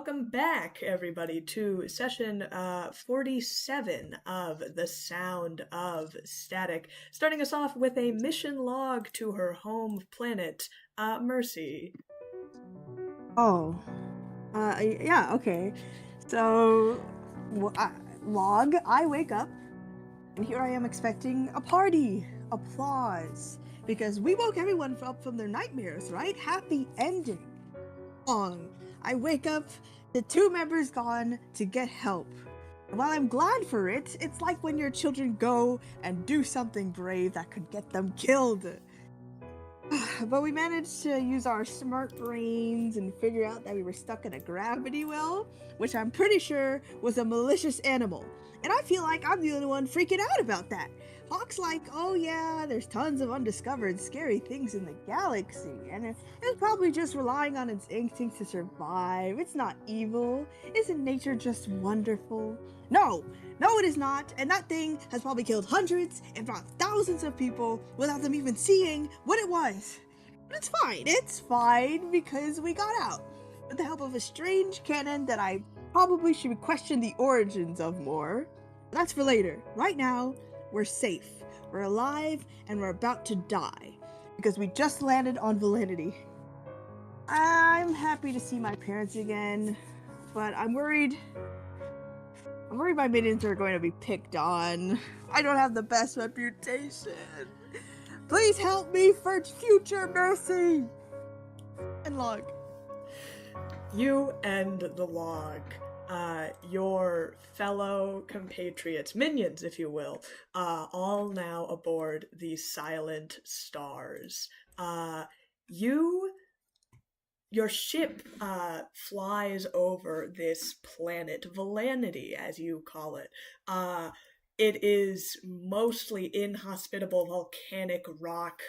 welcome back, everybody, to session 47 of The Sound of Static. Starting us off with a mission log to her home planet, Mercy. Yeah, okay. So, log, I wake up, and here I am expecting a party, applause, because we woke everyone up from their nightmares, right? Happy ending. I wake up, the two members gone to get help. And while I'm glad for it, it's like when your children go and do something brave that could get them killed. But we managed to use our smart brains and figure out that we were stuck in a gravity well, which I'm pretty sure was a malicious animal. And I feel like I'm the only one freaking out about that. Hawk's like, oh yeah, there's tons of undiscovered scary things in the galaxy, and it's probably just relying on its instincts to survive. It's not evil. Isn't nature just wonderful? No, it is not, and that thing has probably killed hundreds, if not thousands of people without them even seeing what it was. But it's fine, because we got out, with the help of a strange cannon that I probably should question the origins of more. That's for later. Right now, we're safe, we're alive, and we're about to die, because we just landed on Villaintiy. I'm happy to see my parents again, but I'm worried my minions are going to be picked on. I don't have the best reputation. Please help me for future Mercy! And log. You and the log. Your fellow compatriots, minions, if you will, all now aboard the Silent Stars. Your ship flies over this planet, Villaintiy, as you call it. It is mostly inhospitable volcanic rock,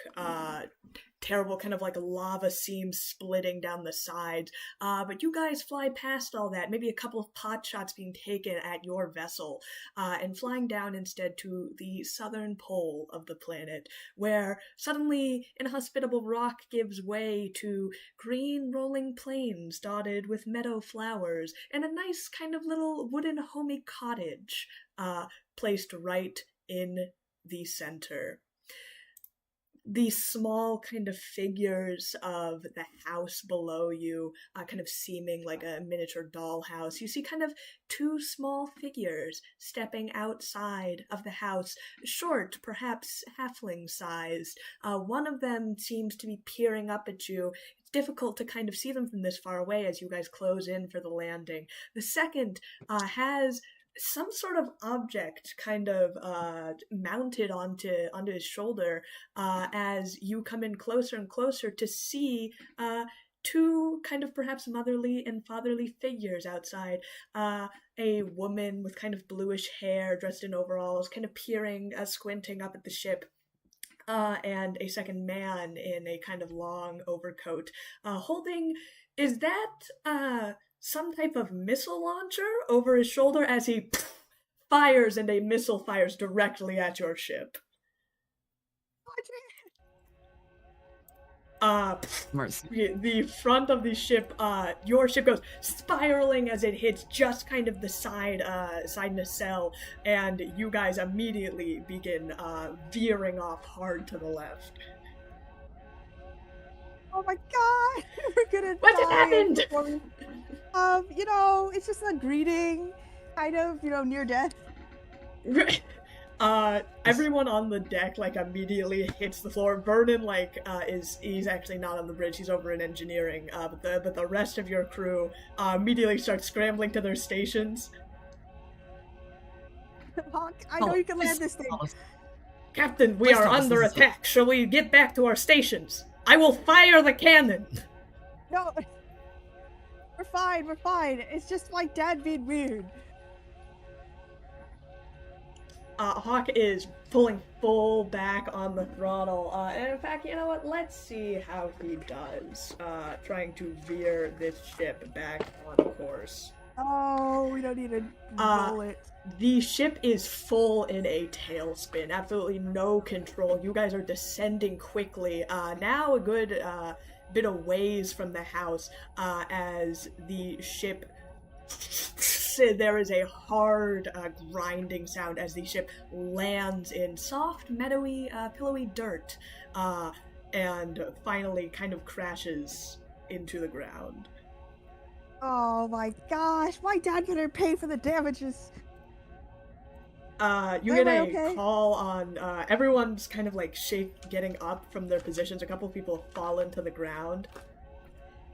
terrible kind of like lava seams splitting down the sides, but you guys fly past all that, maybe a couple of pot shots being taken at your vessel, and flying down instead to the southern pole of the planet, where suddenly inhospitable rock gives way to green rolling plains dotted with meadow flowers, and a nice kind of little wooden homey cottage, placed right in the center. These small kind of figures of the house below you, kind of seeming like a miniature dollhouse. You see kind of two small figures stepping outside of the house, short, perhaps halfling-sized. One of them seems to be peering up at you. It's difficult to kind of see them from this far away as you guys close in for the landing. The second has some sort of object kind of mounted onto his shoulder, as you come in closer and closer to see two kind of perhaps motherly and fatherly figures outside. A woman with kind of bluish hair dressed in overalls, kind of peering, squinting up at the ship. And a second man in a kind of long overcoat, holding, is that some type of missile launcher over his shoulder as he fires, and a missile fires directly at your ship. The front of the ship, your ship goes spiraling as it hits just kind of the side nacelle, and you guys immediately begin veering off hard to the left. Oh my god! We're gonna What just happened? It's just a greeting, kind of, near death. Everyone on the deck, immediately hits the floor. Vernon, he's actually not on the bridge, he's over in engineering, but the rest of your crew, immediately starts scrambling to their stations. Hawk, I know you can land this thing. Captain, we are under attack. Shall we get back to our stations? I will fire the cannon! No, we're fine. It's just like Dad being weird. Hawk is pulling full back on the throttle, and in fact, you know what, let's see how he does, trying to veer this ship back on course. Oh, we don't need to roll it. The ship is full in a tailspin, absolutely no control. You guys are descending quickly, now a good bit of ways from the house, as the ship there is a hard grinding sound as the ship lands in soft, meadowy, pillowy dirt, and finally kind of crashes into the ground. Oh my gosh, my dad better pay for the damages. You Am get I a okay? call on everyone's kind of like getting up from their positions. A couple people fall into the ground.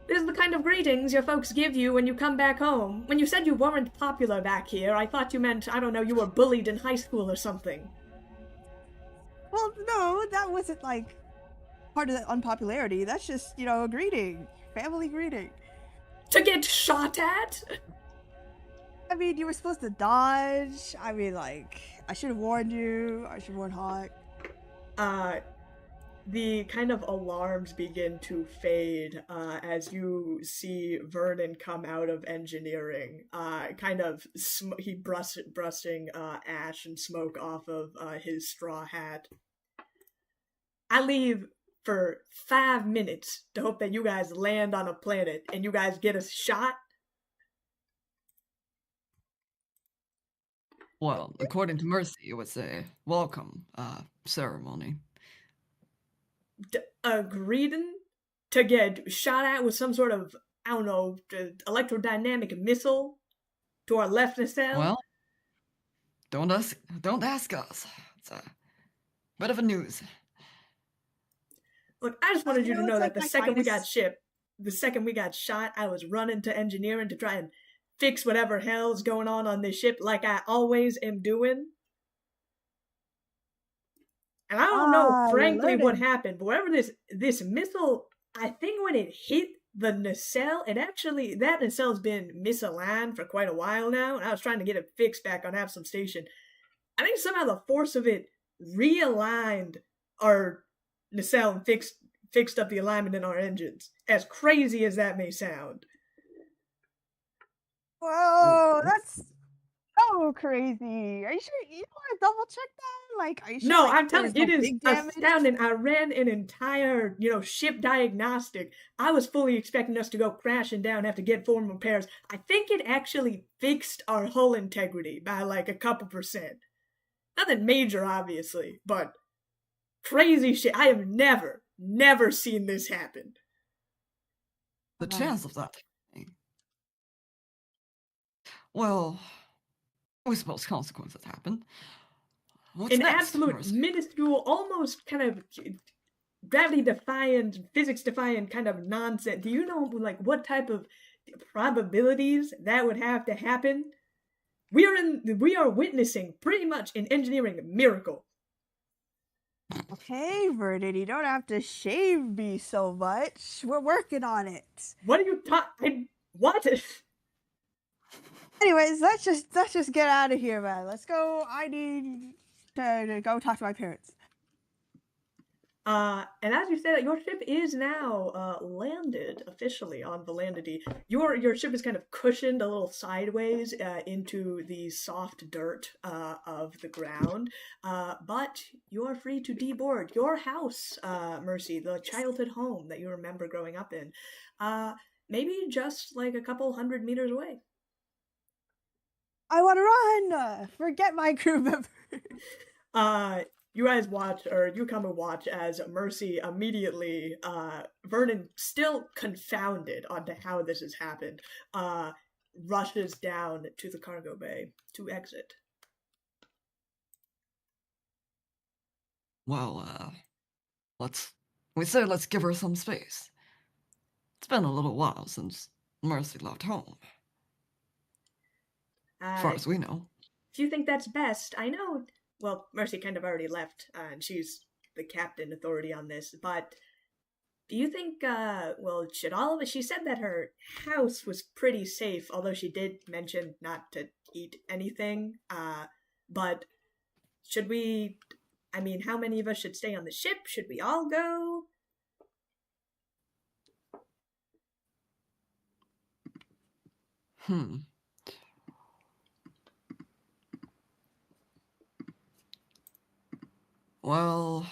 This is the kind of greetings your folks give you when you come back home. When you said you weren't popular back here, I thought you meant, I don't know, you were bullied in high school or something. Well, no, that wasn't like part of the unpopularity. That's just, a greeting. Family greeting. To get shot at? I mean, you were supposed to dodge. I mean, like, I should have warned you. I should have warned Hawk. The kind of alarms begin to fade as you see Vernon come out of engineering. He brushing ash and smoke off of his straw hat. I leave for 5 minutes to hope that you guys land on a planet and you guys get a shot. Well, according to Mercy, it was a welcome ceremony. Greeting to get shot at with some sort of, I don't know, electrodynamic missile to our left nacelle? Well, don't ask us. It's a bit of a news. Look, I just wanted you to know that like the second we got shot, I was running to engineering to try and fix whatever hell's going on this ship, like I always am doing. And I don't know, frankly, what happened, but whatever this missile, I think when it hit the nacelle, that nacelle's been misaligned for quite a while now, and I was trying to get it fixed back on Absalom Station. I think somehow the force of it realigned our nacelle and fixed up the alignment in our engines. As crazy as that may sound. Whoa, that's so crazy. Are you sure you want to double check that? Like, are you sure? No, like, I'm telling you, it is damage? astounding. I ran an entire, ship diagnostic. I was fully expecting us to go crashing down, have to get full repairs. I think it actually fixed our hull integrity by like a couple %. Nothing major, obviously, but crazy shit. I have never seen this happen. The chance of that. Well, we suppose consequences happen. What's An next, absolute Mercy? minuscule, almost kind of gravity-defying, physics-defying kind of nonsense. Do you know like what type of probabilities that would have to happen? We are witnessing pretty much an engineering miracle. Okay, Vernon, you don't have to shame me so much. We're working on it. What are you talking? What? Anyways, let's just get out of here, man. Let's go. I need to go talk to my parents. And as you said, your ship is now landed officially on Villaintiy. Your ship is kind of cushioned a little sideways into the soft dirt of the ground, but you are free to deboard your house, Mercy, the childhood home that you remember growing up in. Maybe just like a couple 100 meters away. I want to run. Forget my crew member. You guys watch, or you come and watch as Mercy immediately, Vernon, still confounded onto how this has happened, rushes down to the cargo bay to exit. Well, let's give her some space. It's been a little while since Mercy left home. As far as we know. If you think that's best, I know. Well, Mercy kind of already left, and she's the captain authority on this, but do you think, should all of us... She said that her house was pretty safe, although she did mention not to eat anything, but should we... I mean, how many of us should stay on the ship? Should we all go? Well,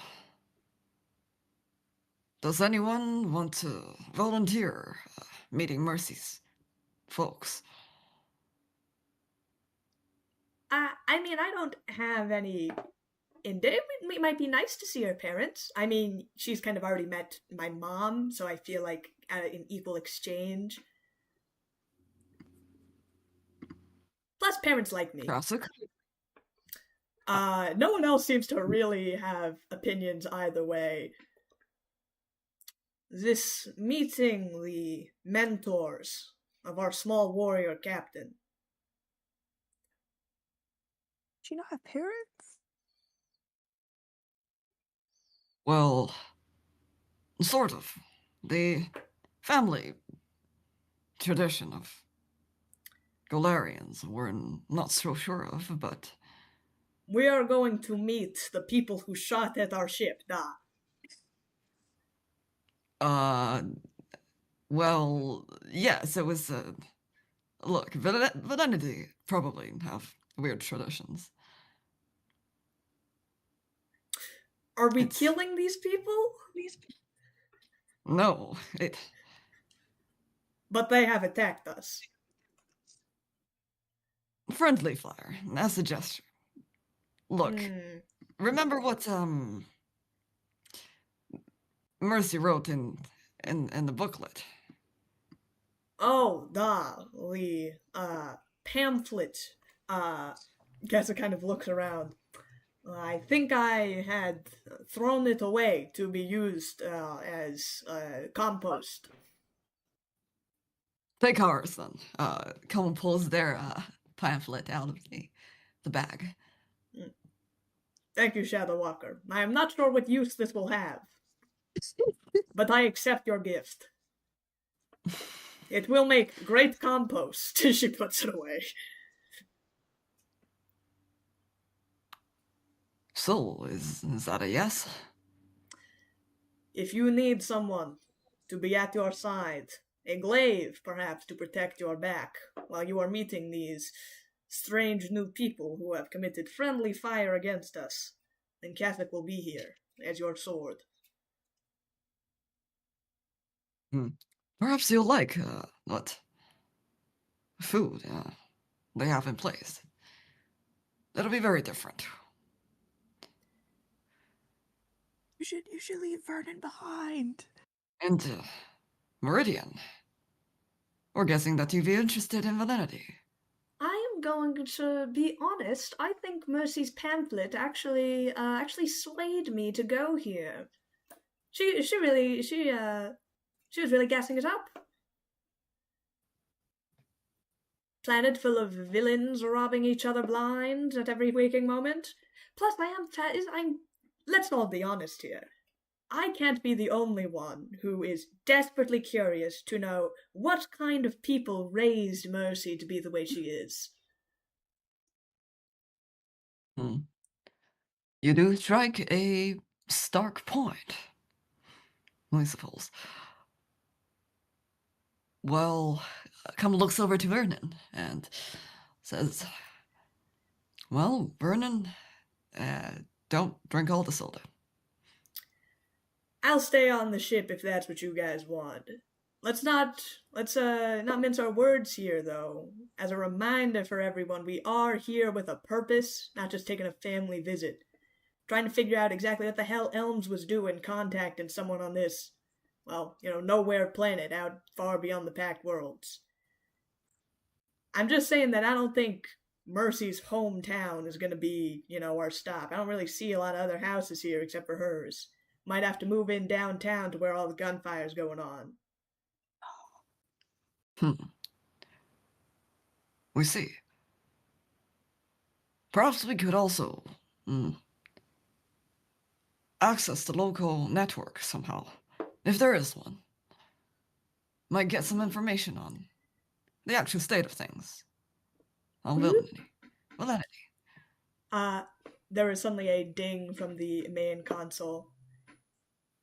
does anyone want to volunteer meeting Mercy's folks? I mean, I don't have any. It might be nice to see her parents. I mean, she's kind of already met my mom, so I feel like an equal exchange. Plus, parents like me. Classic. No one else seems to really have opinions either way. This meeting the mentors of our small warrior captain. Do you not have parents? Well, sort of. The family tradition of Galarians we're not so sure of, but We are going to meet the people who shot at our ship, da. uh, well, yes, it was. Look, Villaintiy probably have weird traditions. Are we It's killing these people? no, it. But they have attacked us. Friendly fire, as a gesture. Look, remember what Mercy wrote in the booklet. Oh, the pamphlet. Guess it kind of looks around. I think I had thrown it away to be used as compost. Take ours then. Colin pulls their pamphlet out of the bag. Thank you, Shadow Walker. I am not sure what use this will have, but I accept your gift. It will make great compost. She puts it away. So, is that a yes? If you need someone to be at your side, a glaive, perhaps, to protect your back while you are meeting these strange new people who have committed friendly fire against us, then Catholic will be here as your sword. Perhaps you'll like what food they have in place. It'll be very different. You should leave Vernon behind. And Meridian, we're guessing that you'd be interested in Villainity. I am going to be honest. I think Mercy's pamphlet actually swayed me to go here. She was really gassing it up. Planet full of villains robbing each other blind at every waking moment. Plus, let's all be honest here. I can't be the only one who is desperately curious to know what kind of people raised Mercy to be the way she is. You do strike a stark point, I suppose. Well, Come looks over to Vernon and says, well, Vernon, don't drink all the soda. I'll stay on the ship if that's what you guys want. Let's not mince our words here, though. As a reminder for everyone, we are here with a purpose, not just taking a family visit. Trying to figure out exactly what the hell Elms was doing contacting someone on this, well, nowhere planet out far beyond the Pact Worlds. I'm just saying that I don't think Mercy's hometown is going to be, our stop. I don't really see a lot of other houses here except for hers. Might have to move in downtown to where all the gunfire's going on. We see. Perhaps we could also access the local network somehow, if there is one. Might get some information on the actual state of things. On Villainity. There is suddenly a ding from the main console.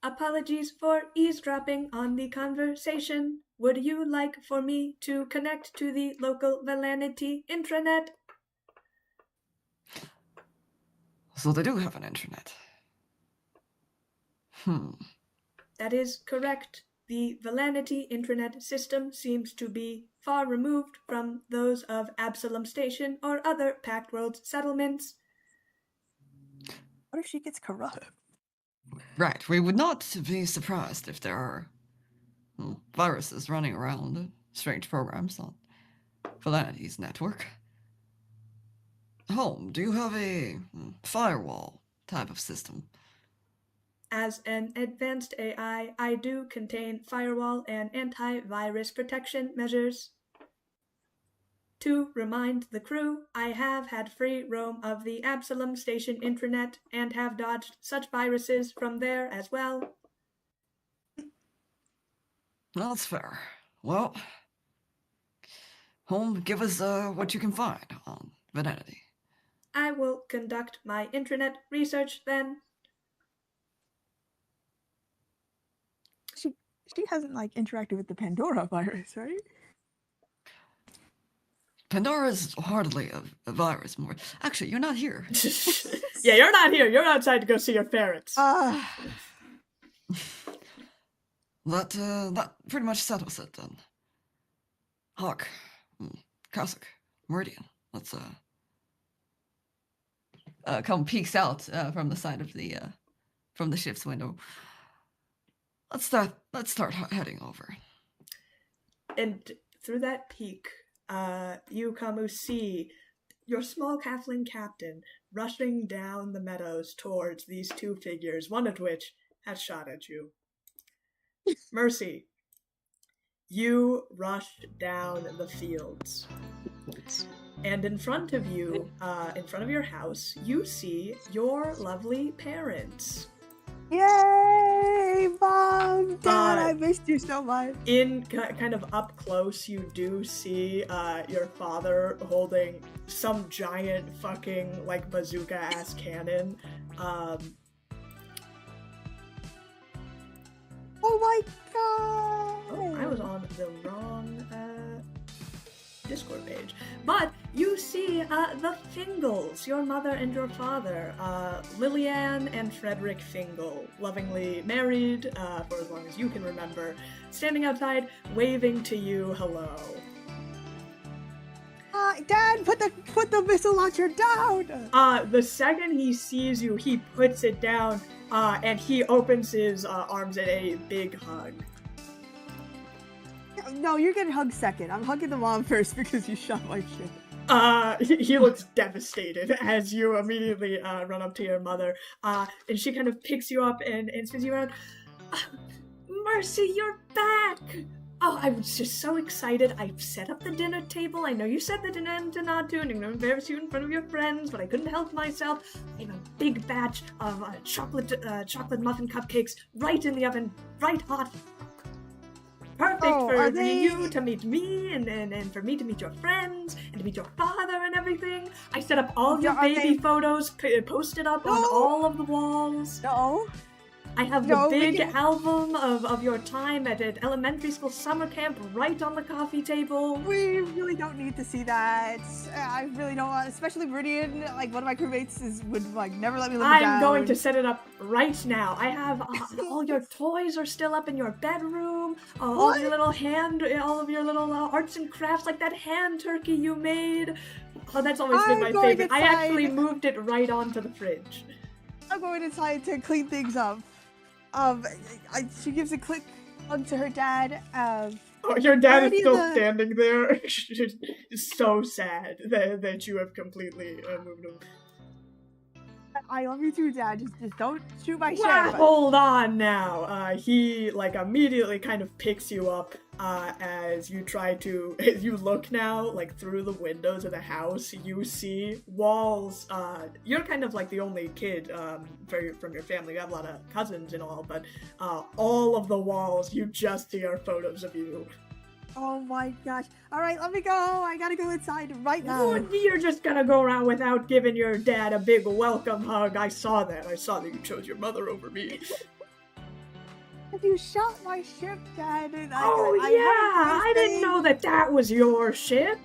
Apologies for eavesdropping on the conversation. Would you like for me to connect to the local Villainity intranet? So they do have an intranet. That is correct. The Villainity intranet system seems to be far removed from those of Absalom Station or other Pact World settlements. What if she gets corrupt? Right, we would not be surprised if there are viruses running around, strange programs on Villantiy's network. Home, do you have a firewall type of system? As an advanced AI, I do contain firewall and antivirus protection measures. To remind the crew, I have had free roam of the Absalom Station intranet and have dodged such viruses from there as well. That's fair. Well, Home, give us what you can find on Villaintiy. I will conduct my intranet research then. She hasn't like interacted with the Pandora virus, right? Pandora's hardly a virus more. Actually, you're not here. Yeah, you're not here. You're outside to go see your parents. That pretty much settles it then. Hawk, Cossack, Meridian, let's come peeks out from the side of the from the ship's window. Let's start heading over. And through that peak, you come to see your small halfling captain rushing down the meadows towards these two figures, one of which has shot at you. Mercy, you rush down the fields. And in front of you, in front of your house, you see your lovely parents. Yay, Mom, Dad, I missed you so much. In kind of up close, you do see your father holding some giant fucking like bazooka-ass cannon. Oh my god! Oh, I was on the wrong Discord page. But you see the Fingles, your mother and your father, Lillian and Frederick Fingal, lovingly married for as long as you can remember, standing outside, waving to you hello. Dad, put the missile launcher down! The second he sees you, he puts it down, and he opens his arms in a big hug. No, you're getting hugged second. I'm hugging the mom first because you shot my shit. He looks devastated as you immediately run up to your mother, and she kind of picks you up and spins you around. Mercy, you're back! Oh, I was just so excited. I set up the dinner table. I know you said the dinner to not do, and I'm going to embarrass you in front of your friends, but I couldn't help myself. I have a big batch of chocolate muffin cupcakes right in the oven, right hot. Perfect for you to meet me, and for me to meet your friends, and to meet your father and everything. I set up all of your baby photos, posted up on all of the walls. No. I have the big album of your time at an elementary school summer camp right on the coffee table. We really don't need to see that. I really don't want, especially Meridian, like one of my crewmates would like never let me live it down. I'm going to set it up right now. I have all your toys are still up in your bedroom. All of your little arts and crafts, like that hand turkey you made. Oh, that's always been my favorite. I actually moved it right onto the fridge. I'm going inside to clean things up. She gives a quick hug to her dad. Your dad is still standing there. It's so sad that you have completely moved him. I love you too, Dad. Just don't shoot my ship. Hold on now. He like immediately kind of picks you up as you look now like through the windows of the house. You see walls. You're kind of like the only kid from your family. You have a lot of cousins and all, but all of the walls you just see are photos of you. Oh my gosh. Alright, let me go. I gotta go inside right now. You're just gonna go around without giving your dad a big welcome hug. I saw that you chose your mother over me. You shot my ship, Dad. And I didn't know that was your ship.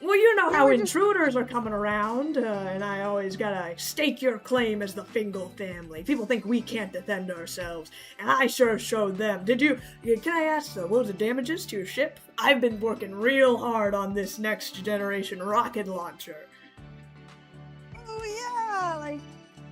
Well, you know Yeah, how we're just- intruders are coming around, and I always gotta stake your claim as the Fingal family. People think we can't defend ourselves, and I sure showed them. Can I ask, what was the damages to your ship? I've been working real hard on this next generation rocket launcher. Oh yeah, like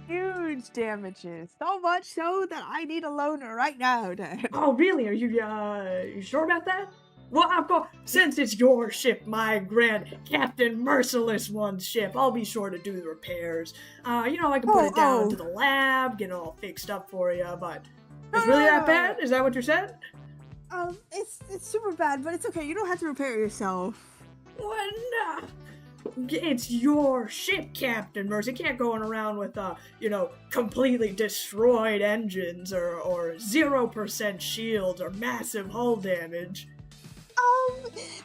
huge damages. So much so that I need a loaner right now. Oh, really? Are you sure about that? Well, of course, since it's your ship, my grand Captain Merciless one's ship, I'll be sure to do the repairs. I can put it down to the lab, get it all fixed up for you, but it's really that bad? Is that what you said? It's super bad, but it's okay. You don't have to repair it yourself. What? Nah. It's your ship, Captain Mercy. You can't go around with, completely destroyed engines or 0% shields or massive hull damage.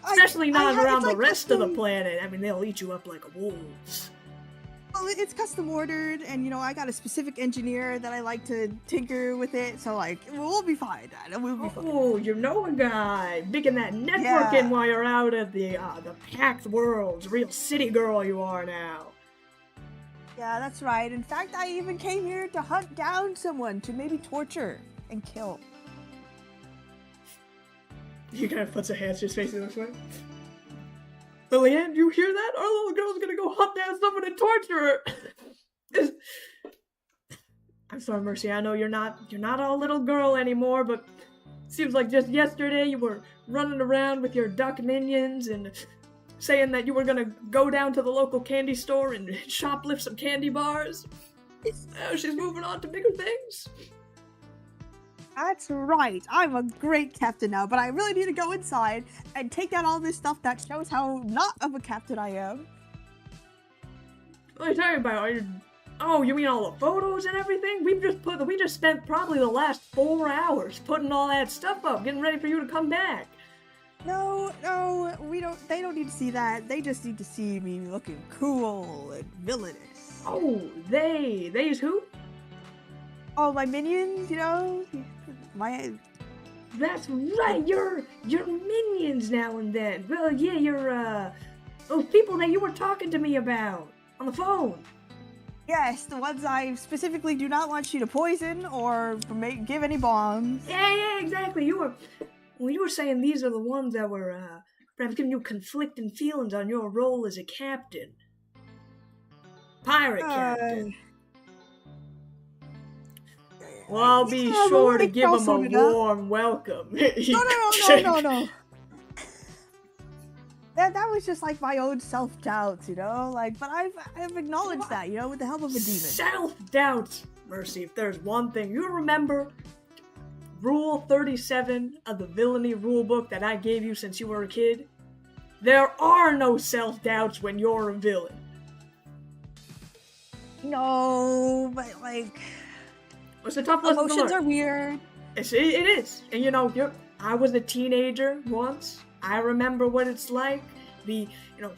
Especially not around the rest of the planet. I mean, they'll eat you up like wolves. Well, it's custom ordered, and I got a specific engineer that I like to tinker with it, so we'll be fine, Dad. We'll be fine. Oh, you know a guy. Digging that networking while you're out at the packed worlds. Real city girl you are now. Yeah, that's right. In fact, I even came here to hunt down someone to maybe torture and kill. He kind of puts a hand to his face and looks away. Lillian, you hear that? Our little girl's gonna go hunt down someone and torture her. I'm sorry, Mercy. I know you're not a little girl anymore, but it seems like just yesterday you were running around with your duck minions and saying that you were gonna go down to the local candy store and shoplift some candy bars. Now she's moving on to bigger things. That's right. I'm a great captain now, but I really need to go inside and take down all this stuff that shows how not of a captain I am. What are you talking about? Oh, you mean all the photos and everything? We just spent probably the last 4 hours putting all that stuff up, getting ready for you to come back. No, we don't. They don't need to see that. They just need to see me looking cool and villainous. Oh, they's who? Oh, my minions, my. That's right. You're minions now and then. Well, yeah, you're those people that you were talking to me about on the phone. Yes, the ones I specifically do not want you to poison or give any bombs. Yeah, exactly. You were saying these are the ones that were perhaps giving you conflicting feelings on your role as a captain. Pirate captain. Well, I'll be sure to give them a warm welcome. No. That was just like my own self-doubt, but I've acknowledged that, with the help of a demon. Self-doubt, Mercy. If there's one thing you remember, Rule 37 of the Villainy rulebook that I gave you since you were a kid, there are no self-doubts when you're a villain. No, but It's a tough lesson to learn. emotions are weird. It is. And I was a teenager once. I remember what it's like. The,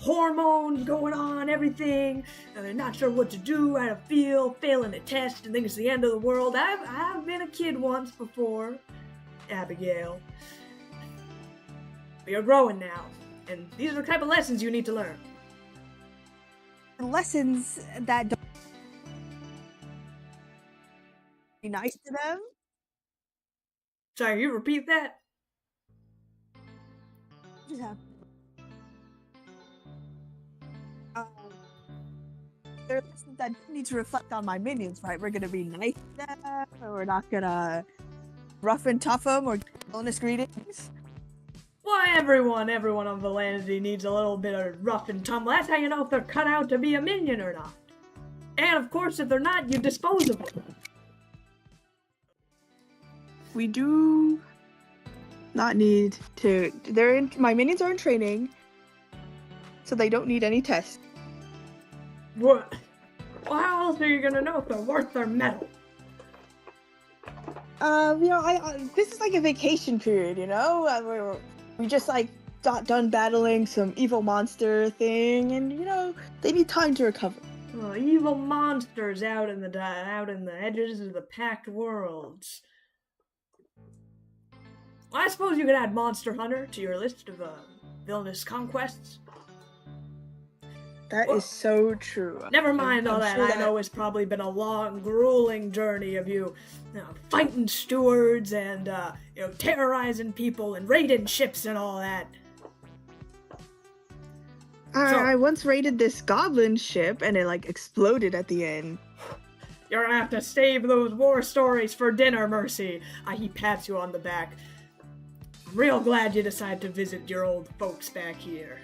hormones going on, everything. And they're not sure what to do, how to feel, failing a test, and think it's the end of the world. I've been a kid once before, Abigail. But you're growing now. And these are the type of lessons you need to learn. Lessons that don't be nice to them. Sorry, you repeat that? Yeah. There are lessons that need to reflect on my minions, right? We're gonna be nice to them, or we're not gonna rough and tough them, or bonus greetings. Why, everyone on Villaintiy needs a little bit of rough and tumble. That's how you know if they're cut out to be a minion or not. And of course, if they're not, you dispose of them. We do not need to. My minions are in training, so they don't need any tests. What? Well, how else are you gonna know if they're worth their metal? This is like a vacation period, we just done battling some evil monster thing, and they need time to recover. Well, evil monsters out in the edges of the packed worlds. Well, I suppose you could add Monster Hunter to your list of villainous conquests. That Well, is so true. Never mind all I'm that. sure I know it's probably been a long, grueling journey of you know, fighting stewards and you know, terrorizing people and raiding ships and all that. I once raided this goblin ship and it like exploded at the end. You're gonna have to save those war stories for dinner, Mercy. He pats you on the back. I'm real glad you decided to visit your old folks back here.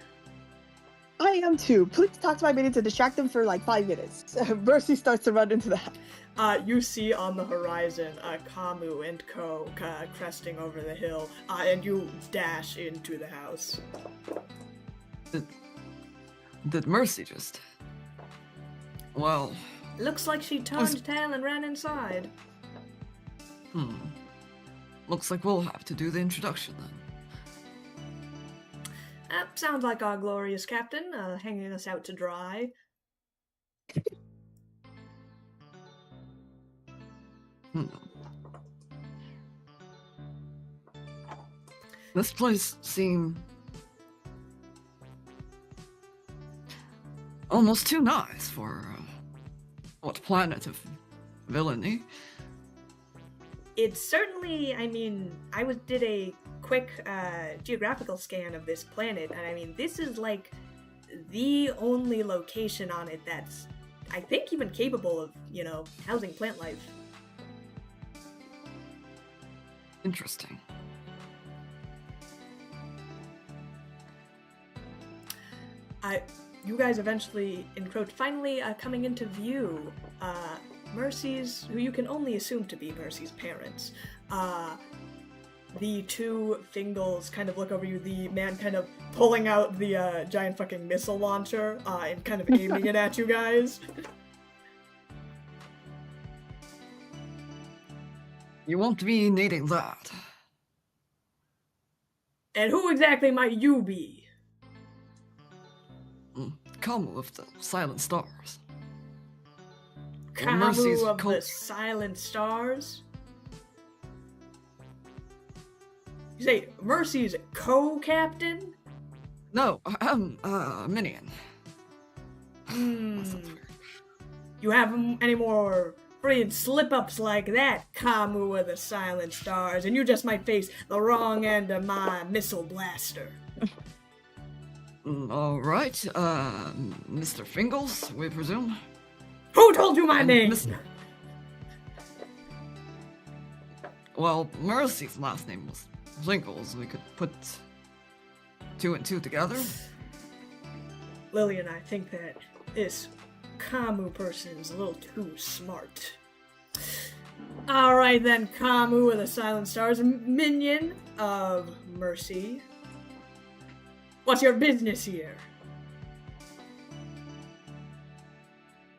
I am too. Please talk to my minions to distract them for like 5 minutes. Mercy starts to run into the house. You see on the horizon Kamu and Co. Cresting over the hill, and you dash into the house. Did Mercy just... Well... Looks like she turned tail and ran inside. Looks like we'll have to do the introduction then. Sounds like our glorious captain, hanging us out to dry. This place seemed almost too nice for what planet of Villaintiy. It's certainly, I mean, did a quick geographical scan of this planet, and I mean, this is like the only location on it that's, I think, even capable of, you know, housing plant life. Interesting. You guys eventually encroach, finally coming into view. Mercy's, who you can only assume to be Mercy's parents. The two Fingals kind of look over you, the man kind of pulling out the giant fucking missile launcher and kind of aiming it at you guys. You won't be needing that. And who exactly might you be? Come with the Silent Stars. Kamu of the Silent Stars? You say Mercy's co-captain? No, I'm minion. You have any more freaking slip-ups like that, Kamu of the Silent Stars, and you just might face the wrong end of my missile blaster. All right, Mr. Fingals, we presume. Who told you my name? Well, Mercy's last name was Fingals. We could put 2 and 2 together. Lily and I think that this Kamu person is a little too smart. Alright then, Kamu of the Silent Stars, minion of Mercy. What's your business here?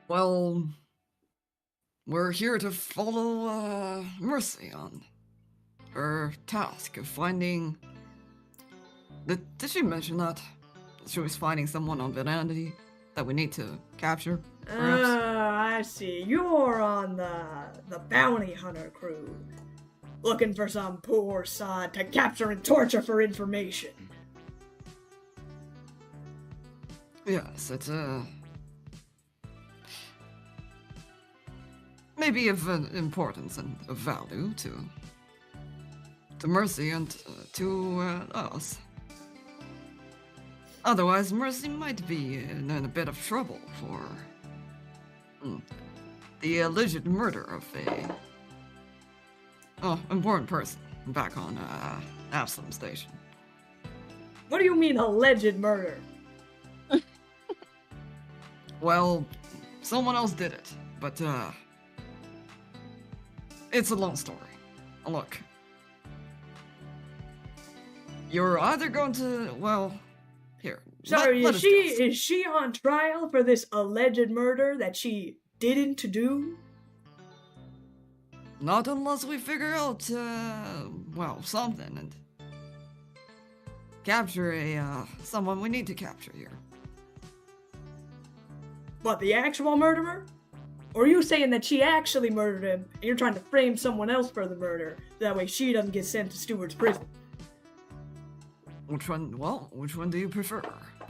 Well, we're here to follow Mercy on her task of finding... Did she mention that? She was finding someone on Villaintiy that we need to capture, perhaps? I see. You're on the bounty hunter crew. Looking for some poor sod to capture and torture for information. Yes, it's maybe of importance and of value to Mercy and to us. Otherwise, Mercy might be in a bit of trouble for the alleged murder of a important person back on Absalom Station. What do you mean alleged murder? Well, someone else did it, but it's a long story. Look, you're either going to, well, here. Sorry, let is she on trial for this alleged murder that she didn't do? Not unless we figure out, well, something and capture someone we need to capture here. What, the actual murderer? Or are you saying that she actually murdered him and you're trying to frame someone else for the murder? That way she doesn't get sent to Steward's prison. Which one do you prefer?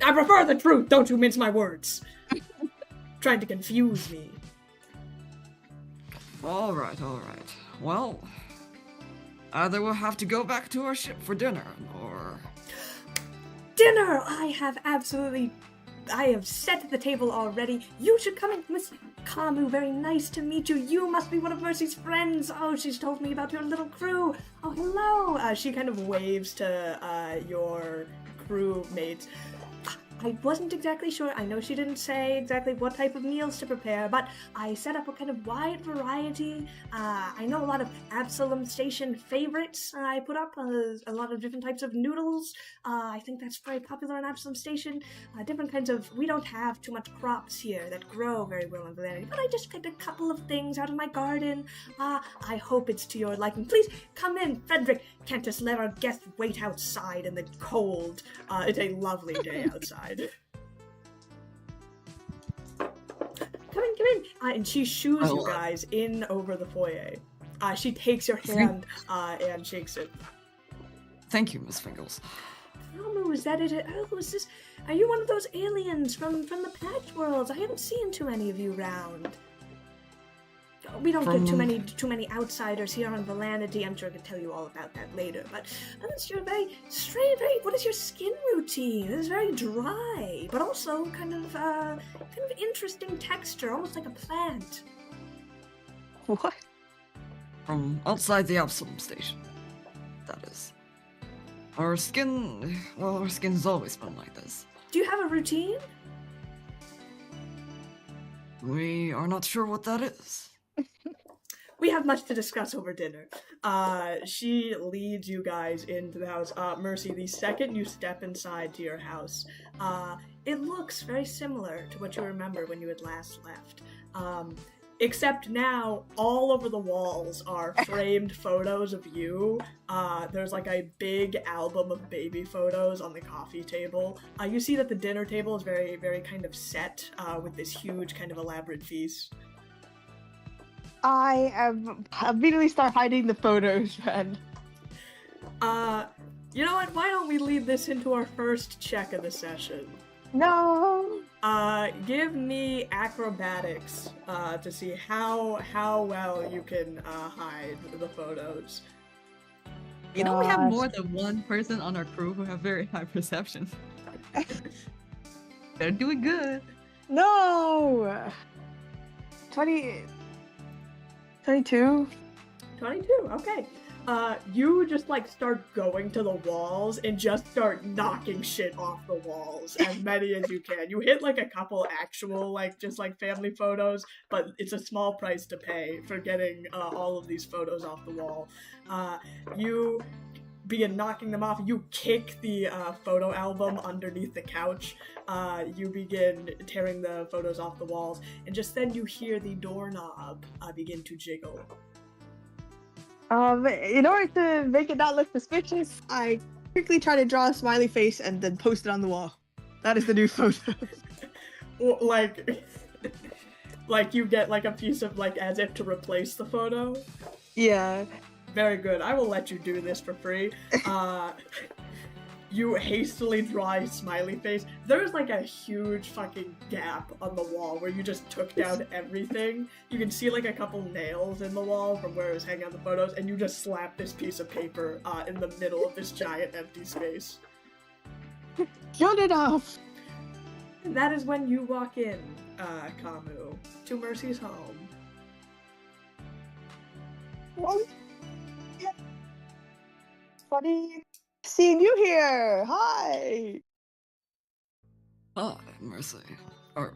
I prefer the truth, don't you mince my words. Trying to confuse me. All right. Well, either we'll have to go back to our ship for dinner, or... Dinner! I have set the table already. You should come in, Miss Kamu. Very nice to meet you. You must be one of Mercy's friends. Oh, she's told me about your little crew. Oh, hello. She kind of waves to your crewmates. I wasn't exactly sure. I know she didn't say exactly what type of meals to prepare, but I set up a kind of wide variety. I know a lot of Absalom Station favorites. I put up a lot of different types of noodles. I think that's very popular on Absalom Station. Different kinds of... We don't have too much crops here that grow very well in Villaintiy, but I just picked a couple of things out of my garden. I hope it's to your liking. Please come in, Frederick. Can't just let our guests wait outside in the cold. It's a lovely day outside. Come in. And she shoos you guys in over the foyer. She takes your hand and shakes it. Thank you, Miss Fingles. Kamu, is that it? Oh, is this... Are you one of those aliens from the Patch Worlds? I haven't seen too many of you around. We don't get too many outsiders here on Villaintiy. I'm sure I could tell you all about that later. But you're very strange. What is your skin routine? It's very dry, but also kind of interesting texture, almost like a plant. What? From outside the Absalom Station, that is. Our skin's always been like this. Do you have a routine? We are not sure what that is. We have much to discuss over dinner. She leads you guys into the house. Mercy, the second you step inside to your house, it looks very similar to what you remember when you had last left. Except now, all over the walls are framed photos of you. There's like a big album of baby photos on the coffee table. You see that the dinner table is very, very kind of set with this huge kind of elaborate feast. I immediately start hiding the photos, friend. You know what? Why don't we lead this into our first check of the session? No. Give me acrobatics to see how well you can hide the photos. You know, we have more than one person on our crew who have very high perception. They're doing good. No. 22. 22, okay. You just like start going to the walls and just start knocking shit off the walls, as many as you can. You hit like a couple actual just family photos, but it's a small price to pay for getting all of these photos off the wall. You begin knocking them off. You kick the photo album underneath the couch. You begin tearing the photos off the walls, and just then you hear the doorknob begin to jiggle. In order to make it not look suspicious, I quickly try to draw a smiley face and then post it on the wall. That is the new photo. Well, like you get like a piece of as if to replace the photo. Yeah. Very good. I will let you do this for free. You hastily draw a smiley face. There's like a huge fucking gap on the wall where you just took down everything. You can see like a couple nails in the wall from where it was hanging on the photos, and you just slap this piece of paper in the middle of this giant empty space. Good enough! And that is when you walk in, Kamu, to Mercy's home. Well, yeah. Funny seeing you here. Hi. Hi, Mercy. Or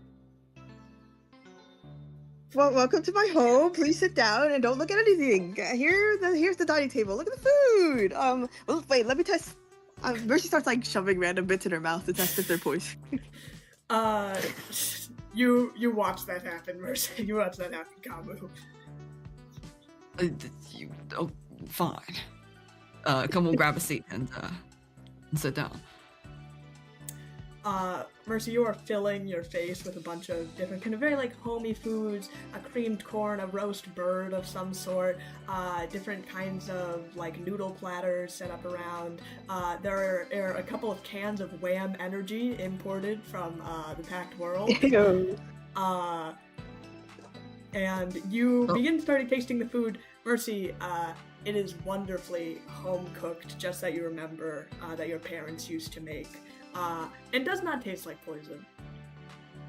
Well, welcome to my home. Please sit down and don't look at anything. Here's the dining table. Look at the food. Well, wait. Let me test. Mercy starts like shoving random bits in her mouth to test if they're poison. You watch that happen, Mercy. You watch that happen, Kamu. Fine. Come, we'll grab a seat and sit down. Mercy, you are filling your face with a bunch of different kind of very like homey foods, a creamed corn, a roast bird of some sort, different kinds of like noodle platters set up around. There are a couple of cans of Wham Energy imported from the Packed World. Ew. And you begin starting tasting the food. Mercy, it is wonderfully home cooked, just that you remember that your parents used to make. It does not taste like poison.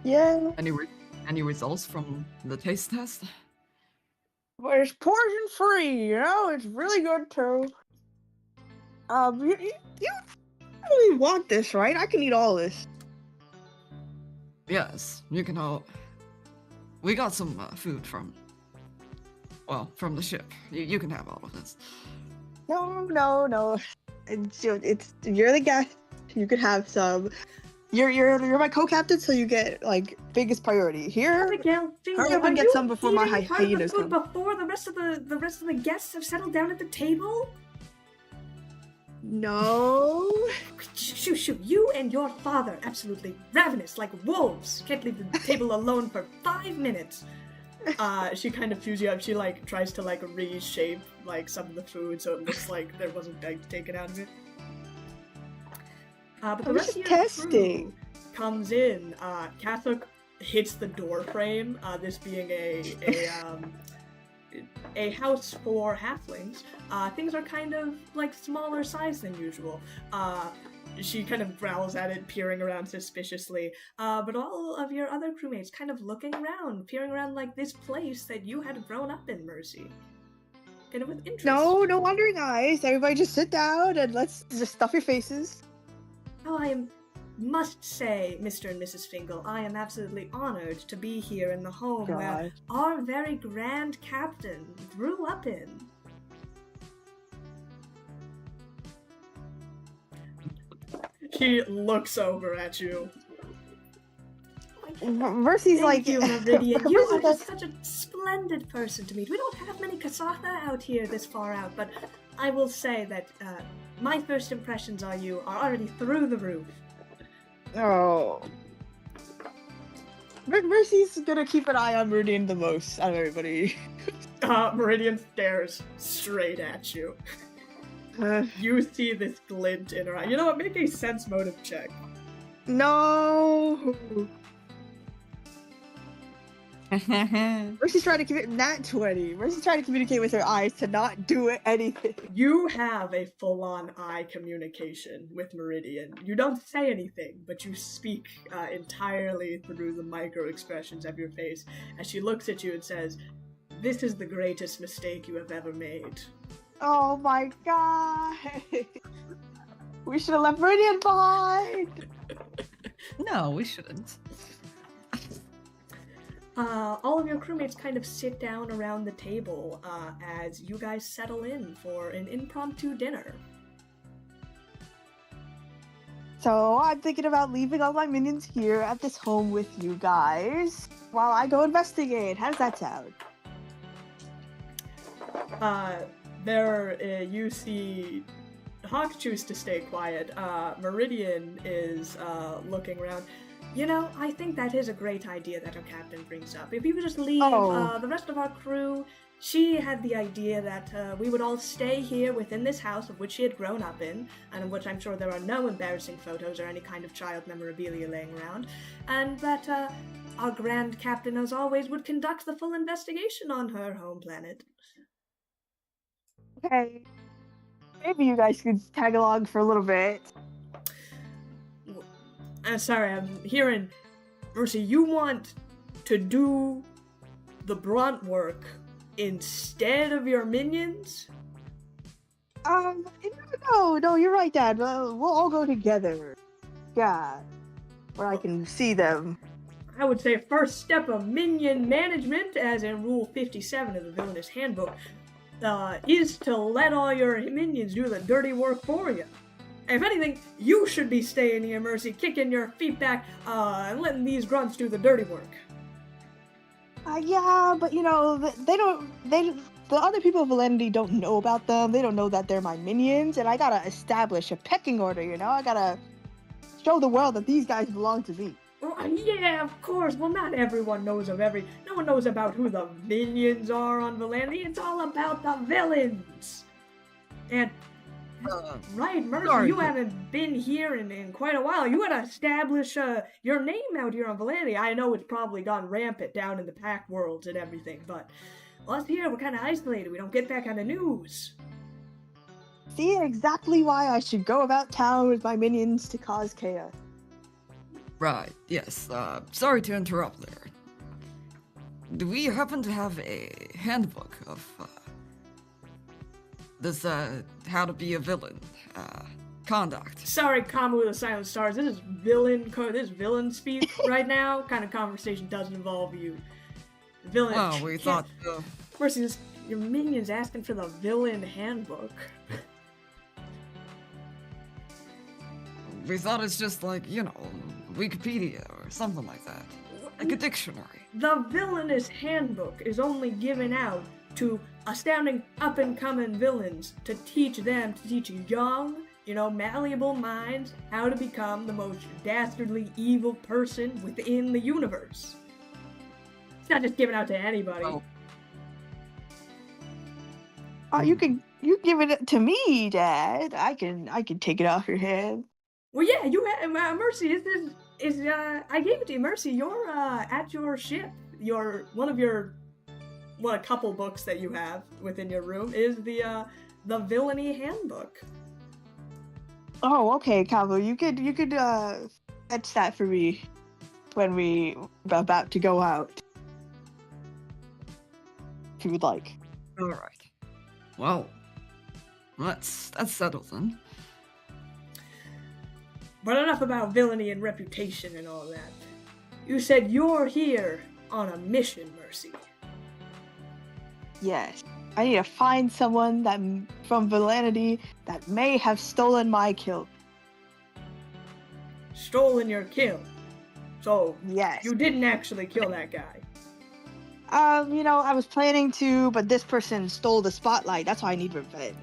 Yeah. Any results from the taste test? But it's poison free, you know? It's really good too. You really want this, right? I can eat all this. Yes, you can all. We got some food from the ship. You can have all of this. No. It's you're the guest. You can have some. You're my co-captain, so you get like biggest priority. Here, hurry up and get some before my hyenas come. Before the rest of the guests have settled down at the table. No. Shoo! You and your father, absolutely ravenous, like wolves. Can't leave the table alone for 5 minutes. She kind of chews you up. She like tries to like reshape like some of the food so it looks like there wasn't egg taken out of it. But the rest of your crew comes in. Kathuk hits the door frame. This being a house for halflings. Things are kind of like smaller size than usual. She kind of growls at it, peering around suspiciously. But all of your other crewmates kind of looking around, peering around like this place that you had grown up in, Mercy. Kind of with interest. No wandering eyes. Everybody just sit down and let's just stuff your faces. Oh, must say, Mr. and Mrs. Fingal, I am absolutely honored to be here in the home where our very grand captain grew up in. She looks over at you. Mercy's Thank you, Meridian. You are just such a splendid person to meet. We don't have many Kasatha out here this far out, but I will say that my first impressions on you are already through the roof. Oh. Mercy's gonna keep an eye on Meridian the most out of everybody. Meridian stares straight at you. You see this glint in her eye. You know what? Make a sense motive check. No. Mercy's trying to Mercy's trying to communicate with her eyes to not do anything. You have a full-on eye communication with Meridian. You don't say anything, but you speak entirely through the micro-expressions of your face as she looks at you and says, "This is the greatest mistake you have ever made." Oh my god! We should have left Meridian behind! No, we shouldn't. All of your crewmates kind of sit down around the table as you guys settle in for an impromptu dinner. So I'm thinking about leaving all my minions here at this home with you guys while I go investigate. How does that sound? You see Hawk choose to stay quiet. Meridian is looking around. You know, I think that is a great idea that our captain brings up. If we would just leave the rest of our crew, she had the idea that we would all stay here within this house of which she had grown up in, and of which I'm sure there are no embarrassing photos or any kind of child memorabilia laying around, and that our grand captain, as always, would conduct the full investigation on her home planet. Okay. Maybe you guys could tag along for a little bit. Sorry, I'm hearing, Mercy, you want to do the brunt work instead of your minions? No, you're right, Dad. We'll all go together. Yeah, where I can see them. I would say first step of minion management, as in Rule 57 of the Villainous Handbook, is to let all your minions do the dirty work for you. If anything, you should be staying here, Mercy, kicking your feet back, and letting these grunts do the dirty work. Yeah, but you know, the other people of Villaintiy don't know about them. They don't know that they're my minions, and I gotta establish a pecking order, you know? I gotta show the world that these guys belong to me. Oh, yeah, of course. Well, not everyone knows of no one knows about who the minions are on Villaintiy. It's all about the villains. And, right, Mercy, sorry, you but- haven't been here in quite a while. You gotta establish your name out here on Villaintiy. I know it's probably gone rampant down in the pack worlds and everything, but us here, we're kind of isolated. We don't get that kind of news. See exactly why I should go about town with my minions to cause chaos. Right, yes. Sorry to interrupt there. Do we happen to have a handbook of this how to be a villain conduct? Sorry, Kamu with the Silent Stars. This is villain speak right now. Kind of conversation doesn't involve you. Villain. Well, we thought Mercy, your minion's asking for the villain handbook. it's just like, Wikipedia or something like that. Like a dictionary. The Villainous Handbook is only given out to astounding up-and-coming villains to teach young, malleable minds how to become the most dastardly evil person within the universe. It's not just given out to anybody. Oh, you give it to me, Dad. I can take it off your head. Well, yeah, you have Mercy. I gave it to you, Mercy. You're at your ship. A couple books that you have within your room is the Villainy Handbook. Oh, okay, Calvo. You could fetch that for me when we are about to go out, if you would like. All right. Well, that's settled then. But enough about villainy and reputation and all that. You said you're here on a mission, Mercy. Yes, I need to find someone from Villainity that may have stolen my kill. Stolen your kill. So, Yes. you didn't actually kill that guy. I was planning to, but this person stole the spotlight. That's why I need revenge.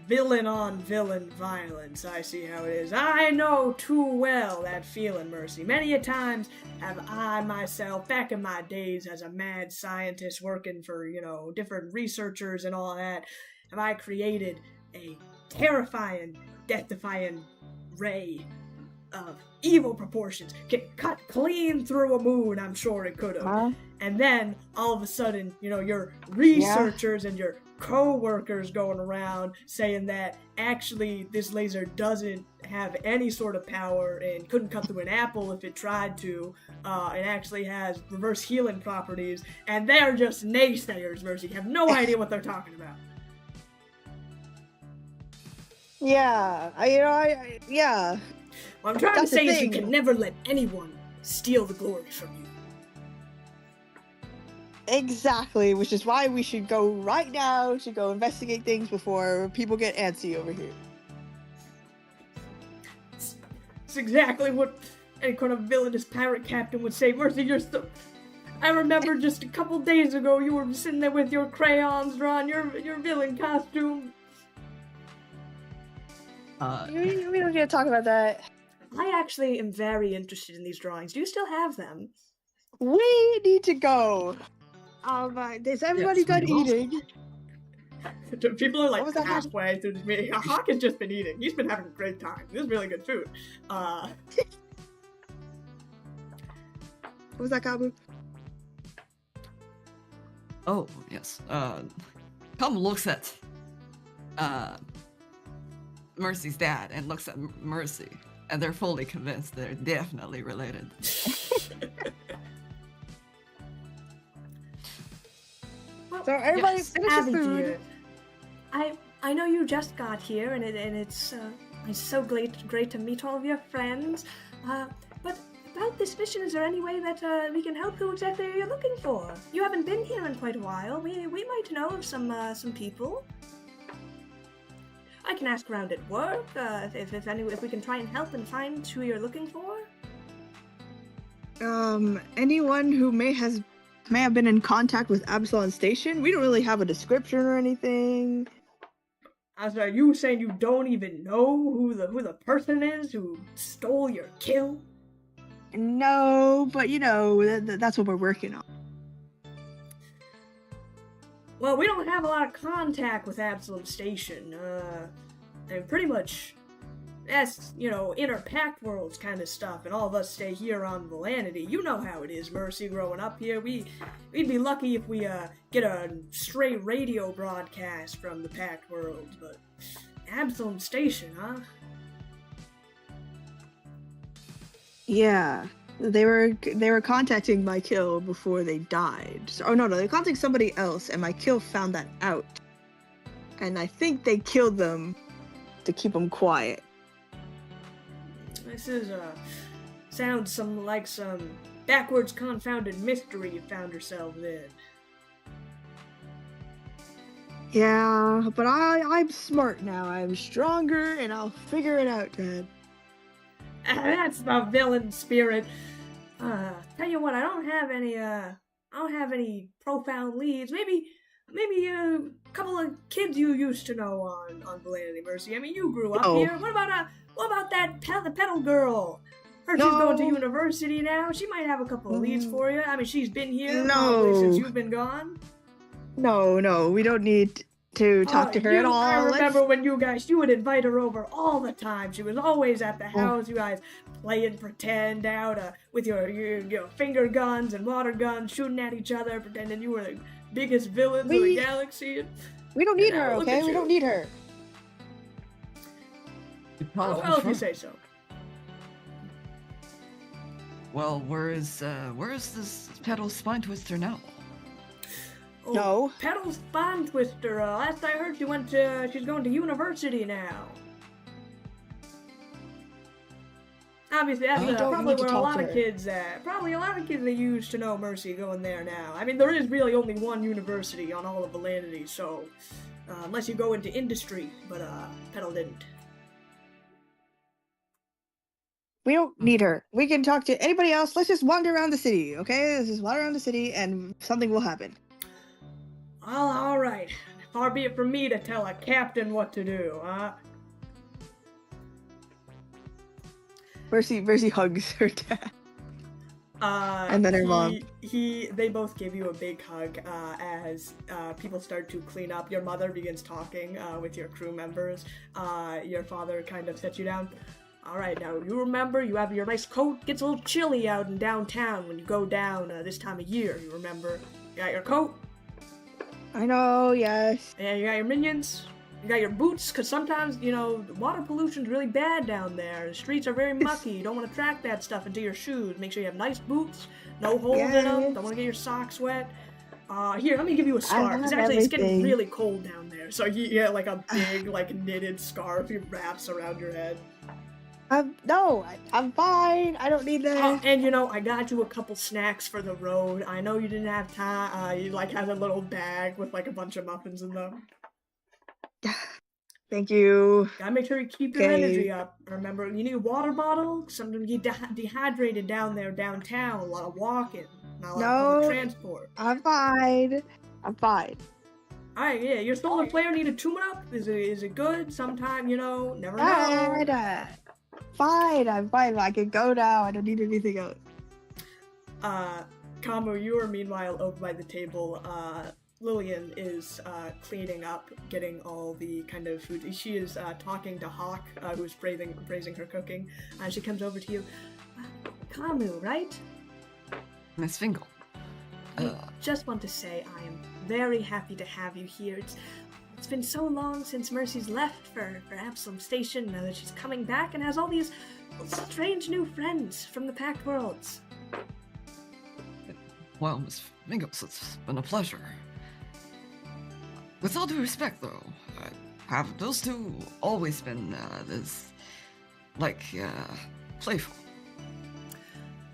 Villain on villain violence, I see how it is. I know too well that feeling, Mercy. Many a times have I myself, back in my days as a mad scientist working for, different researchers and all that, have I created a terrifying, death-defying ray of evil proportions. Get cut clean through a moon, I'm sure it could have. Huh? And then, all of a sudden, your researchers and your co-workers going around saying that actually this laser doesn't have any sort of power and couldn't cut through an apple if it tried to, and actually has reverse healing properties, and they're just naysayers, Mercy. You have no idea what they're talking about. Yeah, yeah. What I'm trying That's to the say is you thing. can never let anyone steal the glory from you. Exactly, which is why we should go right now to go investigate things before people get antsy over here. It's exactly what any kind of villainous pirate captain would say. Mercy, I remember just a couple days ago you were sitting there with your crayons drawing your villain costume. We don't need to talk about that. I actually am very interested in these drawings. Do you still have them? We need to go. Is everybody Yes, done we will. eating? People are What was like that? halfway through this meeting. Hawk has just been eating. He's been having a great time. This is really good food. What was that, Kabu? Oh, yes. Tom looks at Mercy's dad and looks at Mercy, and they're fully convinced they're definitely related. Well, So everybody Yes. finish your Abby, food. dear, I know you just got here, and it's so great to meet all of your friends. But about this mission, is there any way that we can help? Who exactly are you looking for? You haven't been here in quite a while. We might know of some people. I can ask around at work if we can try and help and find who you're looking for. Anyone who may have been in contact with Absalon Station. We don't really have a description or anything. I'm sorry, you saying you don't even know who the person is who stole your kill? No, but that's what we're working on. Well, we don't have a lot of contact with Absalom Station. And pretty much that's, inner pact worlds kind of stuff, and all of us stay here on Villainity. You know how it is, Mercy, growing up here. We'd be lucky if we get a straight radio broadcast from the pact worlds, but Absalom Station, huh? Yeah, they were contacting my kill before they died. Oh no, they contacted somebody else, and my kill found that out. And I think they killed them to keep them quiet. This is sounds like some backwards confounded mystery you found yourselves in. Yeah, but I'm smart now. I'm stronger, and I'll figure it out, Dad. That's the villain spirit. Tell you what, I don't have any profound leads. Maybe a couple of kids you used to know on Villainity, Mercy. I mean, you grew up here. What about that pedal girl? She's going to university now. She might have a couple of leads for you. I mean, she's been here probably since you've been gone. No, we don't need to talk to her at all. I remember when you would invite her over all the time. She was always at the house. You guys playing pretend out with your finger guns and water guns, shooting at each other, pretending you were the biggest villains in the galaxy. We don't need her, okay? We don't need her. Well, if you say so. Well, where is this pedal spine twister now? Oh, No. Pedal Spine Twister. Last I heard, she's going to university now. Obviously, that's probably where a lot of kids that used to know Mercy going there now. I mean, there is really only one university on all of Villainity, so unless you go into industry, but Pedal didn't. We don't need her. We can talk to anybody else. Let's just wander around the city, okay? Let's just wander around the city, and something will happen. Well, all right. Far be it from me to tell a captain what to do, huh? Mercy hugs her dad. And then her mom. They both give you a big hug as people start to clean up. Your mother begins talking with your crew members. Your father kind of sets you down. All right, now you remember you have your nice coat. Gets a little chilly out in downtown when you go down this time of year. You remember? You got your coat? I know, yes. And you got your minions. You got your boots, because sometimes, water pollution's really bad down there. The streets are very mucky. You don't want to track that stuff into your shoes. Make sure you have nice boots, no holes in them. Don't want to get your socks wet. Here, let me give you a scarf. It's getting really cold down there. So you get like a big, knitted scarf you wraps around your head. No, I'm fine. I don't need that. And I got you a couple snacks for the road. I know you didn't have time. You had a little bag with a bunch of muffins in them. Thank you. Gotta make sure you keep your energy up. Remember, you need a water bottle. Sometimes you get dehydrated down there downtown. A lot of walking, not a lot of public transport. I'm fine. Alright, yeah. Your solar flare need a tune-up? Is it good? Sometime, never know. Fine, I'm fine. I can go now. I don't need anything else. Kamu, you are meanwhile over by the table. Lillian is cleaning up, getting all the kind of food. She is talking to Hawk, who's praising her cooking. She comes over to you. Kamu, right? Miss Fingal. I just want to say I am very happy to have you here. It's been so long since Mercy's left for Absalom Station, now that she's coming back and has all these strange new friends from the Pact Worlds. Well, Miss Fingal, it's been a pleasure. With all due respect, though, have those two always been playful?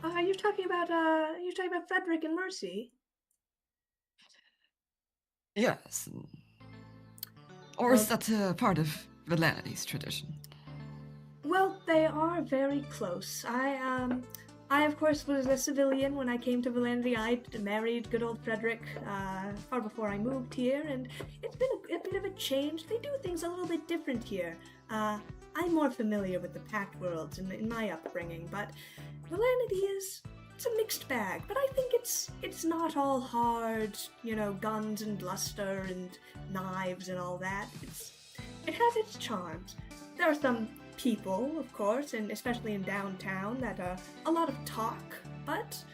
You're talking about Frederick and Mercy? Yes. Or is that part of Villainity's tradition? Well, they are very close. I, of course, was a civilian when I came to Villaintiy. I married good old Frederick far before I moved here, and it's been a bit of a change. They do things a little bit different here. I'm more familiar with the Pact Worlds in my upbringing, but Villaintiy it's a mixed bag. But I think it's not all hard, guns and bluster and knives and all that. It has its charms. There are some people, of course, and especially in downtown, that are a lot of talk, but,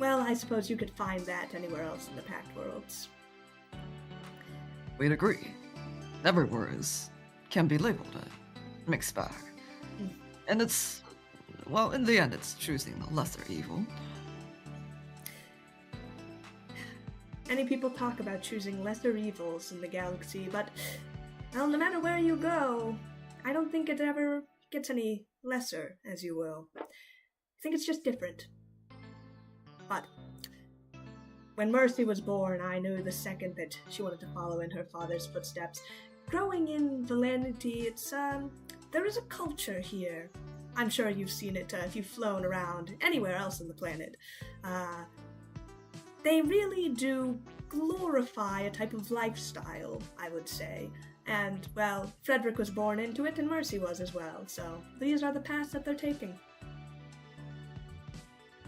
well, I suppose you could find that anywhere else in the Pact Worlds. We'd agree. Everywhere can be labeled a mixed bag. And it's, well, in the end, it's choosing the lesser evil. Many people talk about choosing lesser evils in the galaxy, but, well, no matter where you go, I don't think it ever gets any lesser, as you will. I think it's just different. But when Mercy was born, I knew the second that she wanted to follow in her father's footsteps. Growing in Villaintiy, there is a culture here. I'm sure you've seen it if you've flown around anywhere else on the planet. They really do glorify a type of lifestyle, I would say. And, well, Frederick was born into it, and Mercy was as well, so these are the paths that they're taking.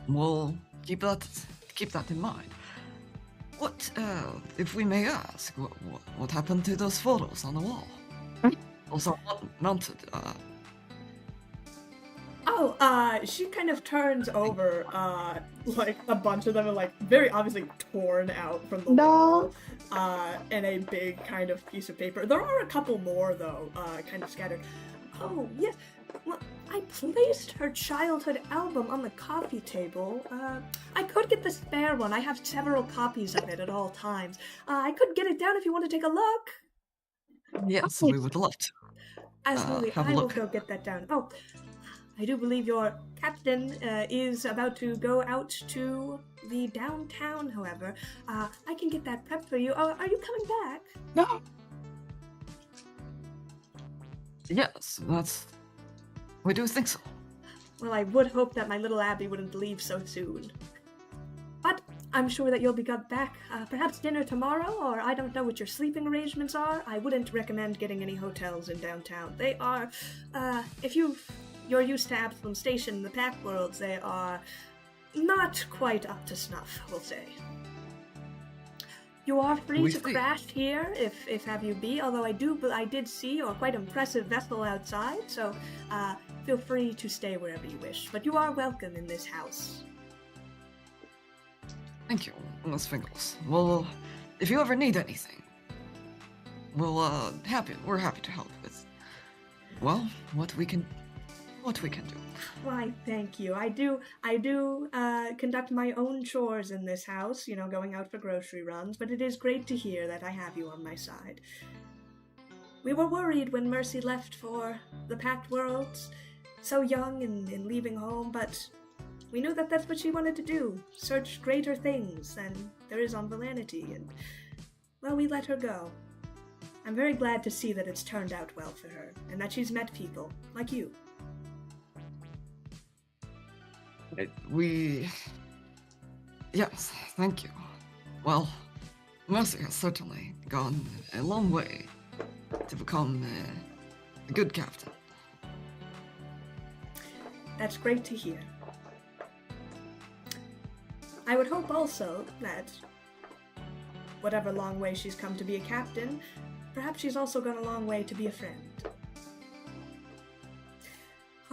We'll keep that in mind. What, if we may ask, what happened to those photos on the wall? Those are not mounted, she kind of turns over, like, a bunch of them are, like, very obviously torn out from the wall, and a big kind of piece of paper. There are a couple more, though, kind of scattered. Oh, yes, well, I placed her childhood album on the coffee table. I could get the spare one. I have several copies of it at all times. I could get it down if you want to take a look. Yes, we would love to. Absolutely, I will go get that down. Oh, I do believe your captain is about to go out to the downtown, however. I can get that prepped for you. Oh, are you coming back? No. Yes, we do think so. Well, I would hope that my little Abby wouldn't leave so soon. But I'm sure that you'll be got back, perhaps dinner tomorrow, or I don't know what your sleeping arrangements are. I wouldn't recommend getting any hotels in downtown. They are, if you're used to Absalom Station in the Pact Worlds, they are not quite up to snuff, we'll say. You are free to crash here, if have you be, although I did see your quite impressive vessel outside, so feel free to stay wherever you wish. But you are welcome in this house. Thank you, Miss Fingles. Well, if you ever need anything, we're happy to help with, well, what we can do. Why, thank you. I do conduct my own chores in this house, going out for grocery runs, but it is great to hear that I have you on my side. We were worried when Mercy left for the Pact Worlds, so young and leaving home, but we knew that that's what she wanted to do, search greater things than there is on Villaintiy, and, well, we let her go. I'm very glad to see that it's turned out well for her, and that she's met people like you. Yes, thank you. Well, Mercy has certainly gone a long way to become a good captain. That's great to hear. I would hope also that whatever long way she's come to be a captain, perhaps she's also gone a long way to be a friend.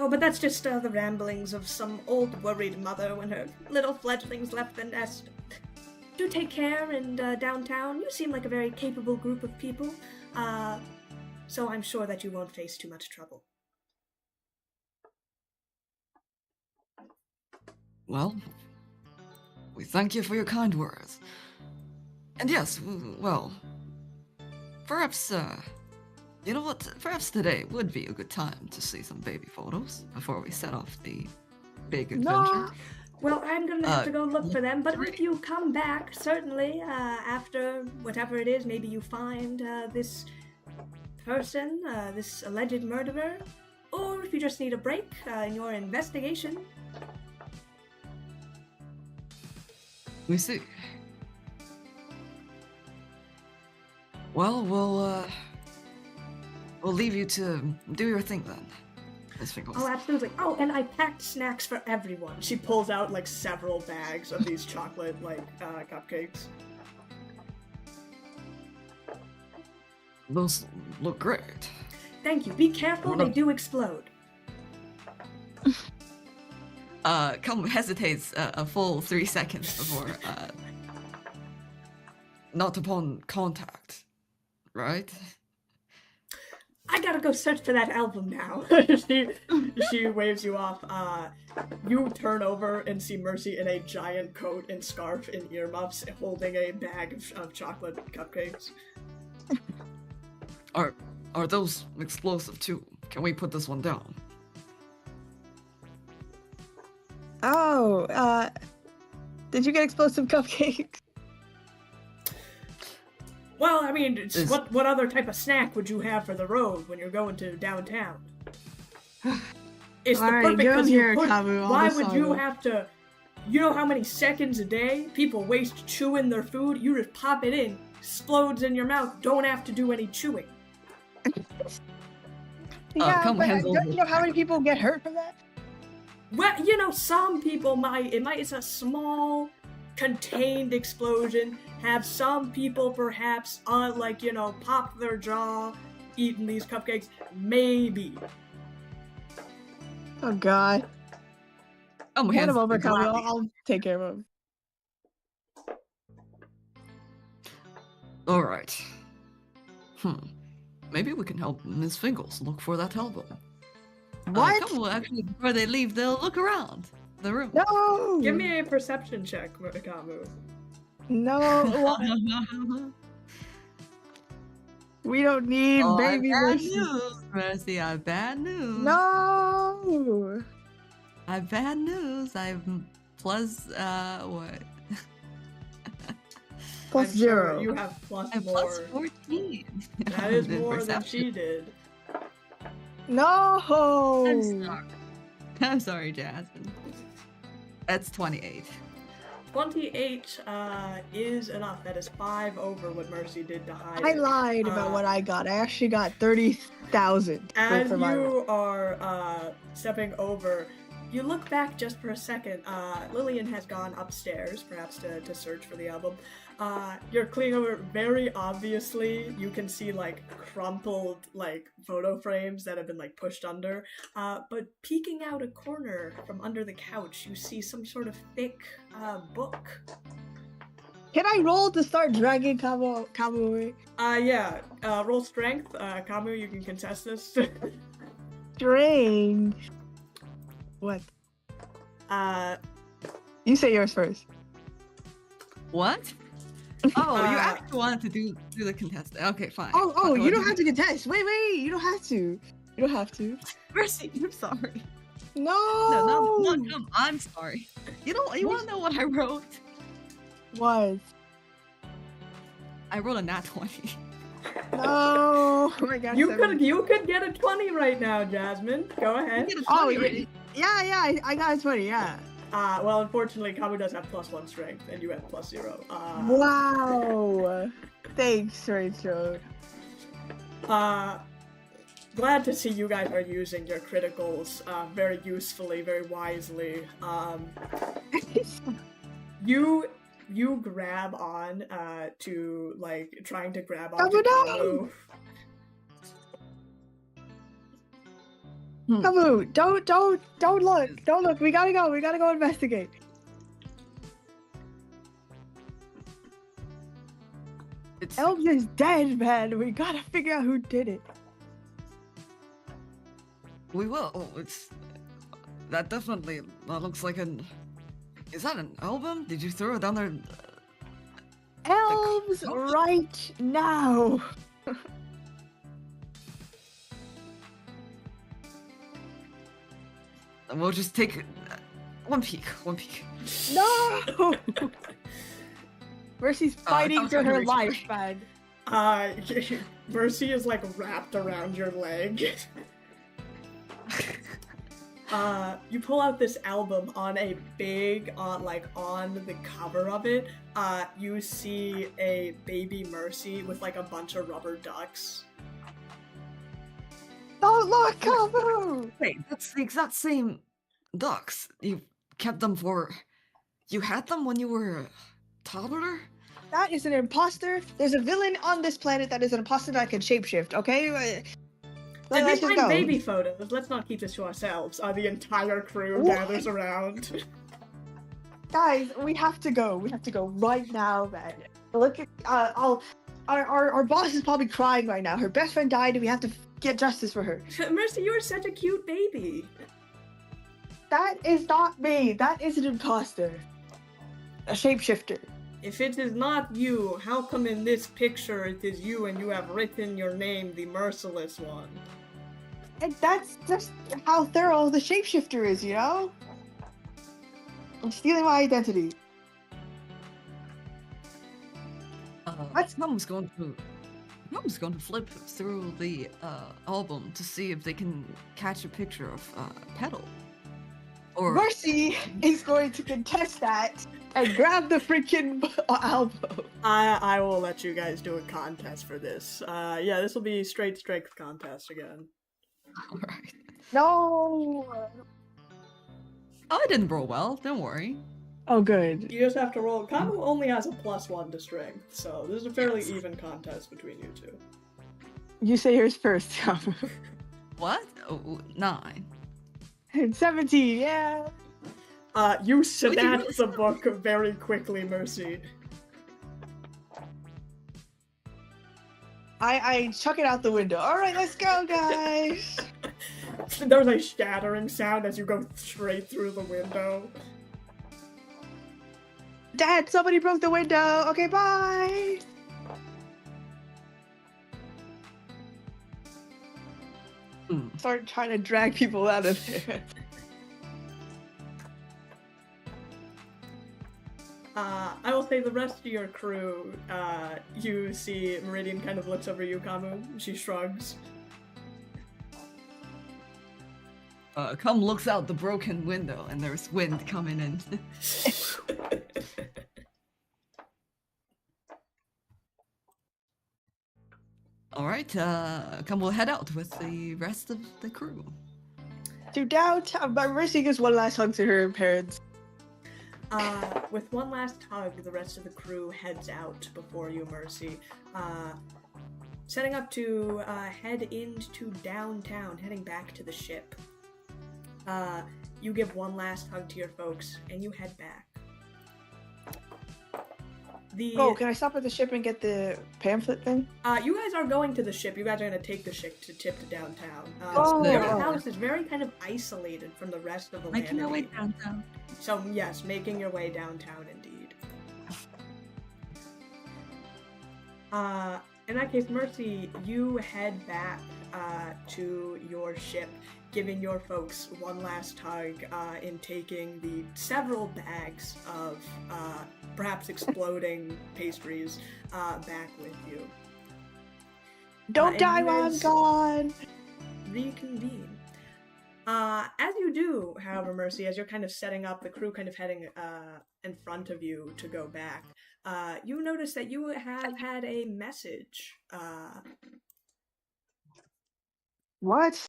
Oh, but that's just the ramblings of some old worried mother when her little fledglings left the nest. Do take care, and downtown, you seem like a very capable group of people, so I'm sure that you won't face too much trouble. Well, we thank you for your kind words. And yes, well, perhaps, you know what? Perhaps today would be a good time to see some baby photos before we set off the big adventure. Well, I'm gonna have to go look for them, but if you come back, certainly, after whatever it is, maybe you find this person, this alleged murderer, or if you just need a break in your investigation, We see. Well, we'll leave you to do your thing then, Miss Finkles. Oh, absolutely. Oh, and I packed snacks for everyone. She pulls out like several bags of these chocolate cupcakes. Those look great. Thank you. Be careful, they do explode. Kamu hesitates a full 3 seconds before, not upon contact, right? I gotta go search for that album now. she waves you off. You turn over and see Mercy in a giant coat and scarf and earmuffs, holding a bag of chocolate cupcakes. Are those explosive too? Can we put this one down? Oh, did you get explosive cupcakes? Well, I mean, what other type of snack would you have for the road when you're going to downtown? It's the perfect because you put. Why would you have to? You know how many seconds a day people waste chewing their food? You just pop it in, explodes in your mouth. Don't have to do any chewing. Yeah, come but hands don't you know how many people get hurt from that? Well, you know, some people might. It's a small, contained explosion. Have some people perhaps, pop their jaw eating these cupcakes. Maybe. Oh God. Oh, Hand him over, Kami. I'll take care of him. All right. Maybe we can help Miss Finkles look for that album. What? Actually, before they leave, they'll look around the room. No! Give me a perception check, Kamu. No. We don't need baby bad Mercy. news, Mercy. I have bad news. No! I have bad news. I'm plus, what? Plus I'm 0. Sure you have plus I'm more. plus 14. That is in more than perception. she did. No! I'm sorry. I'm sorry, Jasmine. That's 28. 28 is enough. That is 5 over what Mercy did to hide I it. lied about what I got. I actually got 30,000. As you are stepping over, you look back just for a second. Lillian has gone upstairs, perhaps to search for the album. You're cleaning over very obviously. You can see crumpled photo frames that have been pushed under. But peeking out a corner from under the couch, you see some sort of thick book. Can I roll to start dragging Kamu away? Yeah. Roll strength. Kamu, you can contest this. Strange. What? You say yours first. What? Oh, you actually wanted to do the contest. Okay, fine. Oh, Fine, you don't have to contest. Wait, you don't have to. You don't have to. Mercy, I'm sorry. No. No, I'm sorry. You want to know what I wrote? What? I wrote a nat 20. No. Oh my God. You could get a 20 right now, Jasmine. Go ahead. Oh yeah. I got a 20. Yeah. Well, unfortunately, Kamu does have +1 strength, and you have +0. Wow. Thanks, Rachel. Glad to see you guys are using your criticals very usefully, very wisely. You grab on to trying to grab on to Kamu. Kamu, don't look. Don't look. We gotta go investigate. Elves is dead, man. We gotta figure out who did it. We will. That definitely looks like an. Is that an album? Did you throw it down there? Elves right now. We'll just take one peek. No. Mercy's fighting for her life, man. Mercy is wrapped around your leg. You pull out this album on a big, on the cover of it. You see a baby Mercy with like a bunch of rubber ducks. Don't look, Kamu! Wait, that's the exact same ducks. You kept them for. You had them when you were a toddler? That is an imposter. There's a villain on this planet that is an imposter that can shapeshift, okay? Did we Let's just find go. baby photos? Let's not keep this to ourselves. The entire crew gathers around. Guys, we have to go. We have to go right now, man. Look at our boss is probably crying right now. Her best friend died and we have to get justice for her. Mercy, you're such a cute baby. That is not me. That is an imposter. A shapeshifter. If it is not you, how come in this picture it is you and you have written your name, the Merciless one? And that's just how thorough the shapeshifter is, you know? I'm stealing my identity. What? Mom's going to flip through the album to see if they can catch a picture of Petal. Or Mercy is going to contest that and grab the freaking album. I will let you guys do a contest for this. Yeah, this will be straight strength contest again. alright. No. Oh, I didn't roll well, don't worry. Oh, good. You just have to roll. Kamu only has a +1 to strength, so this is a fairly even contest between you two. You say yours first. What? Oh, 9. 17, yeah. You snatch the book very quickly, Mercy. I chuck it out the window. Alright, let's go, guys. There's a shattering sound as you go straight through the window. Dad, somebody broke the window. Okay, bye. Start trying to drag people out of there. I will say the rest of your crew, you see Meridian kind of looks over you, Kamu. She shrugs. Come looks out the broken window and there's wind coming in. Alright, come we'll head out with the rest of the crew. To downtown. Mercy gives one last hug to her parents. With one last hug, the rest of the crew heads out before you, Mercy. Setting up to head into downtown, heading back to the ship. You give one last hug to your folks, and you head back. Oh, can I stop at the ship and get the pamphlet thing? You guys are going to the ship. You guys are going to take the ship to downtown. there. Your house is very kind of isolated from the rest of the land. Making our way downtown. So, yes, making your way downtown indeed. In that case, Mercy, you head back to your ship, giving your folks one last hug in taking the several bags of perhaps exploding pastries back with you. Don't die while I'm gone! Reconvene. As you do, however, Mercy, as you're kind of setting up, the crew kind of heading in front of you to go back, you notice that you have had a message. What?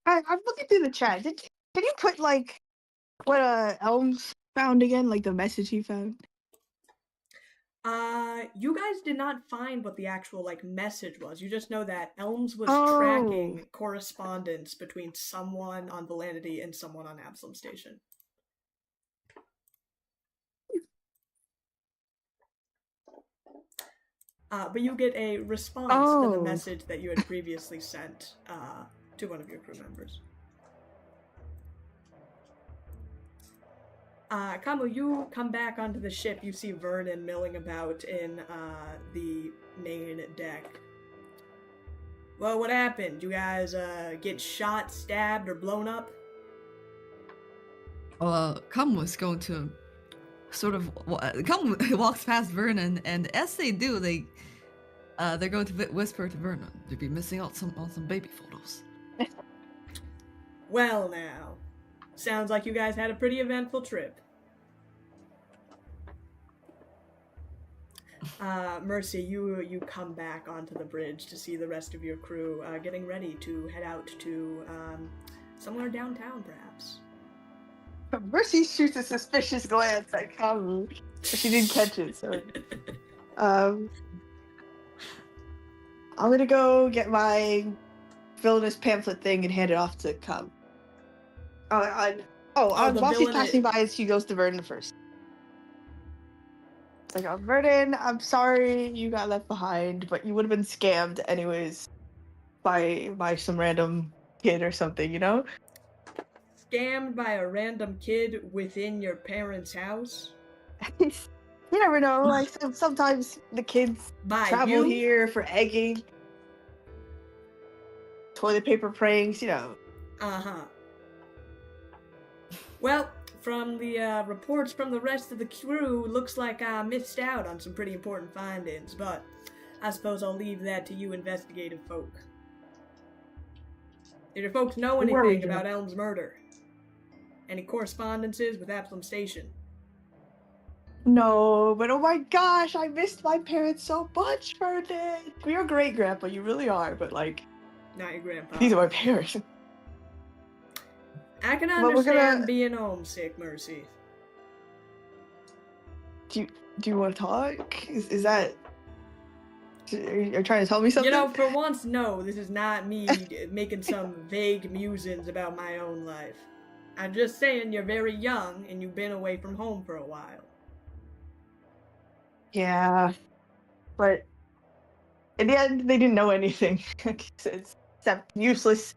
I'm looking through the chat. Did you put, like, what Elms found again? Like, the message he found? You guys did not find what the actual, like, message was. You just know that Elms was Oh. tracking correspondence between someone on Villaintiy and someone on Absalom Station. But you get a response to the Oh. message that you had previously sent to one of your crew members. Kamu, you come back onto the ship. You see Vernon milling about in the main deck. Well, what happened? You guys get shot, stabbed, or blown up? Cum was going to sort of Cum walks past Vernon, and as they do, they're going to whisper to Vernon, "You'd be missing out on some baby photos." Well now, sounds like you guys had a pretty eventful trip. Mercy, you come back onto the bridge to see the rest of your crew getting ready to head out to somewhere downtown, perhaps. Mercy shoots a suspicious glance at Kamu, but she didn't catch it, so... I'm gonna go get my Villainous pamphlet thing and hand it off to Kamu. While she's passing by, she goes to Vernon first. It's like, Vernon, I'm sorry you got left behind, but you would have been scammed anyways by some random kid or something, you know? Scammed by a random kid within your parents' house? You never know, like, sometimes the kids travel here for egging, toilet paper pranks, you know. Uh-huh. Well, from the reports from the rest of the crew, looks like I missed out on some pretty important findings, but I suppose I'll leave that to you investigative folk. Did your folks know anything about Elm's murder? Any correspondences with Absalom Station? No, but oh my gosh, I missed my parents so much, Vernon. You're great, Grandpa, you really are, but like... Not your grandpa. These are my parents. I can understand being homesick, Mercy. Do you want to talk? Is that... Are you trying to tell me something? You know, for once, no, this is not me making some vague musings about my own life. I'm just saying you're very young and you've been away from home for a while. Yeah, but in the end, they didn't know anything. Except useless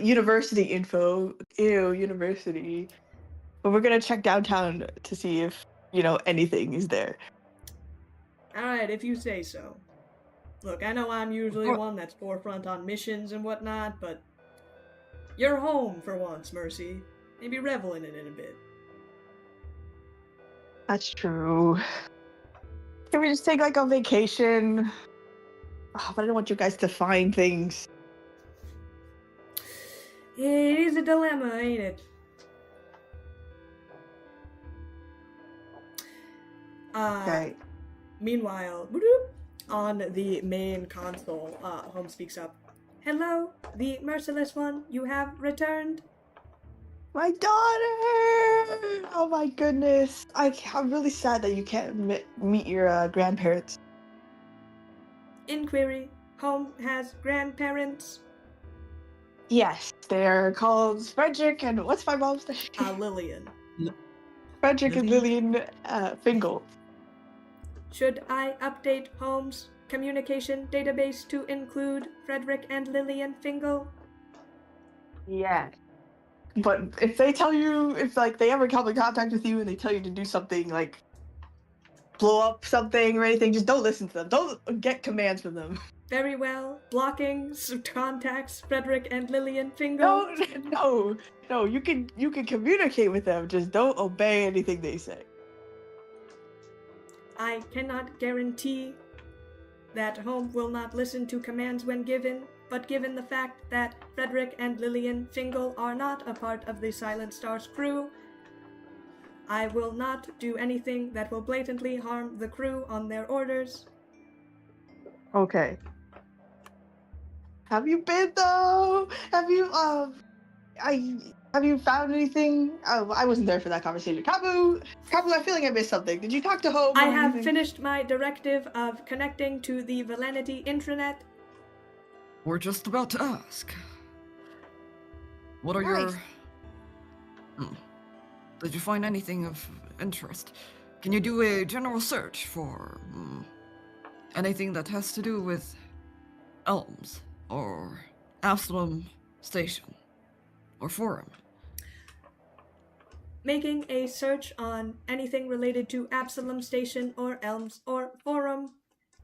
university info. Ew, university. But we're gonna check downtown to see if, anything is there. Alright, if you say so. Look, I know I'm usually one that's forefront on missions and whatnot, but you're home for once, Mercy. Maybe revel in it a bit. That's true. Can we just take like a vacation? Oh, but I don't want you guys to find things. It is a dilemma, ain't it? Okay. Meanwhile, on the main console, Holmes speaks up. Hello, the Merciless one, you have returned? My daughter! Oh my goodness. I'm really sad that you can't meet your grandparents. Inquiry. Home has grandparents? Yes, they're called Frederick and what's my mom's name? Lillian. Frederick and Lillian Fingal. Should I update Holmes' communication database to include Frederick and Lillian Fingal? Yes. But if they tell you, if they ever come in contact with you and they tell you to do something like blow up something or anything, just don't listen to them. Don't get commands from them. Very well. Blocking contacts Frederick and Lillian Fingal. No. You can communicate with them. Just don't obey anything they say. I cannot guarantee that Home will not listen to commands when given, but given the fact that Frederick and Lillian Fingal are not a part of the Silent Star's crew, I will not do anything that will blatantly harm the crew on their orders. Okay. Have you been though? Have you found anything? Oh, I wasn't there for that conversation. Kabu, I feel like I missed something. Did you talk to Home? I have finished my directive of connecting to the Villaintiy intranet. We're just about to ask. What are your... Did you find anything of interest? Can you do a general search for anything that has to do with Elms or Absalom Station or Forum? Making a search on anything related to Absalom Station or Elms or Forum.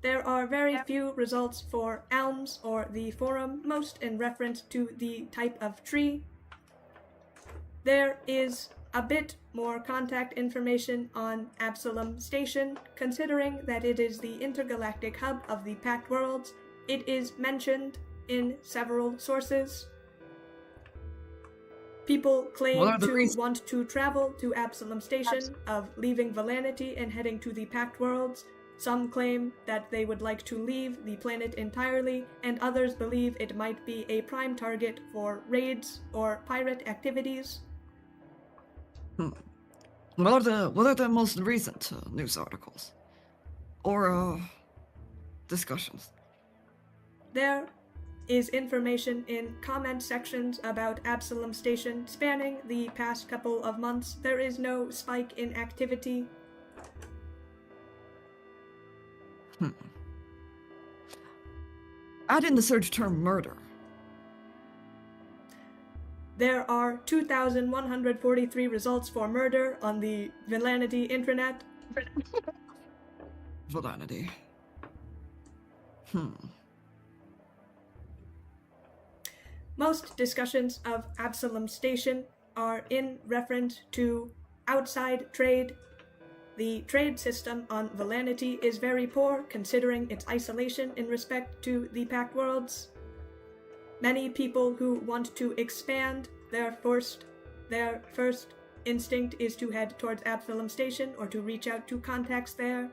There are very few results for Elms or the Forum, most in reference to the type of tree. There is a bit more contact information on Absalom Station, considering that it is the intergalactic hub of the Pact Worlds. It is mentioned in several sources. People What claim are the to reasons? want to travel to Absalom Station, of leaving Villainity and heading to the Pact Worlds. Some claim that they would like to leave the planet entirely, and others believe it might be a prime target for raids or pirate activities. What are the most recent news articles or discussions? There is information in comment sections about Absalom Station spanning the past couple of months. There is no spike in activity. Add in the search term murder. There are 2,143 results for murder on the Villainity intranet. Villainity. Most discussions of Absalom Station are in reference to outside trade. The trade system on Villainity is very poor, considering its isolation in respect to the Pact Worlds. Many people who want to expand, their first instinct is to head towards Absalom Station or to reach out to contacts there.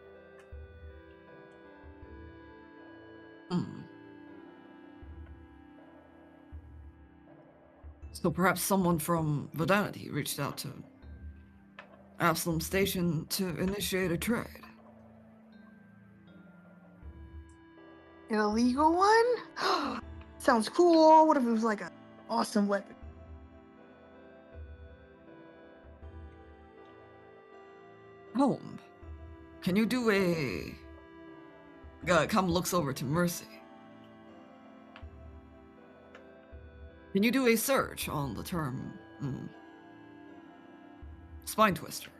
So perhaps someone from Villainity reached out to Absalom Station to initiate a trade. An illegal one? Sounds cool. What if it was like an awesome weapon? Home, can you do a... Come looks over to Mercy. Can you do a search on the term spine twister?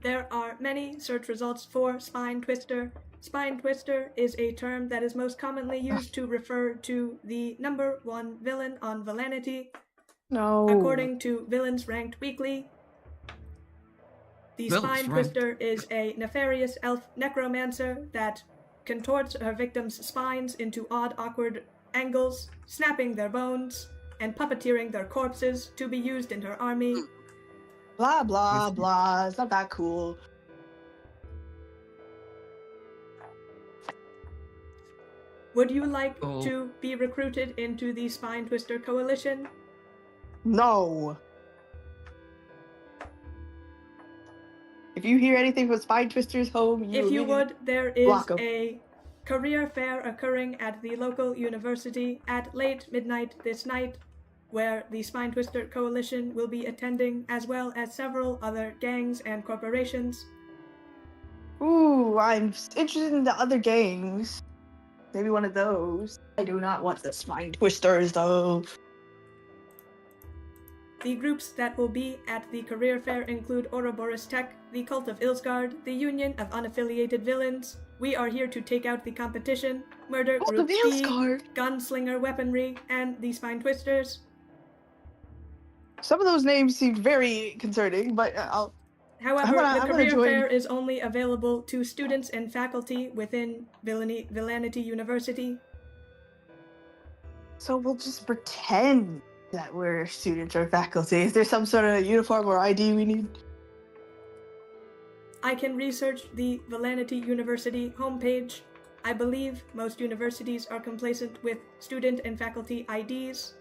There are many search results for spine twister. Spine twister is a term that is most commonly used to refer to the number one villain on Villainity. No. According to Villains Ranked Weekly, the Spine Twister is a nefarious elf necromancer that contorts her victims' spines into odd, awkward angles, snapping their bones, and puppeteering their corpses to be used in her army. Blah, blah, blah. It's not that cool. Would you like to be recruited into the Spine Twister Coalition? No. If you hear anything from Spine Twister's home, if you would, there is a career fair occurring at the local university at late midnight this night, where the Spine Twister Coalition will be attending, as well as several other gangs and corporations. Ooh, I'm interested in the other gangs. Maybe one of those. I do not want the Spine Twisters, though. The groups that will be at the career fair include Ouroboros Tech, the Cult of Ilsgard, the Union of Unaffiliated Villains, We Are Here to Take Out the Competition, Murder Group B, Gunslinger Weaponry, and the Spine Twisters. Some of those names seem very concerning, but I'll... However, the career fair is only available to students and faculty within Villainity University. So we'll just pretend that we're students or faculty. Is there some sort of uniform or ID we need? I can research the Villainity University homepage. I believe most universities are complacent with student and faculty IDs.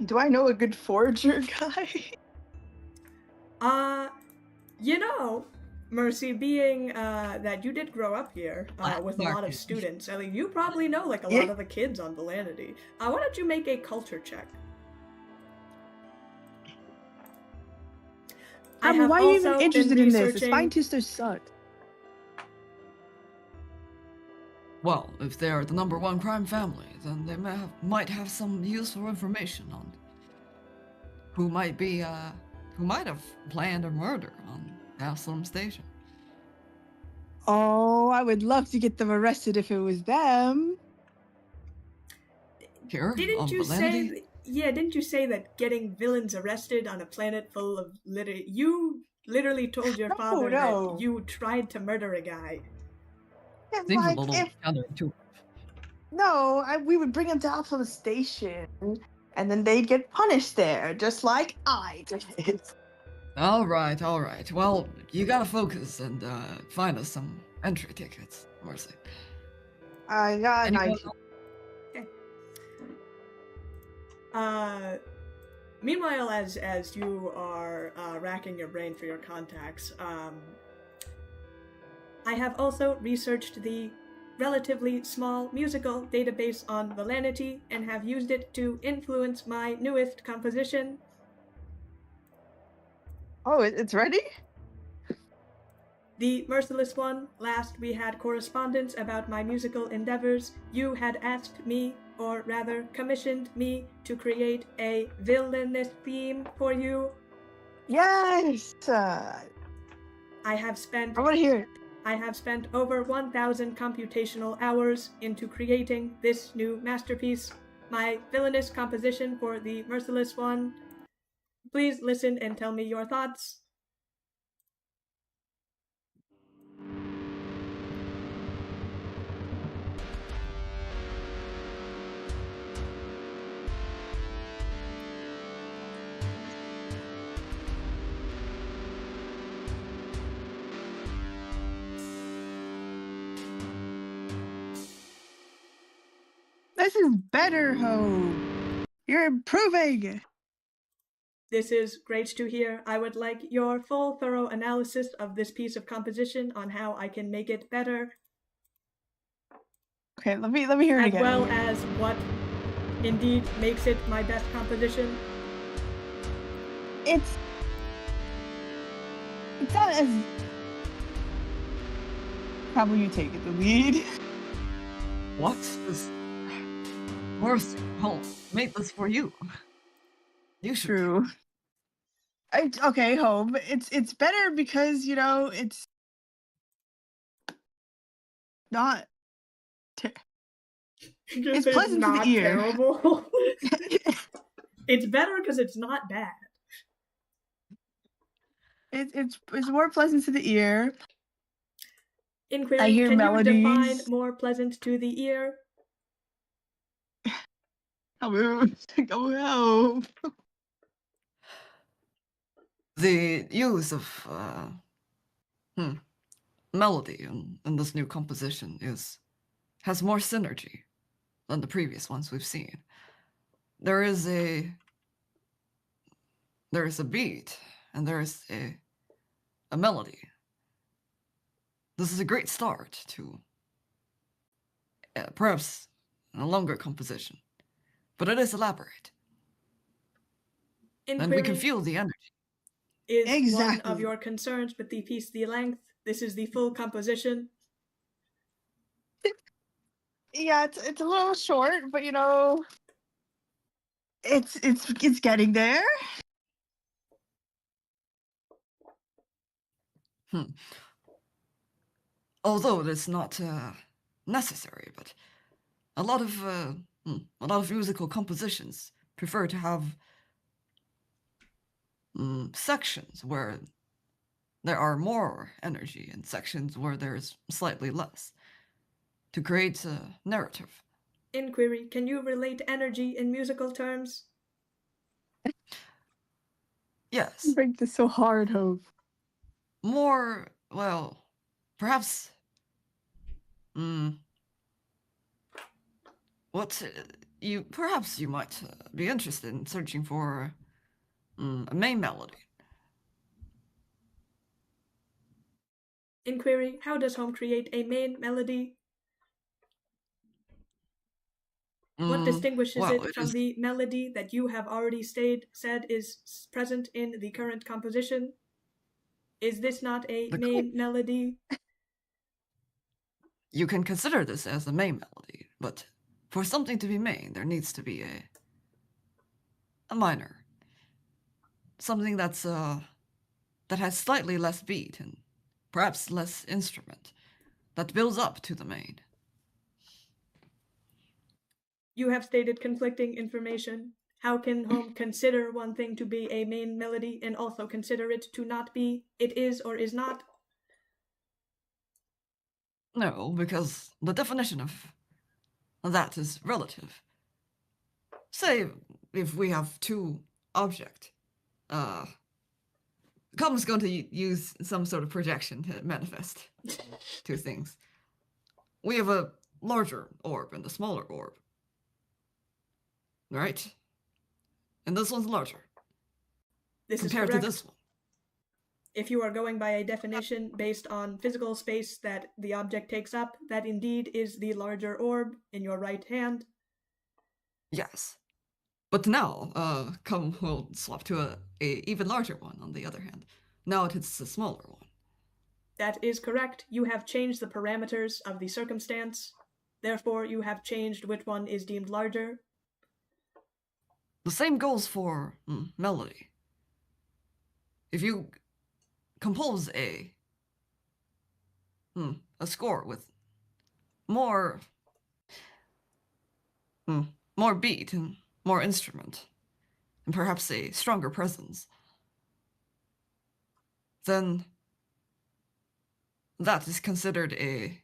Do I know a good forager guy? You know, Mercy, being that you did grow up here with a lot of students, I mean, you probably know like a lot of the kids on Villainity. Why don't you make a culture check? Why are you even interested in this? The Spine Twisters suck. Well, if they're the number one crime family, then they might have some useful information on who might have planned a murder on Absalom Station. Oh, I would love to get them arrested if it was them. Here, didn't you say that getting villains arrested on a planet full of you literally told your father that you tried to murder a guy? Seems a little counterintuitive. No, we would bring them down to the station, and then they'd get punished there, just like I did. All right. Well, you gotta focus and find us some entry tickets, Mercy. I got an Anyone idea. Meanwhile, as you are racking your brain for your contacts, I have also researched the relatively small musical database on Villaintiy and have used it to influence my newest composition. Oh, it's ready? The Merciless one. Last we had correspondence about my musical endeavors. You had asked me, or rather commissioned me, to create a Villainous theme for you. Yes! I have spent I want to hear it. I have spent over 1,000 computational hours into creating this new masterpiece, my villainous composition for the Merciless one. Please listen and tell me your thoughts. This is better, Ho. You're improving. This is great to hear. I would like your full, thorough analysis of this piece of composition on how I can make it better, Okay, let me hear it as again. well as what indeed makes it my best composition. It's not as. How will you take it, the lead? What is Mercy? I'll make this for you. You should. True. Okay, home. It's better because it's not. It's pleasant to the not ear. terrible. It's better because it's not bad. It's more pleasant to the ear. Inquiry, I hear can melodies. you define more pleasant to the ear? Go. The use of melody in this new composition has more synergy than the previous ones we've seen. There is a beat and there is a melody. This is a great start to perhaps a longer composition, but it is elaborate. Inquiry, And we can feel the energy. is one Exactly. of your concerns with the piece the length. This is the full composition. Yeah, it's a little short, but it's getting there. Although it is not necessary, but a lot of musical compositions prefer to have sections where there are more energy and sections where there's slightly less to create a narrative. Inquiry, can you relate energy in musical terms? Yes. You break this so hard, Hope. More, well, perhaps perhaps you might be interested in searching for a main melody. Inquiry, how does Home create a main melody? What distinguishes it from the melody that you have already said is present in the current composition? Is this not a main melody? You can consider this as a main melody, but for something to be main, there needs to be a minor. Something that has slightly less beat and perhaps less instrument, that builds up to the main. You have stated conflicting information. How can Home consider one thing to be a main melody and also consider it to not be? It is or is not? No, because the definition of that is relative. Say, if we have two objects, Com's going to use some sort of projection to manifest two things. We have a larger orb and a smaller orb. Right? And this one's larger. This is Compared correct. to this one. If you are going by a definition based on physical space that the object takes up, that indeed is the larger orb in your right hand. Yes. But now, Come will swap to a even larger one on the other hand. Now it's a smaller one. That is correct. You have changed the parameters of the circumstance. Therefore, you have changed which one is deemed larger. The same goes for melody. If you compose a score with more beat and more instrument, and perhaps a stronger presence, then that is considered a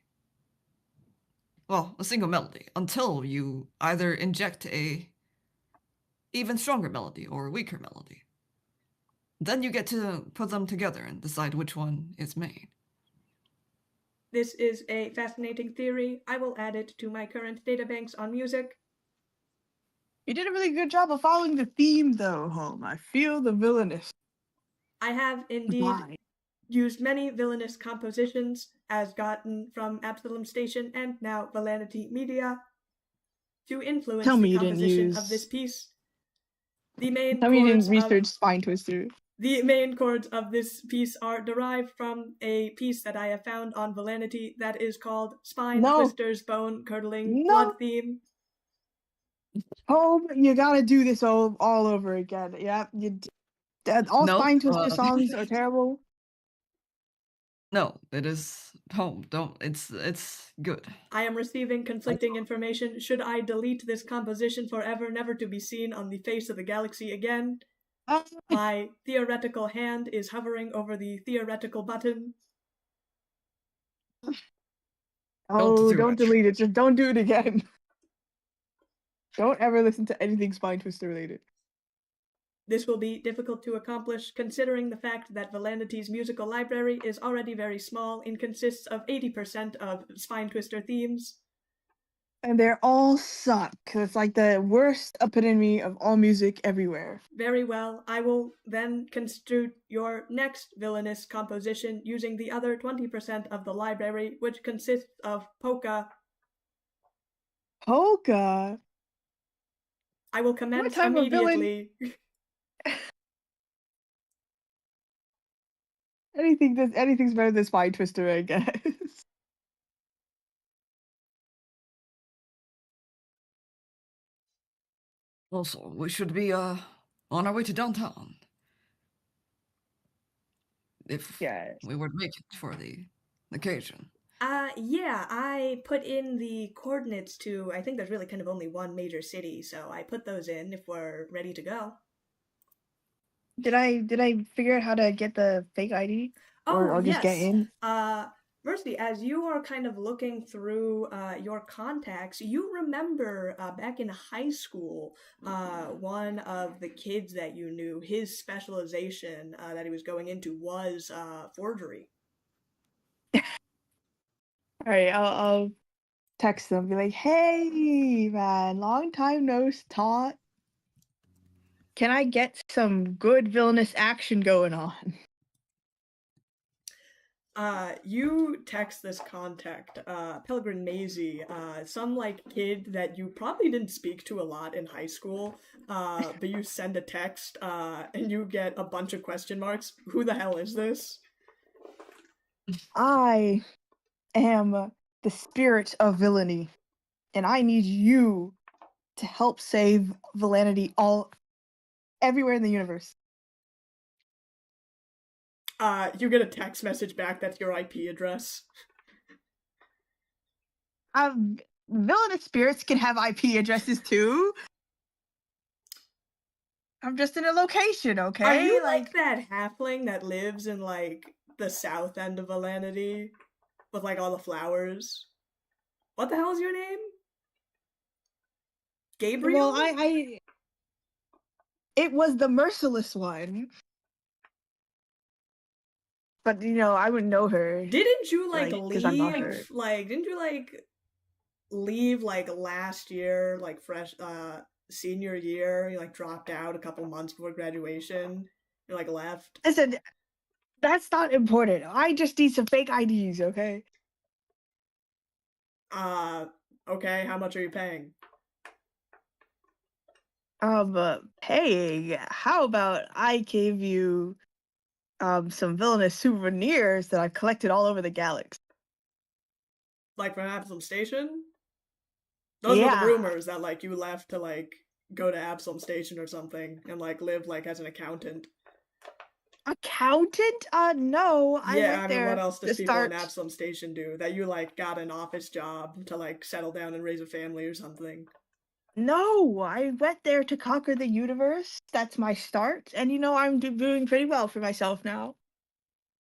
single melody, until you either inject a even stronger melody or a weaker melody. Then you get to put them together and decide which one is main. This is a fascinating theory. I will add it to my current databanks on music. You did a really good job of following the theme, though, Home. I feel the villainous. I have indeed Why? used many villainous compositions, as gotten from Absalom Station and now Villaintiy Media, to influence Tell me the you didn't composition use- of this piece. The main Tell me you didn't chords research of Spine Twister. the main chords of this piece are derived from a piece that I have found on Villaintiy that is called Spine No. Twister's Bone Curdling No. Blood Theme. Home, you gotta do this all over again. Yeah, all No, Spine Twister songs are terrible. No, it is Home. Don't. It's good. I am receiving conflicting information. Should I delete this composition forever, never to be seen on the face of the galaxy again? My theoretical hand is hovering over the theoretical button. Oh, do don't it. delete it. Just don't do it again. Don't ever listen to anything Spine Twister related. This will be difficult to accomplish, considering the fact that Villainitiy's musical library is already very small and consists of 80% of Spine Twister themes. And they're all suck. It's like the worst epitome of all music everywhere. Very well, I will then construe your next villainous composition using the other 20% of the library, which consists of polka. Polka? I will commence type of villain- immediately. Anything's better than Spine Twister, I guess. Also, we should be on our way to downtown. If Yes. we were to make it for the occasion. Yeah, I put in the coordinates to, I think there's really kind of only one major city, so I put those in if we're ready to go. Did I figure out how to get the fake ID? Or just get in? Mercy, as you are kind of looking through your contacts, you remember back in high school, one of the kids that you knew, his specialization that he was going into was forgery. Alright, I'll text them, be like, hey man, long time no talk. Can I get some good villainous action going on? You text this contact, Pellegrinazi, some like kid that you probably didn't speak to a lot in high school, but you send a text, and you get a bunch of question marks. Who the hell is this? I am the spirit of villainy, and I need you to help save Villainity everywhere in the universe. You get a text message back that's your IP address. Villainous spirits can have IP addresses too. I'm just in a location, okay? Are you like that halfling that lives in like the south end of Villainity with like all the flowers? What the hell is your name? Gabriel? Well, it was the Merciless one. But, I wouldn't know her. Didn't you like Like, 'cause I'm not her. leave? Like, didn't you like leave like last year, like fresh senior year? You like dropped out a couple months before graduation. You like left. Listen, that's not important. I just need some fake IDs, okay? Okay, how much are you paying? Paying. How about I gave you some villainous souvenirs that I've collected all over the galaxy? Like from Absalom Station? Those were the Yeah. rumors that like you left to like go to Absalom Station or something and like live like as an accountant. Accountant? No, I Yeah, went I mean, there what else does to people in start. Absalom Station do? That you like got an office job to like settle down and raise a family or something? No, I went there to conquer the universe. That's my start, and I'm doing pretty well for myself now.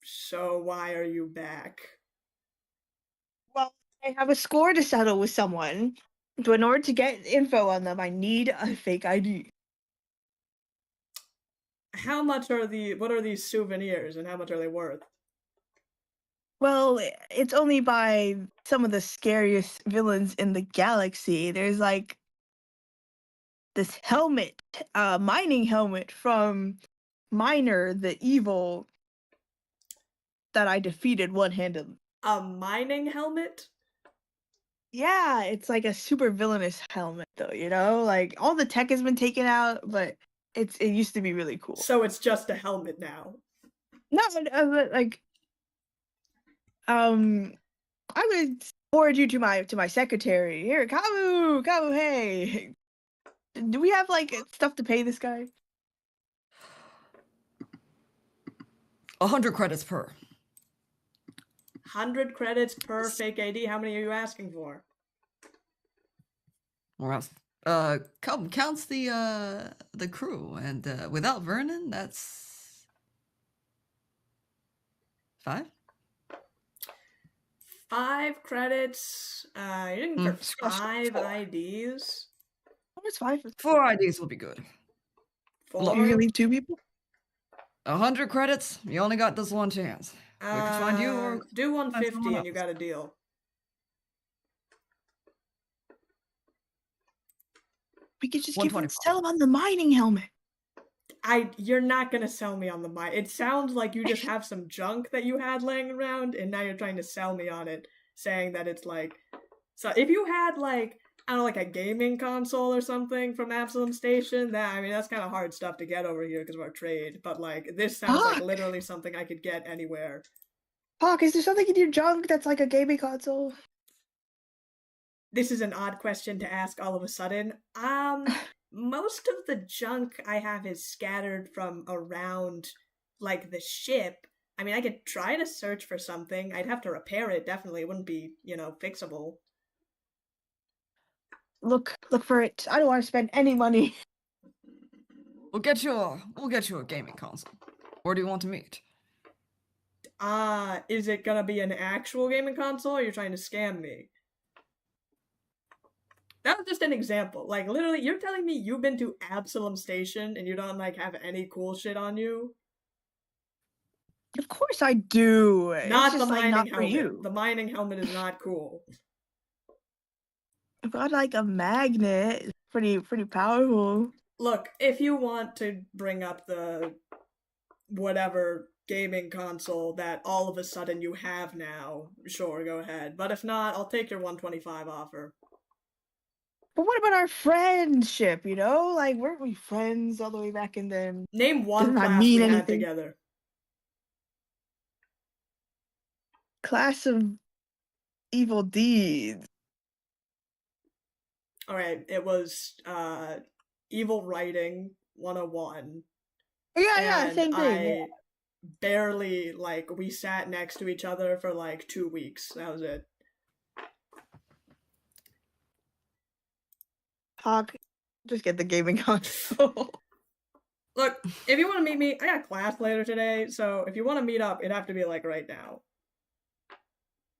So why are you back? Well, I have a score to settle with someone. So in order to get info on them, I need a fake ID. How much are what are these souvenirs and how much are they worth? Well, it's only by some of the scariest villains in the galaxy. There's like this helmet, mining helmet from Miner, the evil that I defeated one-handed. A mining helmet? Yeah, it's like a super villainous helmet though, Like all the tech has been taken out, but it used to be really cool. So it's just a helmet now. No, but like I would forward you to my secretary. Here, Kamu, hey. Do we have like stuff to pay this guy? 100 credits per. 100 credits per fake ID. How many are you asking for? Or else, counts the crew, and without Vernon, that's 5. 5 credits. You're looking for Special 5 4. IDs. What's 5? 4 IDs will be good. 4. You can leave 2 people. 100 credits. You only got this one chance. We could find you, or do find 150 someone and you else. got a deal. We could just 125. sell him on the mining helmet. You're not gonna sell me on the mine. It sounds like you just have some junk that you had laying around, and now you're trying to sell me on it, saying that it's like. So if you had like I don't know, like a gaming console or something from Absalom Station, that's kind of hard stuff to get over here because of our trade. But like this sounds like Fuck. literally something I could get anywhere. Hawk, is there something in your junk that's like a gaming console? This is an odd question to ask all of a sudden. Most of the junk I have is scattered from around, like, the ship. I mean, I could try to search for something. I'd have to repair it, definitely. It wouldn't be, fixable. Look for it. I don't want to spend any money. We'll get you a gaming console. Where do you want to meet? Is it gonna be an actual gaming console, or you're trying to scam me? That was just an example. Like, literally, you're telling me you've been to Absalom Station and you don't, like, have any cool shit on you? Of course I do. Not it's just the like mining not for helmet. you. The mining helmet is not cool. I've got like a magnet. It's pretty powerful. Look, if you want to bring up the whatever gaming console that all of a sudden you have now, sure, go ahead. But if not, I'll take your 125 offer. But what about our friendship, Like, weren't we friends all the way back in then? Name one Doesn't that class mean we had anything? together. Class of evil deeds. Alright, it was Evil Writing 101. Yeah, And same thing. barely, like, we sat next to each other for like 2 weeks. That was it. Hawk, just get the gaming console. Look, if you want to meet me, I got class later today, so if you want to meet up, it'd have to be like right now.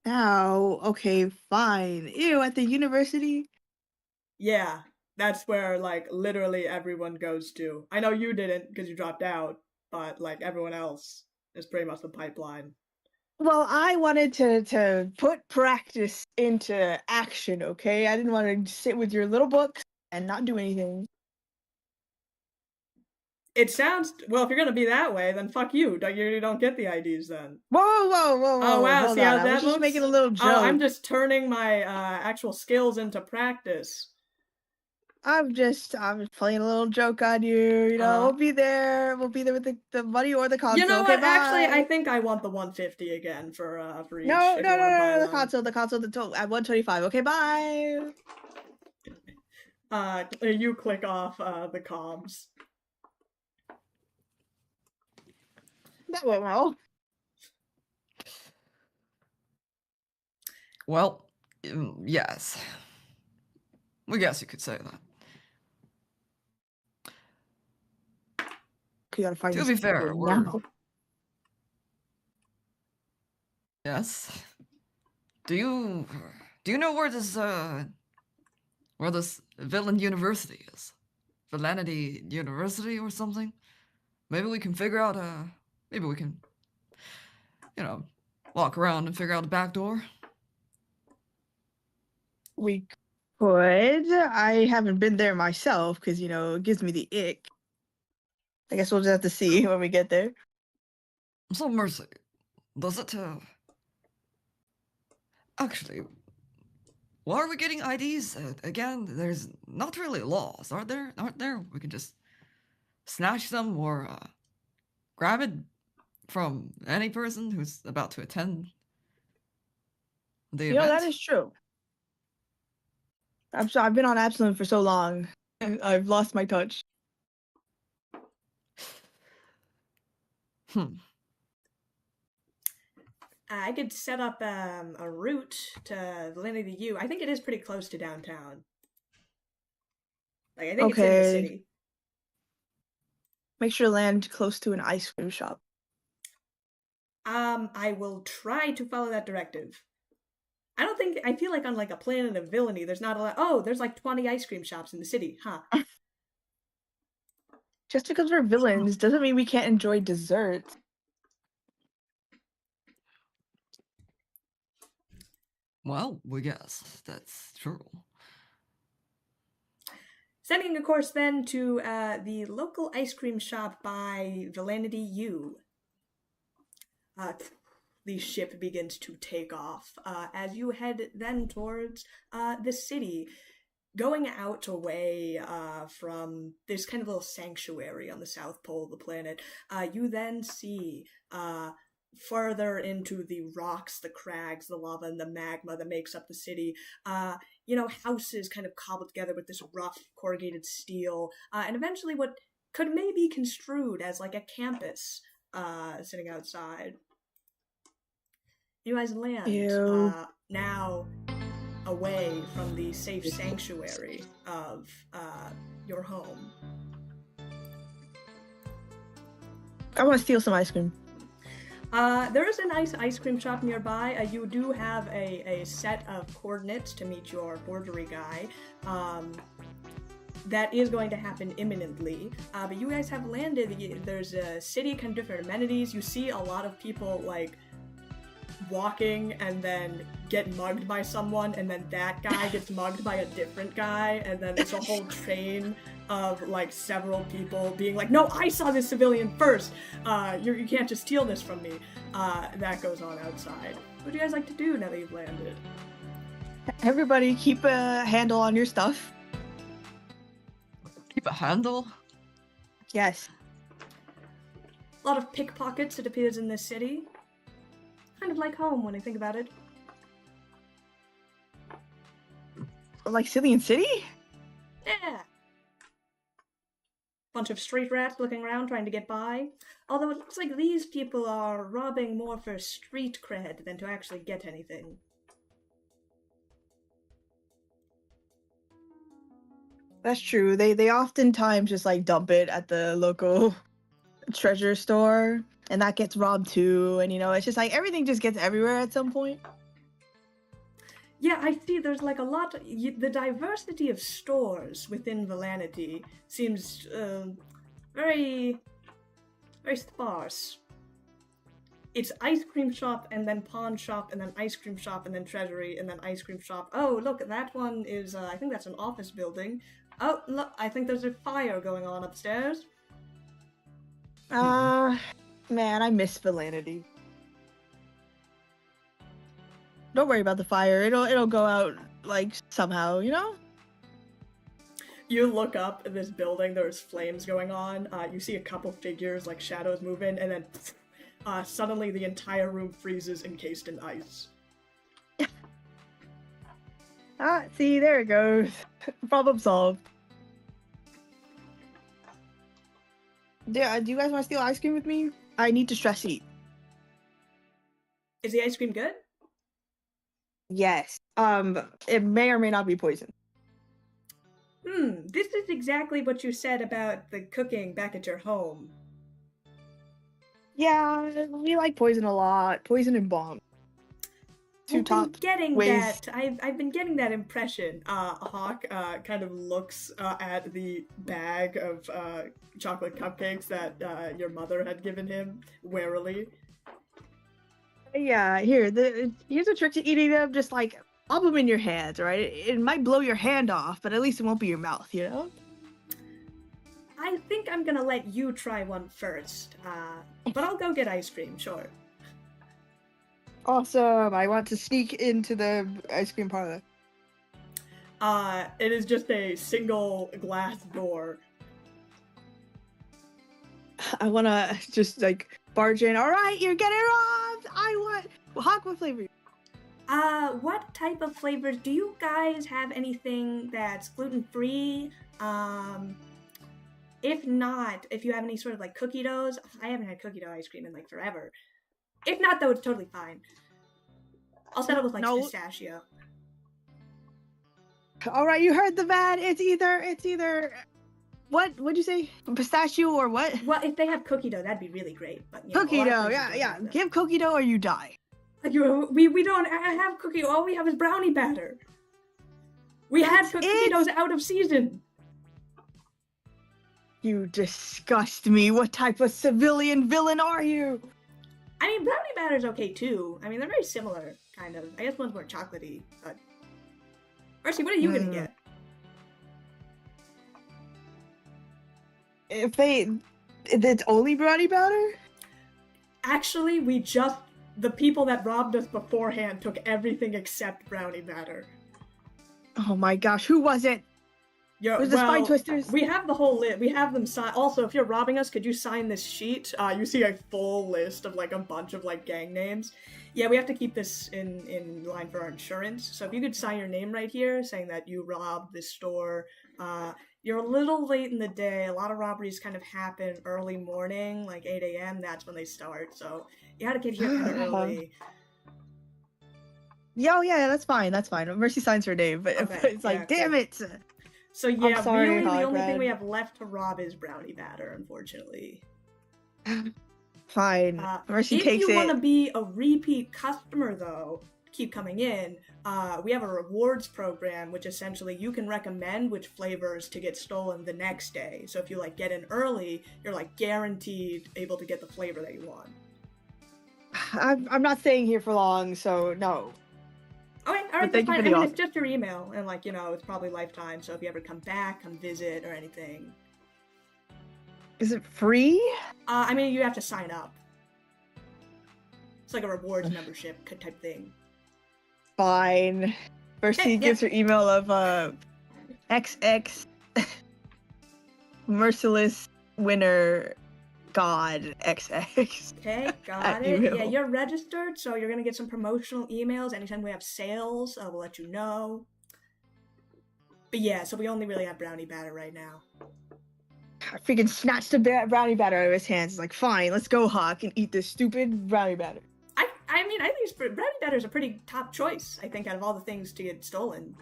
Now, okay, fine. Ew, at the university? Yeah, That's where, like, literally everyone goes to. I know you didn't because you dropped out, but, like, everyone else is pretty much the pipeline. Well, I wanted to put practice into action, okay? I didn't want to sit with your little books and not do anything. It sounds... Well, if you're gonna be that way, then fuck you. You don't get the IDs then. Whoa, whoa, whoa, Oh, whoa! wow, Hold see on, how I was that just looks? making a little joke. Oh, I'm just turning my actual skills into practice. I'm just playing a little joke on you. You know, we'll be there. We'll be there with the money or the console. You know Okay, what? Actually, I bye. think I want the 150 again for each. No, if no, you no, want to buy no, one. the console, at 125. Okay, bye. You click off the comms. That went well. Well, yes. I guess you could say that. You gotta find To this be fair, now. Yes. Do you know where this villain university is? Villainity University or something? Maybe we can figure out maybe we can, you know, walk around and figure out the back door. We could. I haven't been there myself because, you know, it gives me the ick. I guess we'll just have to see when we get there. So, Mercy, does it, actually, why are we getting IDs? Again, there's not really laws, aren't there? We can just snatch them or grab it from any person who's about to attend the You know, event. that is true. I've been on Absalom for so long, I've lost my touch. I could set up a route to Villainity U. I think it is pretty close to downtown. Like, I think it's in the city. Make sure to land close to an ice cream shop. I will try to follow that directive. I feel like on, like, a planet of villainy, there's not a lot. Oh, there's like 20 ice cream shops in the city, huh? Just because we're villains doesn't mean we can't enjoy desserts. Well, we guess that's true. Sending a course then to the local ice cream shop by Villainity U. The ship begins to take off as you head then towards the city, going out away from this kind of little sanctuary on the south pole of the planet. You then see further into the rocks, the crags, the lava, and the magma that makes up the city, houses kind of cobbled together with this rough corrugated steel, and eventually what could maybe be construed as like a campus sitting outside. You guys land now away from the safe sanctuary of your home. I want to steal some ice cream. There is a nice ice cream shop nearby. You do have a set of coordinates to meet your forgery guy. That is going to happen imminently. But you guys have landed. There's a city, kind of different amenities. You see a lot of people, like, walking and then get mugged by someone, and then that guy gets mugged by a different guy, and then it's a whole chain of, like, several people being like, no, I saw this civilian first, you can't just steal this from me. That goes on outside. What do you guys like to do now that you've landed? Everybody keep a handle on your stuff. Keep a handle? Yes. A lot of pickpockets, it appears, in this city. Kind of like home when I think about it. Like Cillian City? Yeah. Bunch of street rats looking around trying to get by. Although it looks like these people are robbing more for street cred than to actually get anything. That's true. They oftentimes just like dump it at the local treasure store, and that gets robbed too. And it's just like everything just gets everywhere at some point. Yeah, I see. There's like a lot. The diversity of stores within Villainity seems very, very sparse. It's ice cream shop and then pawn shop and then ice cream shop and then treasury and then ice cream shop. Oh, look, that one is. I think that's an office building. Oh, look, I think there's a fire going on upstairs. Man, I miss Villainity. Don't worry about the fire. It'll go out like somehow, you know? You look up in this building, there's flames going on. You see a couple figures, like shadows moving, and then suddenly the entire room freezes encased in ice. See, there it goes. Problem solved. Do you guys want to steal ice cream with me? I need to stress eat. Is the ice cream good? Yes. It may or may not be poison. This is exactly what you said about the cooking back at your home. Yeah, we like poison a lot. Poison and bomb. Two top getting ways. that. I've been getting that impression. Hawk kind of looks at the bag of chocolate cupcakes that your mother had given him warily. Yeah, here's a trick to eating them. Just like pop them in your hands, right? It might blow your hand off, but at least it won't be your mouth, you know? I think I'm gonna let you try one first. But I'll go get ice cream, sure. Awesome. I want to sneak into the ice cream parlor. It is just a single glass door. I want to just like barge in. All right, you're getting robbed. Hawk, what flavor? What type of flavors? Do you guys have anything that's gluten-free? If not, if you have any sort of like cookie doughs, I haven't had cookie dough ice cream in like forever. If not, though, it's totally fine. I'll settle with like pistachio. All right, you heard the man. It's either what'd you say? Pistachio or what? Well, if they have cookie dough, that'd be really great. But cookie dough, yeah. Give cookie dough or you die. We don't have cookie. All we have is brownie batter. We had cookie doughs out of season. You disgust me. What type of civilian villain are you? I mean, brownie batter's okay too. I mean, they're very similar, kind of. I guess one's more chocolatey, but... Mercy, what are you gonna get? It's only brownie batter? Actually, the people that robbed us beforehand took everything except brownie batter. Oh my gosh, who was it? Was the Spine Twisters? We have the whole list. We have them sign. Also, if you're robbing us, could you sign this sheet? You see a full list of like a bunch of like gang names. Yeah, we have to keep this in line for our insurance. So if you could sign your name right here, saying that you robbed this store. You're a little late in the day. A lot of robberies kind of happen early morning, like 8 a.m. That's when they start. So you had to get here kind of early. Yeah, that's fine. Mercy signs her name, but Okay, it's like, damn it. So yeah, I'm sorry, really, the Hog only Red. thing we have left to rob is brownie batter, unfortunately. Fine. Mercy takes it. If you want to be a repeat customer, though, keep coming in, we have a rewards program, which essentially you can recommend which flavors to get stolen the next day. So if you like get in early, you're like guaranteed able to get the flavor that you want. I'm not staying here for long, so no. Okay, alright, that's fine. I mean, it's just your email, and like, you know, it's probably lifetime, so if you ever come back, come visit, or anything. Is it free? I mean, you have to sign up. It's like a rewards membership type thing. Fine. Mercy gives her email of XX Merciless winner God XX. Okay, got it. Yeah, you're registered, so you're gonna get some promotional emails anytime we have sales. We'll let you know. But yeah, so we only really have brownie batter right now. I freaking snatched the brownie batter out of his hands. He's like, fine, let's go, Hawk, and eat this stupid brownie batter. I mean, I think brownie batter is a pretty top choice, I think, out of all the things to get stolen.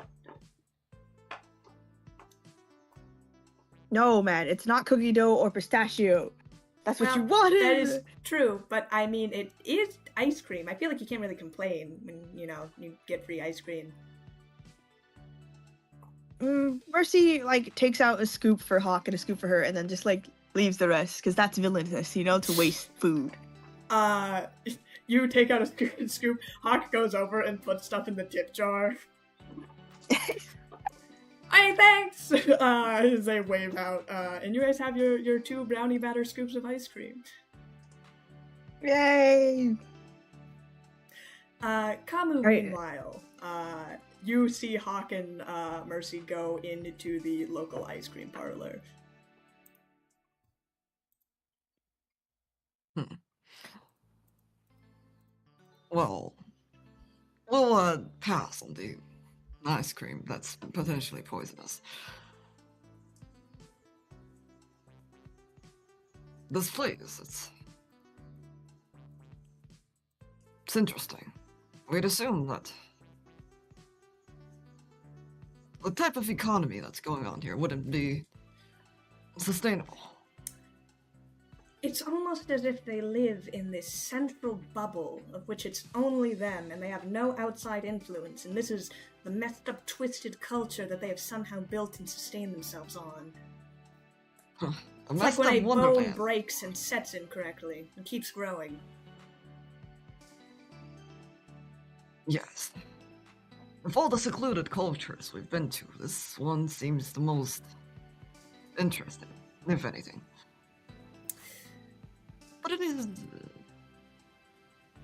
No, man, it's not cookie dough or pistachio. That's what you wanted! That is true, but I mean, it is ice cream. I feel like you can't really complain when, you know, you get free ice cream. Mercy like takes out a scoop for Hawk and a scoop for her, and then just like leaves the rest because that's villainous, to waste food. You take out a scoop. Hawk goes over and puts stuff in the tip jar. Hey, thanks! As they wave out, and you guys have your 2 brownie batter scoops of ice cream. Yay! Kamu, Right. meanwhile, you see Hawk and Mercy go into the local ice cream parlor. Well, we'll pass on the ice cream that's potentially poisonous. This place, it's interesting. We'd assume that the type of economy that's going on here wouldn't be sustainable. It's almost as if they live in this central bubble of which it's only them, and they have no outside influence, and this is the messed up, twisted culture that they have somehow built and sustained themselves on. Huh. A It's like messed when up a bone wonderland. breaks and sets incorrectly and keeps growing. Yes. Of all the secluded cultures we've been to, this one seems the most interesting, if anything. But it is...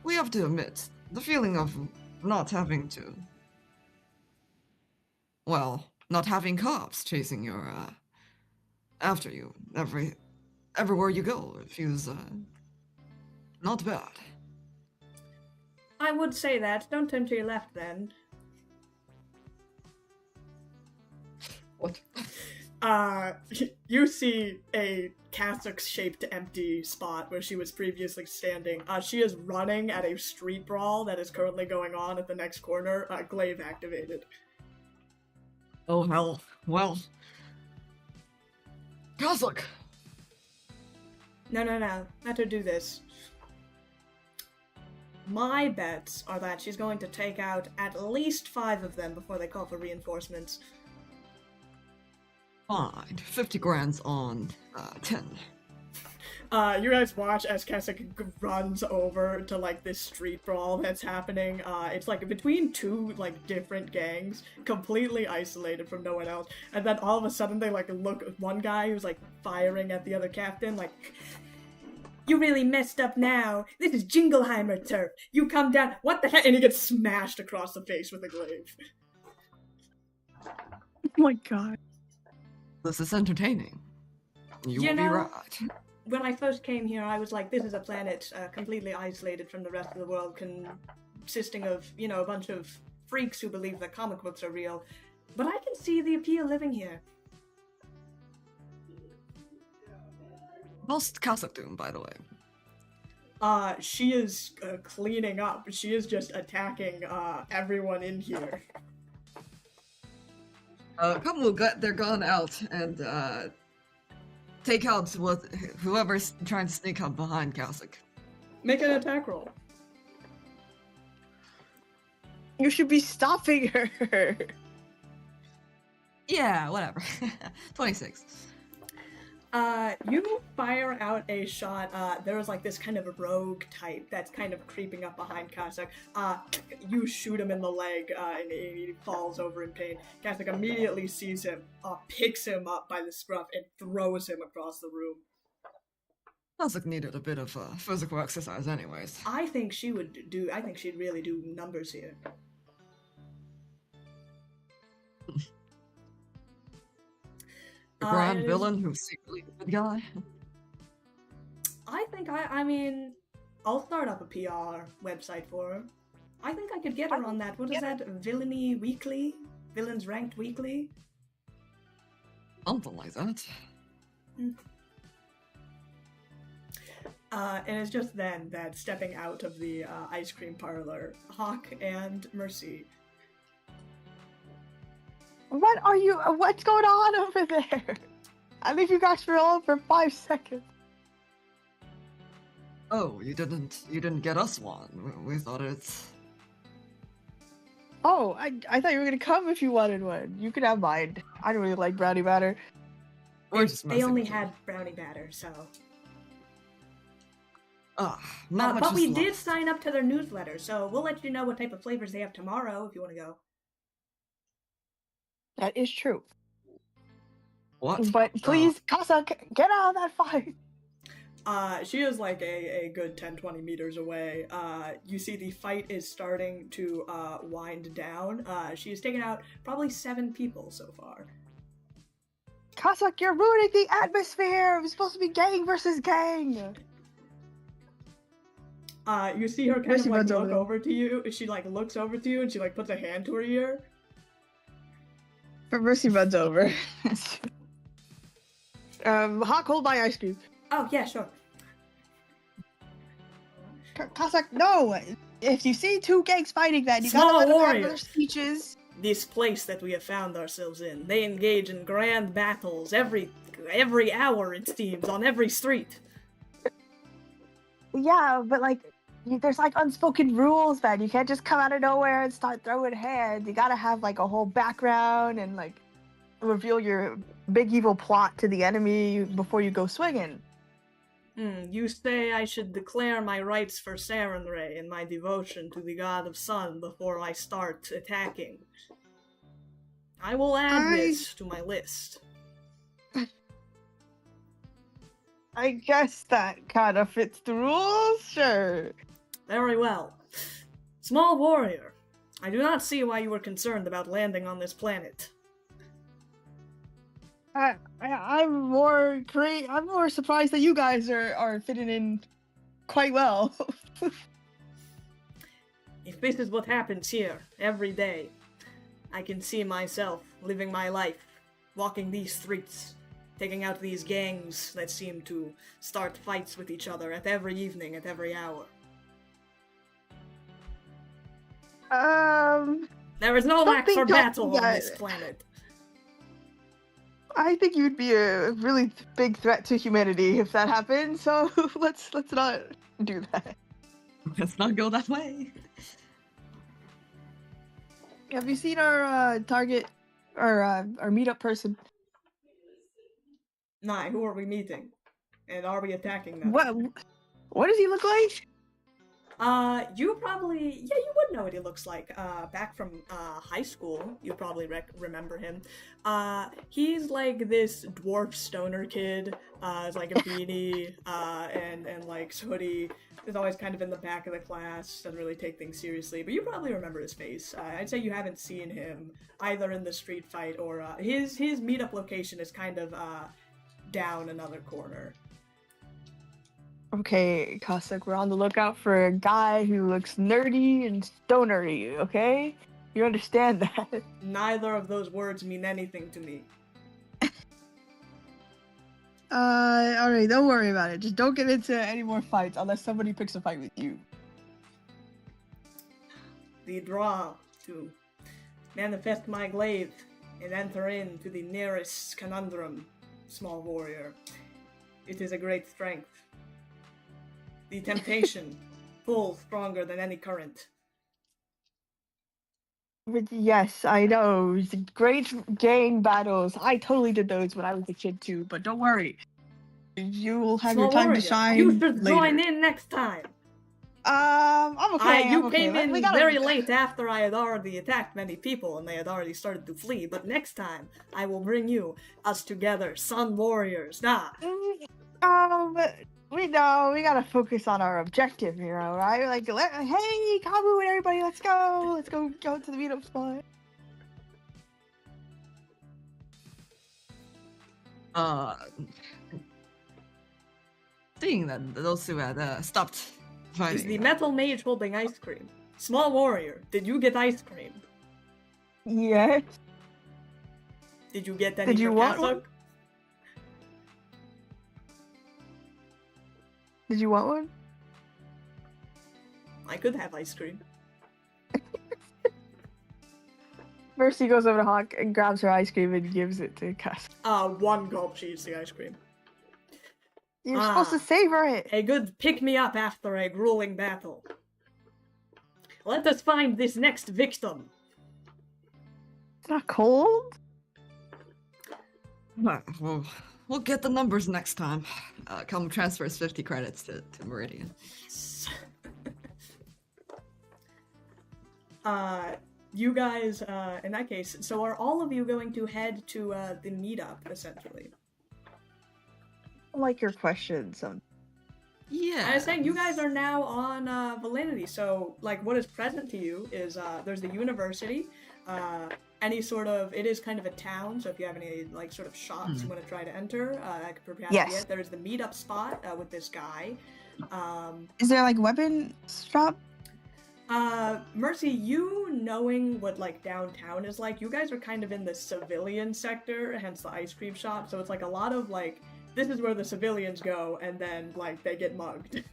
we have to admit, the feeling of not having to... well, not having cops chasing your, after you everywhere you go, it feels, not bad. I would say that. Don't turn to your left, then. What? You see a cassock-shaped empty spot where she was previously standing. She is running at a street brawl that is currently going on at the next corner, glaive activated. Oh, hell. Well... Kazakh! No, let her do this. My bets are that she's going to take out at least 5 of them before they call for reinforcements. Fine. 50 grand on, 10. You guys watch as Keswick runs over to, like, this street brawl that's happening. It's, like, between 2, like, different gangs, completely isolated from no one else. And then all of a sudden they, like, look at one guy who's, like, firing at the other captain, like, "You really messed up now. This is Jingleheimer turf. You come down. What the heck?" And he gets smashed across the face with a glaive. Oh my god. This is entertaining. You You will be know- right. When I first came here, I was like, this is a planet completely isolated from the rest of the world, consisting of, you know, a bunch of freaks who believe that comic books are real. But I can see the appeal living here. Most Kazakhstan, by the way. She is cleaning up. She is just attacking everyone in here. Come will get their gun out and, take out whoever's trying to sneak up behind Kazakh. Make an attack roll. You should be stopping her. Yeah, whatever. 26. You fire out a shot. There was like this kind of rogue type that's kind of creeping up behind Kazakh. You shoot him in the leg, and he falls over in pain. Kazakh immediately sees him, picks him up by the scruff, and throws him across the room. Kazakh needed a bit of physical exercise anyways. I think she'd really do numbers here. The grand it is- villain who's secretly a good guy. I mean, I'll start up a PR website for her. I think I could get her on that. What is that? Villainy Weekly? Villains Ranked Weekly? Something like that. And it's just then that stepping out of the ice cream parlor, Hawk and Mercy. What's going on over there? I leave you guys for alone for 5 seconds. Oh, you didn't get us one. We thought it's... Oh, I thought you were gonna come if you wanted one. You could have mine. I don't really like brownie batter. We're just They messing only with you. had brownie batter, so. Not much But is we left. did sign up to their newsletter, so we'll let you know what type of flavors they have tomorrow if you want to go. That is true. What? But please, Casa, get out of that fight. She is like a good 10-20 meters away. You see the fight is starting to wind down. She has taken out probably 7 people so far. Cossack, you're ruining the atmosphere! It was supposed to be gang versus gang! You see her kind Mercy of like runs over look there. over to you. She like looks over to you and she like puts a hand to her ear. But Mercy runs over. Hawk, hold my ice cream. Oh yeah, sure. Cossack, no! If you see 2 gangs fighting, then you Small gotta let them have warrior. their speeches. This place that we have found ourselves in, they engage in grand battles every hour, it seems, on every street. Yeah, but like, there's like unspoken rules, man. You can't just come out of nowhere and start throwing hands. You gotta have like a whole background and like reveal your big evil plot to the enemy before you go swinging. You say I should declare my rights for Sarenrae and my devotion to the god of sun before I start attacking. I will add this to my list. I guess that kind of fits the rules, sure. Very well. Small warrior, I do not see why you were concerned about landing on this planet. I'm more surprised that you guys are fitting in quite well. If this is what happens here, every day, I can see myself living my life, walking these streets, taking out these gangs that seem to start fights with each other at every evening, at every hour. There is no lack for battle on this planet. I think you'd be a really big threat to humanity if that happened, so let's not do that. Let's not go that way. Have you seen our target, our meetup person? Nye, who are we meeting? And are we attacking them? What does he look like? You would know what he looks like. Back from high school, you probably remember him. He's like this dwarf stoner kid. It's like a beanie, and like hoodie. Is always kind of in the back of the class. Doesn't really take things seriously, but you probably remember his face. I'd say you haven't seen him either in the street fight or his meetup location is kind of down another corner. Okay, Cossack, we're on the lookout for a guy who looks nerdy and stonery, okay? You understand that? Neither of those words mean anything to me. Alright, don't worry about it. Just don't get into any more fights unless somebody picks a fight with you. The draw to manifest my glaive and enter into the nearest conundrum, small warrior. It is a great strength. The temptation pulls stronger than any current. But yes, I know. Great gang battles. I totally did those when I was a kid too, but don't worry. You will have Small your time warrior, to shine you should later. join in next time. I'm okay. You I'm okay. came in We gotta- very late after I had already attacked many people and they had already started to flee, but next time I will bring us together, sun warriors. We know we gotta focus on our objective, you know, right? Like, hey, Kabu and everybody, let's go to the meetup spot. Seeing that those two had stopped fighting. Is the metal mage holding ice cream? Small warrior, did you get ice cream? Yes. Did you get any Did you for want Kazakh? one? Did you want one? I could have ice cream. Mercy goes over to Hawk and grabs her ice cream and gives it to Cass. One gulp, she eats the ice cream. You're supposed to savor it. A good pick-me-up after a grueling battle. Let us find this next victim. It's not cold. We'll get the numbers next time. Come transfers 50 credits to Meridian. You guys, in that case, so are all of you going to head to the meetup, essentially? I like your questions. Yeah. I was saying you guys are now on Villainity, so like what is present to you is there's the university, any sort of, it is kind of a town, so if you have any like sort of shops you want to try to enter, that could perhaps be it. There's the meetup spot with this guy. Is there like weapon shop? Mercy, you knowing what like downtown is like, you guys are kind of in the civilian sector, hence the ice cream shop, so it's like a lot of like, this is where the civilians go, and then like they get mugged.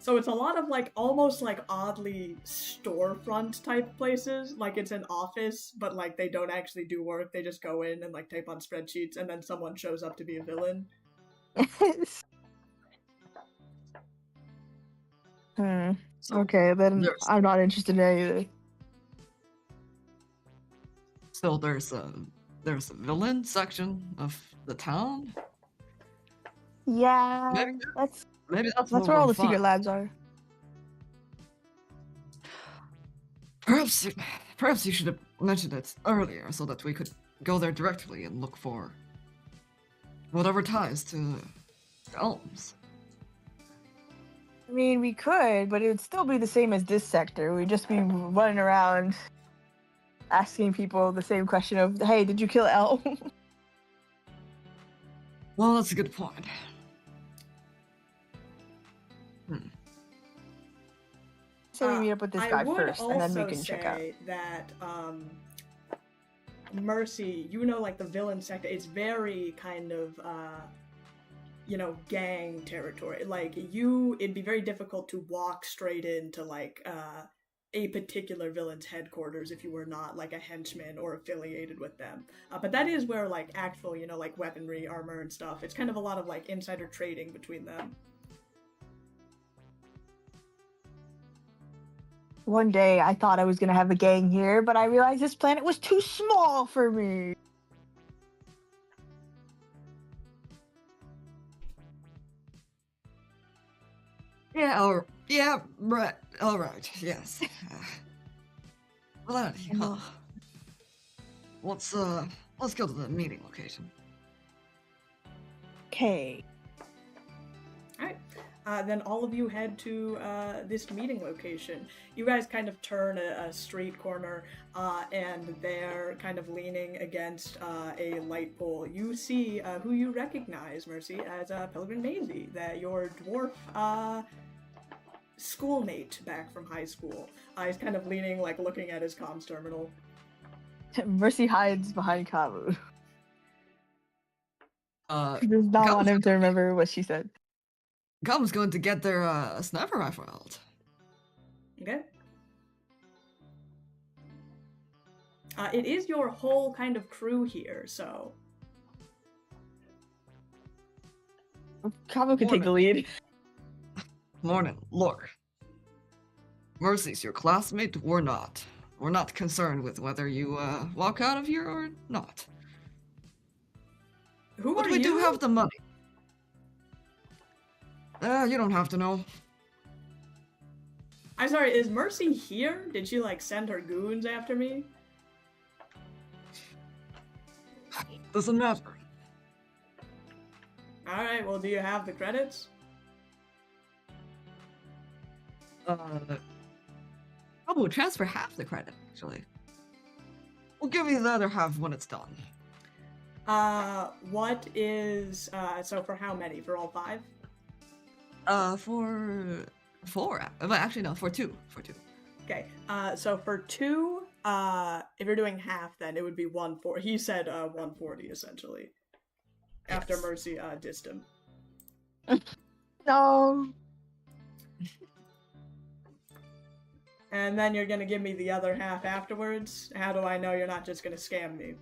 So it's a lot of like almost like oddly storefront type places, like it's an office, but like they don't actually do work, they just go in and like type on spreadsheets, and then someone shows up to be a villain. Okay, then I'm not interested in any of it. So there's a villain section of the town. Yeah, Maybe that's where all the secret labs are. Perhaps you should have mentioned it earlier so that we could go there directly and look for whatever ties to Elms. I mean, we could, but it would still be the same as this sector. We'd just be running around asking people the same question of, hey, did you kill Elm? Well, that's a good point. So we meet up with this guy first, and then we can check out. I would also say that, Mercy, you know, like the villain sector, it's very kind of, you know, gang territory. Like, it'd be very difficult to walk straight into, like, a particular villain's headquarters if you were not, like, a henchman or affiliated with them. But that is where, like, actual, you know, like, weaponry, armor, and stuff, it's kind of a lot of, like, insider trading between them. One day, I thought I was gonna have a gang here, but I realized this planet was too small for me. Yeah, right. All right. Yes. Villainity, huh? Let's go to the meeting location. Okay. Alright. Then all of you head to this meeting location. You guys kind of turn a street corner, and they're kind of leaning against a light pole. You see who you recognize, Mercy, as Pelgrim Maisie, that your dwarf schoolmate back from high school. He's kind of leaning, like looking at his comms terminal. Mercy hides behind Kabu. She does not Kabu's want him to remember what she said. Kabu's going to get their sniper rifle out. Okay. It is your whole kind of crew here, so... Kabu can take the lead. Morning. Look. Mercy's your classmate. We're not. We're not concerned with whether you walk out of here or not. Who but are we you? do have the money. You don't have to know. I'm sorry, is Mercy here? Did she, like, send her goons after me? Doesn't matter. Alright, well, do you have the credits? We'll transfer half the credit, actually. We'll give you the other half when it's done. What is, so for how many? For all 5? For 4. But actually, no, for 2. For 2. Okay, so for 2, if you're doing half, then it would be 140. He said 140, essentially. After Mercy, dissed him. No. And then you're gonna give me the other half afterwards? How do I know you're not just gonna scam me?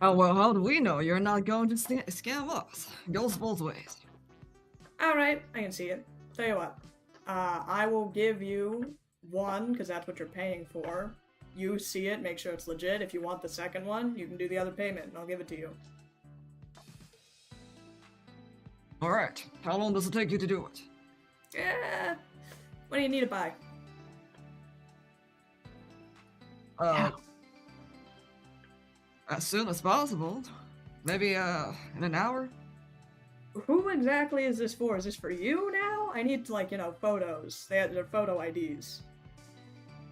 Oh, well, how do we know you're not going to scam us? It goes both ways. Alright, I can see it. Tell you what, I will give you one, because that's what you're paying for. You see it, make sure it's legit. If you want the second one, you can do the other payment, and I'll give it to you. Alright, how long does it take you to do it? Yeah. What do you need to buy? As soon as possible. Maybe, in an hour? Who exactly is this for? Is this for you now? I need, like, photos. They have their photo IDs.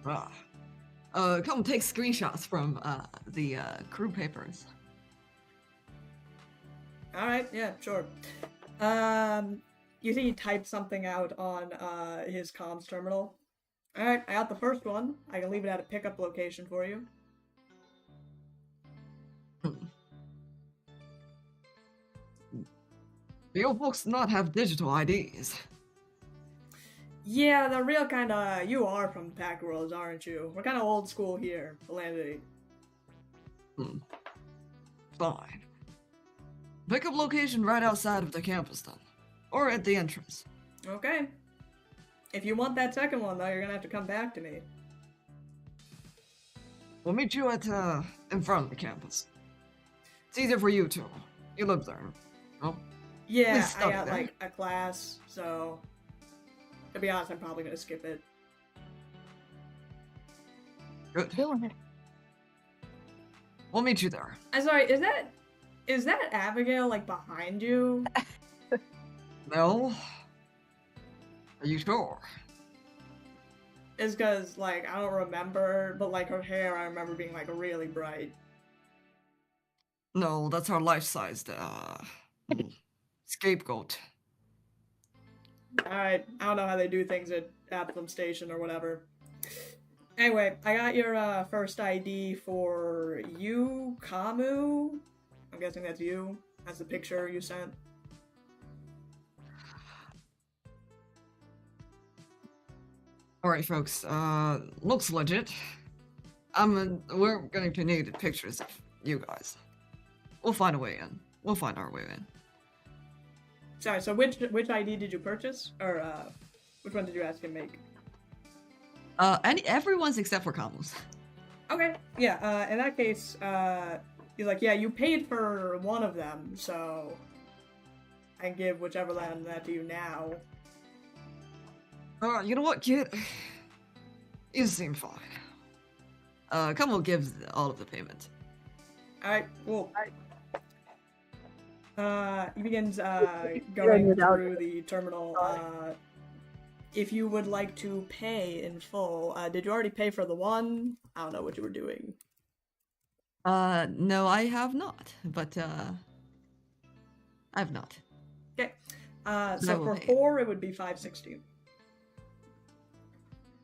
Come take screenshots from, the, crew papers. Alright, yeah, sure. You see he typed something out on, his comms terminal. Alright, I got the first one. I can leave it at a pickup location for you. The old folks do not have digital IDs. Yeah, the real kinda... You are from Pack Worlds, aren't you? We're kinda old school here, Villaintiy. Fine. Pickup location right outside of the campus then. Or at the entrance. Okay. If you want that second one, though, you're gonna have to come back to me. We'll meet you at, in front of the campus. It's easier for you too. You live there. Oh. Yeah, Please stop I got, there. like, a class, so... To be honest, I'm probably gonna skip it. Good. We'll meet you there. I'm sorry, is that Abigail, like, behind you? No? Are you sure? It's because, like, I don't remember, but, like, her hair, I remember being, like, really bright. No, that's our life-sized, scapegoat. Alright, I don't know how they do things at Atham Station or whatever. Anyway, I got your, first ID for you, Kamu. I'm guessing that's you. That's the picture you sent. Alright, folks, looks legit. We're going to need pictures of you guys. We'll find a way in. We'll find our way in. Sorry, so which ID did you purchase? Or, which one did you ask him make? Everyone's except for Kamus. Okay, yeah, in that case, he's like, yeah, you paid for one of them, so I can give whichever one that to you now. You know what, kid? You seem fine. Kamu gives all of the payment. Alright, cool. He begins, going through the terminal. If you would like to pay in full, did you already pay for the one? I don't know what you were doing. No, I have not, but, I have not. Okay. I So will for pay. 4, it would be 560.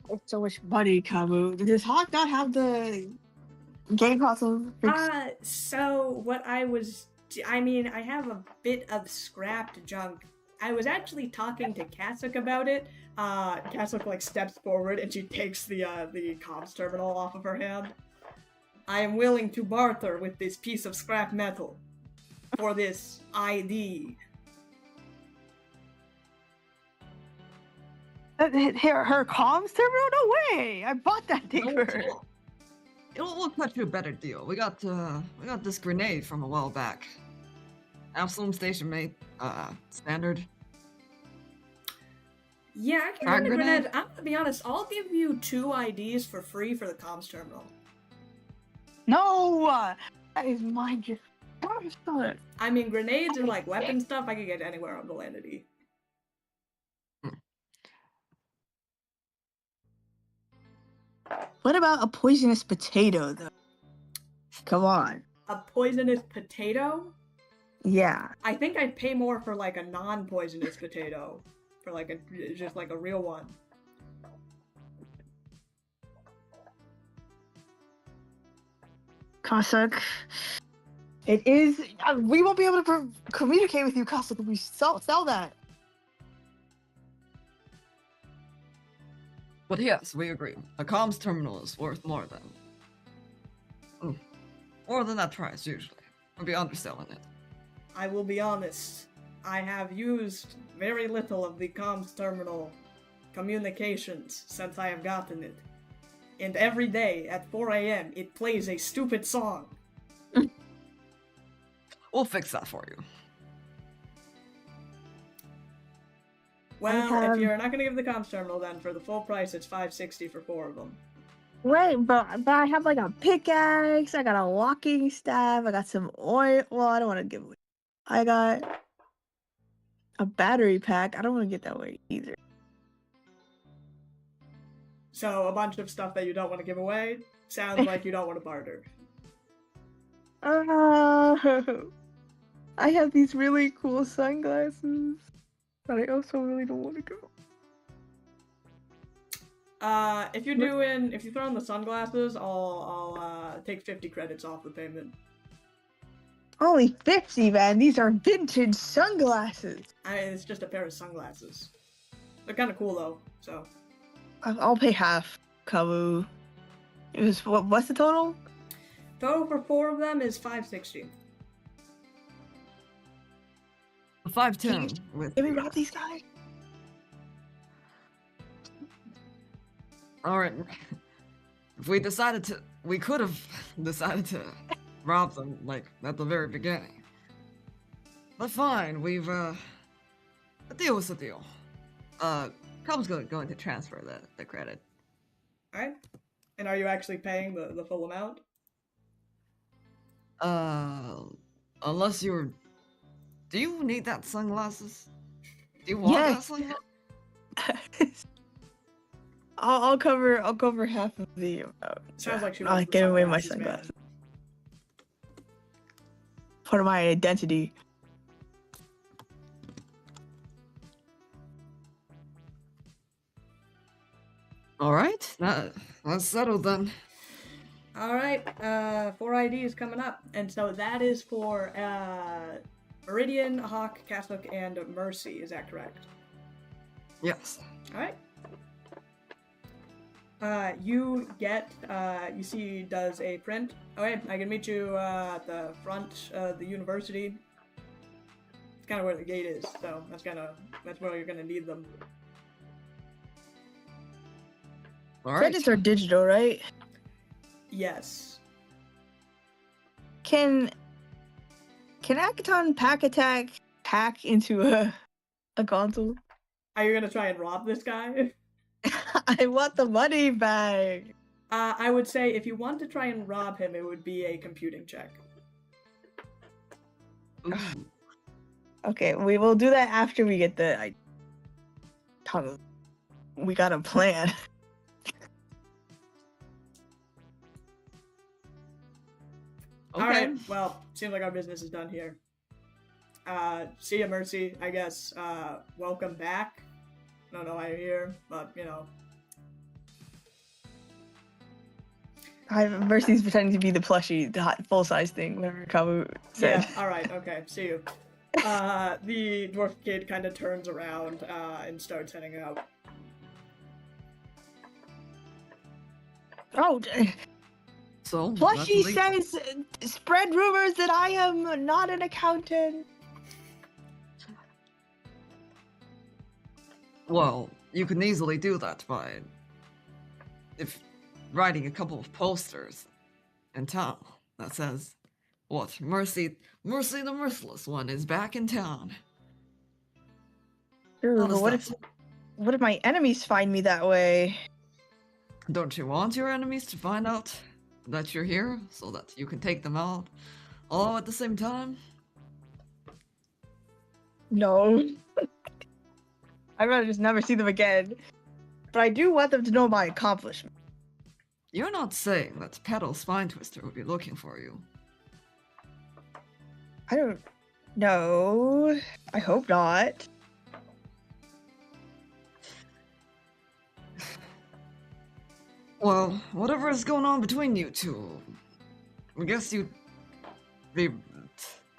It's so much money, Kamu. Does Hawk not have the game console? So what I have a bit of scrapped junk. I was actually talking to Kasuk about it. Kasuk, like, steps forward and she takes the comms terminal off of her hand. I am willing to barter with this piece of scrap metal for this ID. Her comms terminal? No way! I bought that thing for her. We'll cut you a better deal. We got this grenade from a while back. Absalom Station made, standard. Yeah, I can Frag run a grenade? grenade. I'm gonna be honest, I'll give you 2 IDs for free for the comms terminal. No! That is my gift. I mean, grenades and, like, weapon stuff I could get anywhere on Villaintiy. What about a poisonous potato, though? Come on. A poisonous potato? Yeah. I think I'd pay more for, like, a non-poisonous potato. For, like, just, like, a real one. Kasuk. It is. We won't be able to communicate with you, Kasuk, if we sell that. But yes, we agree. A comms terminal is worth more than that price, usually. We'll be underselling it. I will be honest. I have used very little of the comms terminal communications since I have gotten it. And every day at 4 a.m. it plays a stupid song. We'll fix that for you. Well, if you're not gonna give the comms terminal, then for the full price, it's $560 for 4 of them. Wait, but I have like a pickaxe, I got a walking staff, I got some oil. Well, I don't want to give away. I got a battery pack. I don't want to get that way either. So a bunch of stuff that you don't want to give away. Sounds like you don't want to barter. I have these really cool sunglasses, but I also really don't want to go. If you throw in the sunglasses, I'll take 50 credits off the payment. Only 50, man. These are vintage sunglasses. It's just a pair of sunglasses. They're kind of cool though. So. I'll pay half, Kabu. It was what's the total? Total for 4 of them is $560. 510 with. Can we rob these guys? All right. If we could have decided to rob them like at the very beginning. But fine, we've a deal was a deal. Cub's going to transfer the credit. Alright. And are you actually paying the full amount? Unless you're... Do you need that sunglasses? Do you want that sunglasses? I'll cover half of the amount. Sounds like she I'll wants the give away my sunglasses, sunglasses. Part of my identity. Alright, that's settled then. Alright, 4 IDs coming up. And so that is for Meridian, Hawk, Cassock, and Mercy, is that correct? Yes. Alright. You get, you see, does a print. Okay, I can meet you at the front of the university. It's kind of where the gate is, so that's where you're gonna need them. Alright. Credits are digital, right? Yes. Can Akaton Pack Attack hack into a console? Are you gonna try and rob this guy? I want the money back. I would say if you want to try and rob him, it would be a computing check. Ooh. Okay, we will do that after we get the. We got a plan. Okay. Alright, well, seems like our business is done here. See ya, Mercy, I guess. Welcome back. I don't know why you're here, but, you know. Mercy's pretending to be the plushie, the full-size thing, whatever Kabu said. Yeah, alright, okay, see you. The dwarf kid kind of turns around and starts heading out. Oh, So plushie that's says, spread rumors that I am not an accountant. Well, you can easily do that by writing a couple of posters in town that says, what, Mercy the Merciless one is back in town. Ooh, How but does what if my enemies find me that way? Don't you want your enemies to find out that you're here so that you can take them out all at the same time? No. I'd rather just never see them again. But I do want them to know my accomplishment. You're not saying that Petal Spine Twister would be looking for you. I don't know. I hope not. Well, whatever is going on between you two, I guess you'd be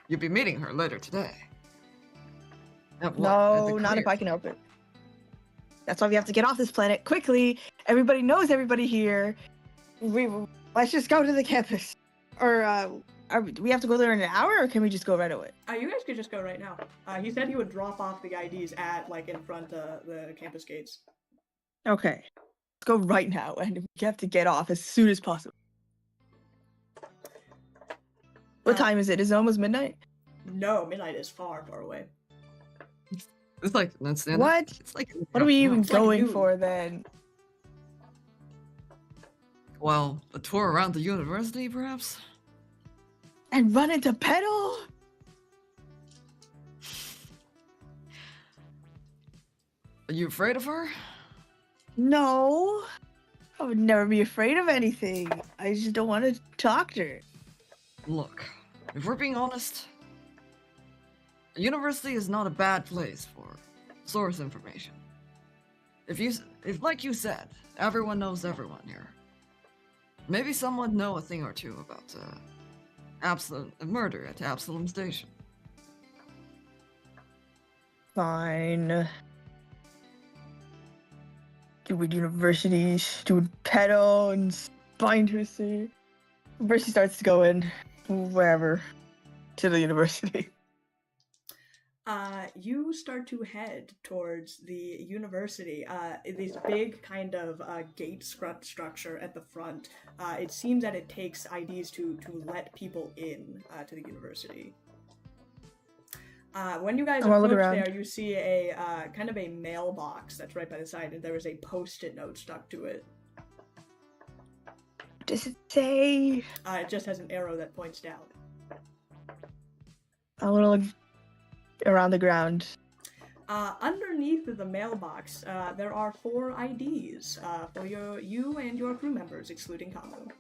meeting her later today. No, not if I can help it. That's why we have to get off this planet quickly. Everybody knows everybody here. Let's just go to the campus. Or do we have to go there in an hour, or can we just go right away? You guys could just go right now. He said he would drop off the IDs at, like, in front of the campus gates. Okay. Let's go right now, and we have to get off as soon as possible. What time is it? Is it almost midnight? No, midnight is far, far away. It's like that's the end. What? It's like What are we even It's like going noon. for then? well, a tour around the university, perhaps. And run into Petal? Are you afraid of her? No. I would never be afraid of anything. I just don't want to talk to her. Look, if we're being honest, a university is not a bad place for source information. If like you said, everyone knows everyone here. Maybe someone know a thing or two about murder at Absalom Station. Fine. Stupid universities, stupid Petal and Spindhurster. University starts going wherever to the university. You start to head towards the university. This big kind of gate structure at the front. It seems that it takes IDs to let people in to the university. When you guys I wanna look approach around. there, you see a kind of a mailbox that's right by the side, and there is a post-it note stuck to it. Does it say? It just has an arrow that points down. I want to look around the ground. Underneath the mailbox, there are 4 IDs for you and your crew members, excluding Kamu.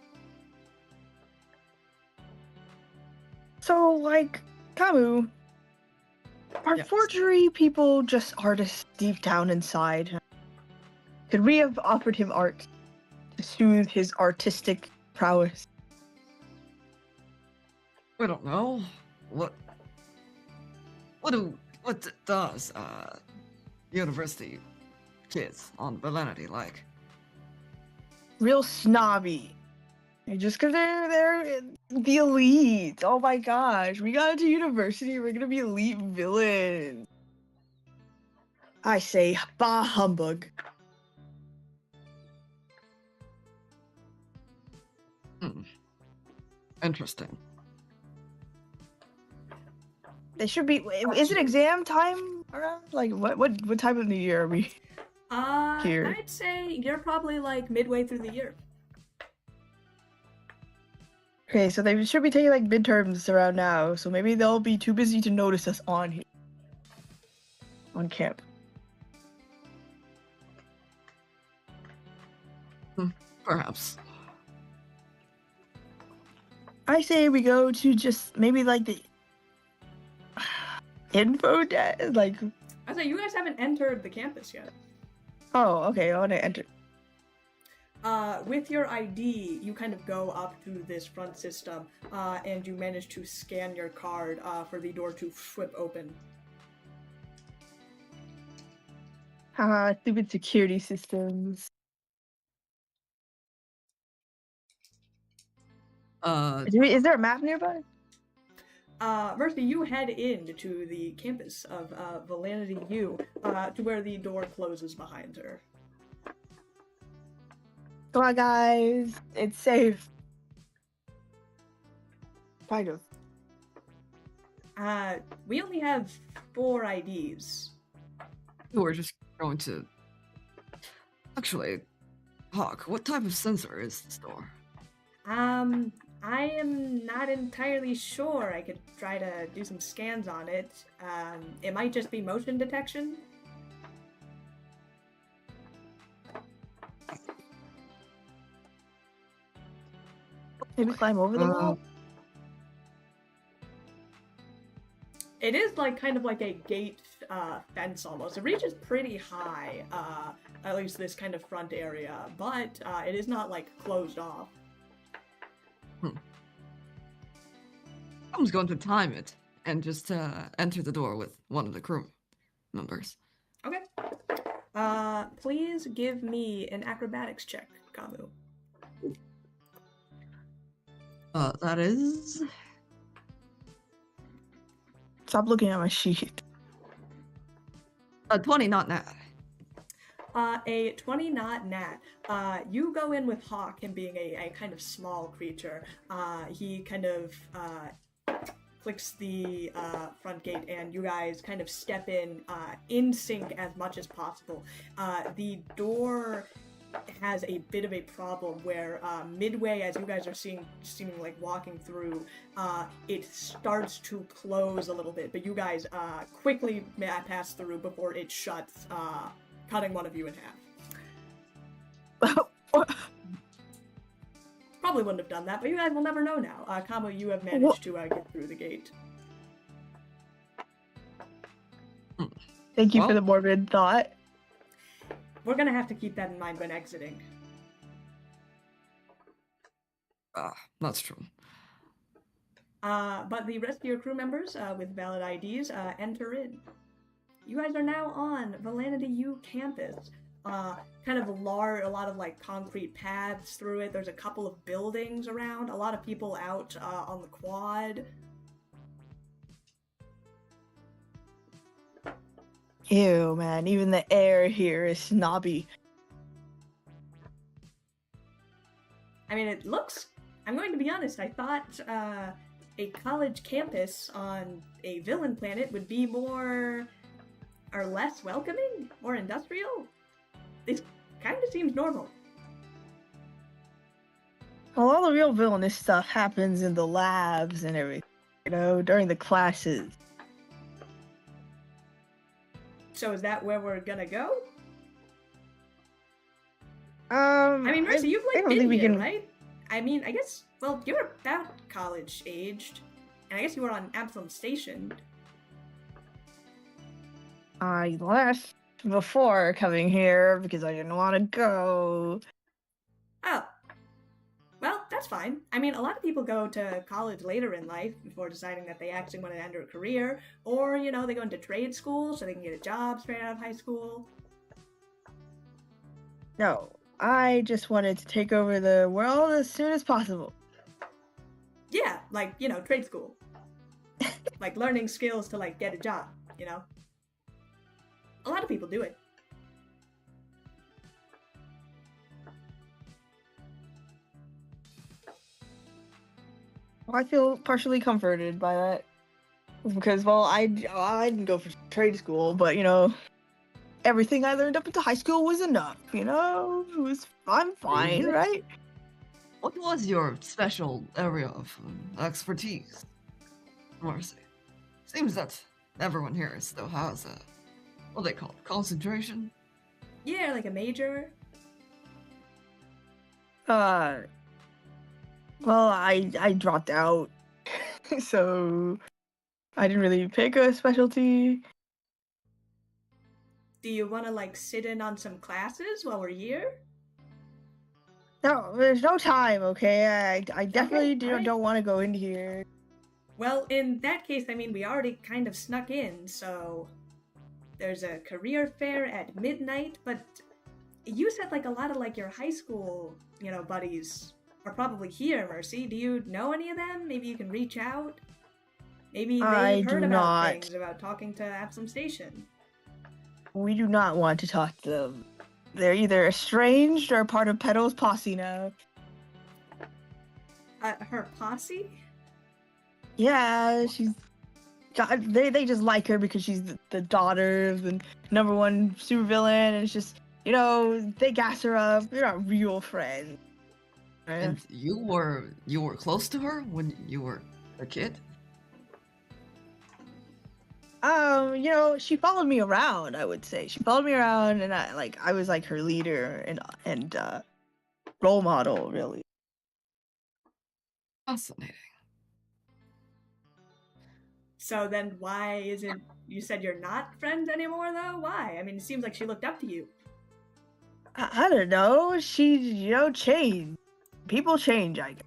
So, like, Kamu, are Yes. forgery people just artists deep down inside? Could we have offered him art to soothe his artistic prowess? We don't know what does university kids on Villainity like? Real snobby. And just because they're the elite. Oh my gosh, we got into university, we're gonna be elite villains. I say, bah humbug. Interesting. They should be. Is it exam time around? Like, what time of the year are we? Here. I'd say you're probably like midway through the year. Okay, so they should be taking like midterms around now, so maybe they'll be too busy to notice us on here. On camp. Perhaps. I say we go to just maybe like the info desk, like. I say you guys haven't entered the campus yet. Oh, okay. I want to enter. With your ID, you kind of go up to this front system, and you manage to scan your card for the door to flip open. Haha, stupid security systems. Is there a map nearby? Mercy, you head into the campus of Villainity U, to where the door closes behind her. Come on, guys. It's safe. Kind of. We only have 4 IDs. We're just going to. Actually, Hawk, what type of sensor is this door? I am not entirely sure. I could try to do some scans on it. It might just be motion detection. Maybe climb over the wall? It is like kind of like a gate fence almost. It reaches pretty high, at least this kind of front area, but it is not like closed off. I was going to time it and just enter the door with one of the crew members. Okay. Please give me an acrobatics check, Kamu. That is. Stop looking at my sheet. 20, not nat. A 20 not nat. You go in with Hawk, him being a kind of small creature. He kind of clicks the front gate, and you guys kind of step in sync as much as possible. The door has a bit of a problem where midway, as you guys are seeing like walking through, it starts to close a little bit, but you guys quickly pass through before it shuts, cutting one of you in half. Probably wouldn't have done that, but you guys will never know now. Kamo, you have managed to get through the gate. Thank you Well- for the morbid thought. We're gonna have to keep that in mind when exiting. That's true. But the rest of your crew members with valid IDs enter in. You guys are now on Villaintiy U campus. Kind of a lot of like concrete paths through it. There's a couple of buildings around. A lot of people out on the quad. Ew, man. Even the air here is snobby. I mean, it looks. I'm going to be honest. I thought a college campus on a villain planet would be more or less welcoming, more industrial. This kind of seems normal. Well, all the real villainous stuff happens in the labs and everything, you know, during the classes. So is that where we're gonna go? I I mean, Marissa, you've I like don't been think we here, can- right? I mean, I guess. Well, you're about college aged, and I guess you were on Absalom Station. I left before coming here because I didn't want to go. Oh, well, that's fine. I mean, a lot of people go to college later in life before deciding that they actually want to enter a career, or you know, they go into trade school so they can get a job straight out of high school. No, I just wanted to take over the world as soon as possible. Yeah, like you know, trade school, like learning skills to like get a job. You know, a lot of people do it. I feel partially comforted by that because, well, I didn't go for trade school, but you know, everything I learned up into high school was enough. You know, I'm fine, Really? right? What was your special area of expertise, Marcy? Seems that everyone here still has a, what they call it, concentration. Yeah, like a major. Well, I dropped out, so I didn't really pick a specialty. Do you want to like sit in on some classes while we're here? No, there's no time. Okay, I definitely alright. don't want to go in here. Well, in that case, I mean, we already kind of snuck in, so there's a career fair at midnight, but you said like a lot of like your high school, you know, buddies are probably here, Mercy. Do you know any of them? Maybe you can reach out. Maybe I they've heard do about not. things about talking to Absalom Station. We do not want to talk to them. They're either estranged or part of Petal's posse now. Her posse? Yeah, she's got. They just like her because she's the daughter of the #1 supervillain, and it's just, you know, they gas her up. They're not real friends. Right? And you were close to her when you were a kid? You know, she followed me around. I would say she followed me around, and I was like her leader and role model, really. Fascinating. So then why isn't you said you're not friends anymore though? Why? I mean, it seems like she looked up to you. I don't know. She, you know, changed. People change, I guess.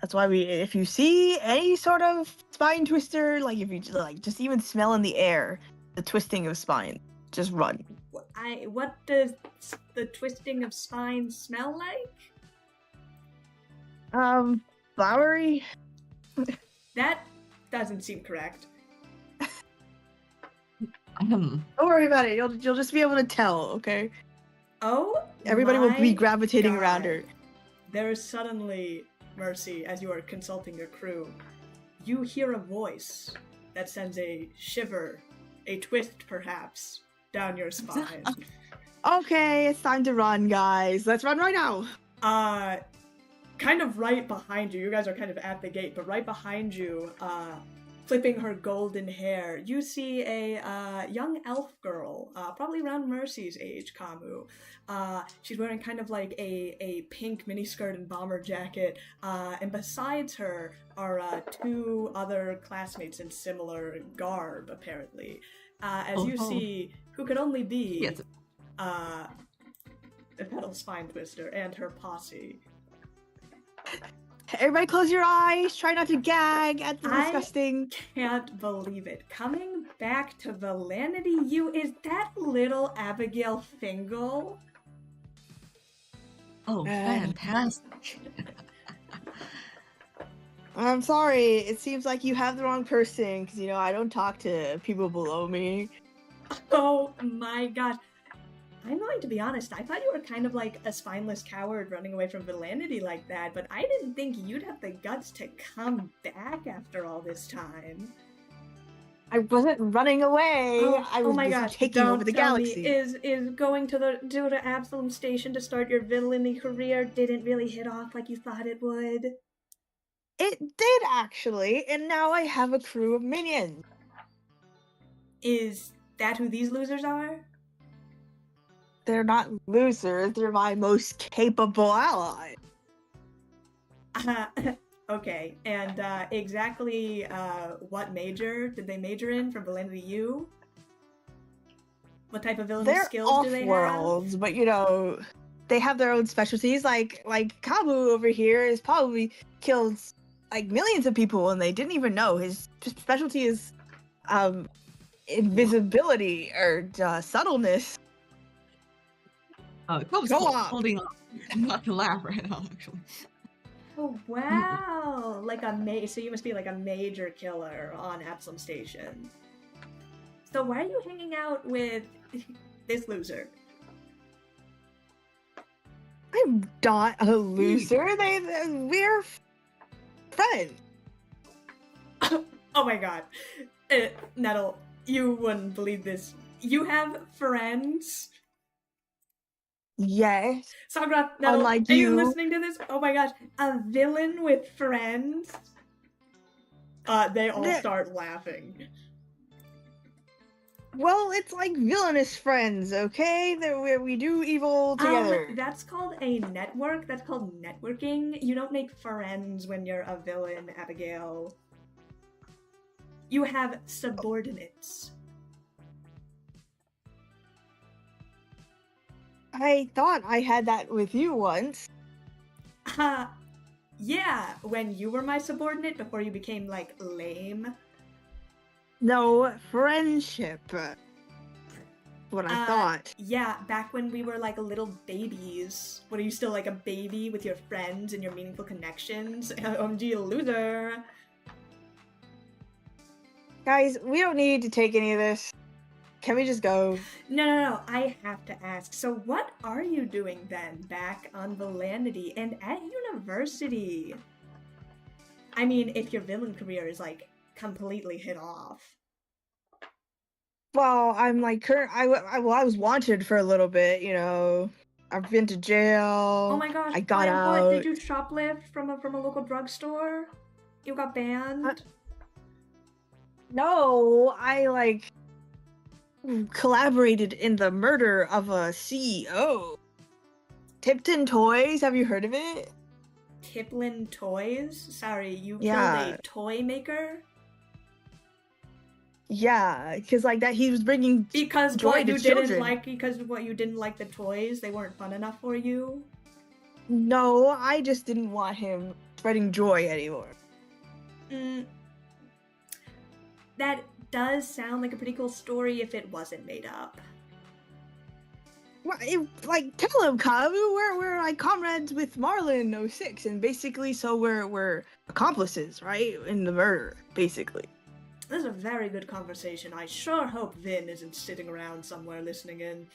That's why if you see any sort of spine twister, like if you just even smell in the air the twisting of spine, just run. What does the twisting of spine smell like? Flowery. That doesn't seem correct. Don't worry about it. You'll just be able to tell, okay? Oh, Everybody will be my gravitating around God. her. There is suddenly, Mercy, as you are consulting your crew, you hear a voice that sends a shiver, a twist perhaps, down your spine. Okay, it's time to run, guys. Let's run right now. Kind of right behind you guys are kind of at the gate, but right behind you, flipping her golden hair, you see a young elf girl, probably around Mercy's age, Kamu. She's wearing kind of like a pink miniskirt and bomber jacket, and besides her are two other classmates in similar garb, apparently. As you see, who could only be Yes. the Petal Spine Twister and her posse. Everybody close your eyes. Try not to gag at the disgusting... Can't believe it. Coming back to Villainity, is that little Abigail Fingal? Oh, fantastic. I'm sorry. It seems like you have the wrong person, because, I don't talk to people below me. Oh my god. I'm going to be honest, I thought you were kind of like a spineless coward running away from Villainity like that, but I didn't think you'd have the guts to come back after all this time. I wasn't running away. I was my busy gosh, taking over don't the tell galaxy. Me, is going to Absalom Station to start your villainy career didn't really hit off like you thought it would? It did, actually, and now I have a crew of minions. Is that who these losers are? They're not losers, they're my most capable ally. Okay, and exactly what major did they major in from Villainity U? What type of villainous skills do they have? They're off-worlds, but they have their own specialties. Like Kabu over here has probably killed like millions of people and they didn't even know. His specialty is invisibility or subtleness. Club's Go on. holding on not to laugh right now, actually. Oh wow! So you must be like a major killer on Absalom Station. So why are you hanging out with this loser? I'm not a loser. We're friends. Oh my god. Nettle, you wouldn't believe this. You have friends? Yes. Sagra, Nettle, Unlike are you you. listening to this? Oh my gosh. A villain with friends? They all start laughing. Well, it's like villainous friends, okay? We do evil together. That's called a network. That's called networking. You don't make friends when you're a villain, Abigail. You have subordinates. I thought I had that with you once. Yeah, when you were my subordinate before you became, lame. No, friendship. What I thought. Yeah, back when we were, little babies. What, are you still, a baby with your friends and your meaningful connections? OMG, loser. Guys, we don't need to take any of this. Can we just go? No, I have to ask. So what are you doing then back on Villainity and at university? I mean, if your villain career is, completely hit off. Well, I'm I was wanted for a little bit, I've been to jail. Oh my gosh! I got out. Did you shoplift from a local drugstore? You got banned? No, I collaborated in the murder of a CEO. Tipton Toys, have you heard of it? Tiplin Toys? Sorry, you Yeah. killed a toy maker? Yeah, because that he was bringing Because joy what to you children. didn't like the toys, they weren't fun enough for you? No, I just didn't want him spreading joy anymore. That does sound like a pretty cool story if it wasn't made up. Well, tell him, Kabu, we're comrades with Marlin 06, and basically, so we're accomplices, right, in the murder, basically. This is a very good conversation. I sure hope Vin isn't sitting around somewhere listening in.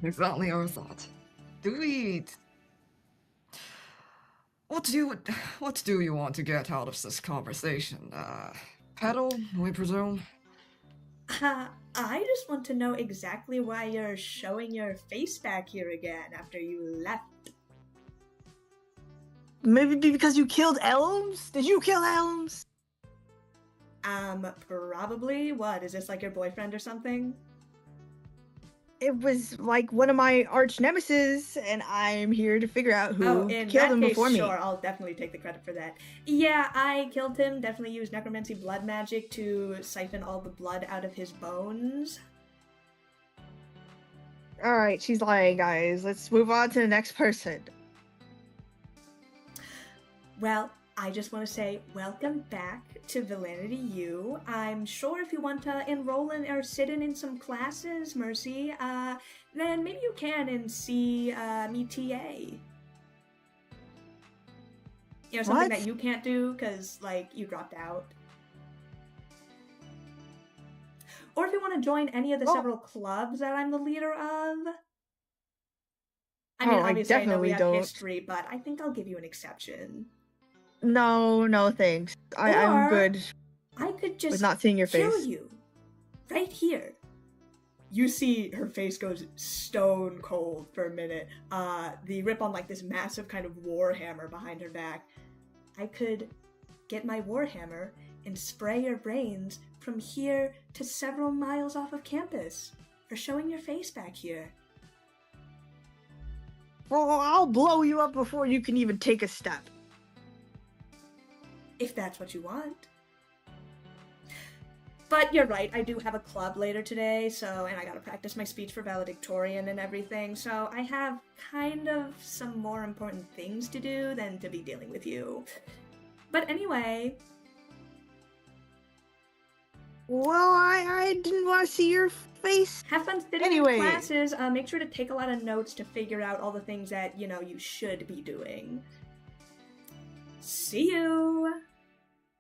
Exactly our thought. Do we... What do you want to get out of this conversation? Pedal, we presume? I just want to know exactly why you're showing your face back here again after you left. Maybe because you killed elms? Did you kill elms? Probably. What, is this like your boyfriend or something? It was like one of my arch nemesis, and I'm here to figure out who in killed that him case, before me. sure, I'll definitely take the credit for that. Yeah, I killed him, definitely used necromancy blood magic to siphon all the blood out of his bones. Alright, she's lying, guys. Let's move on to the next person. Well, I just want to say welcome back to Villainity U. I'm sure if you want to enroll in or sit in some classes, Mercy, then maybe you can and see me TA. You know, something What? that you can't do because, like, you dropped out. Or if you want to join any of the several clubs that I'm the leader of. I mean, obviously I know we have history, but I think I'll give you an exception. No, thanks. I'm good. I could just with not seeing your kill face. you. Right here. You see her face goes stone cold for a minute. The rip on like this massive kind of warhammer behind her back. I could get my warhammer and spray your brains from here to several miles off of campus for showing your face back here. Well, I'll blow you up before you can even take a step. If that's what you want. But you're right, I do have a club later today, and I gotta practice my speech for valedictorian and everything, so I have kind of some more important things to do than to be dealing with you. But anyway... Well, I didn't want to see your face. Have fun sitting in classes, make sure to take a lot of notes to figure out all the things that, you know, you should be doing. See you!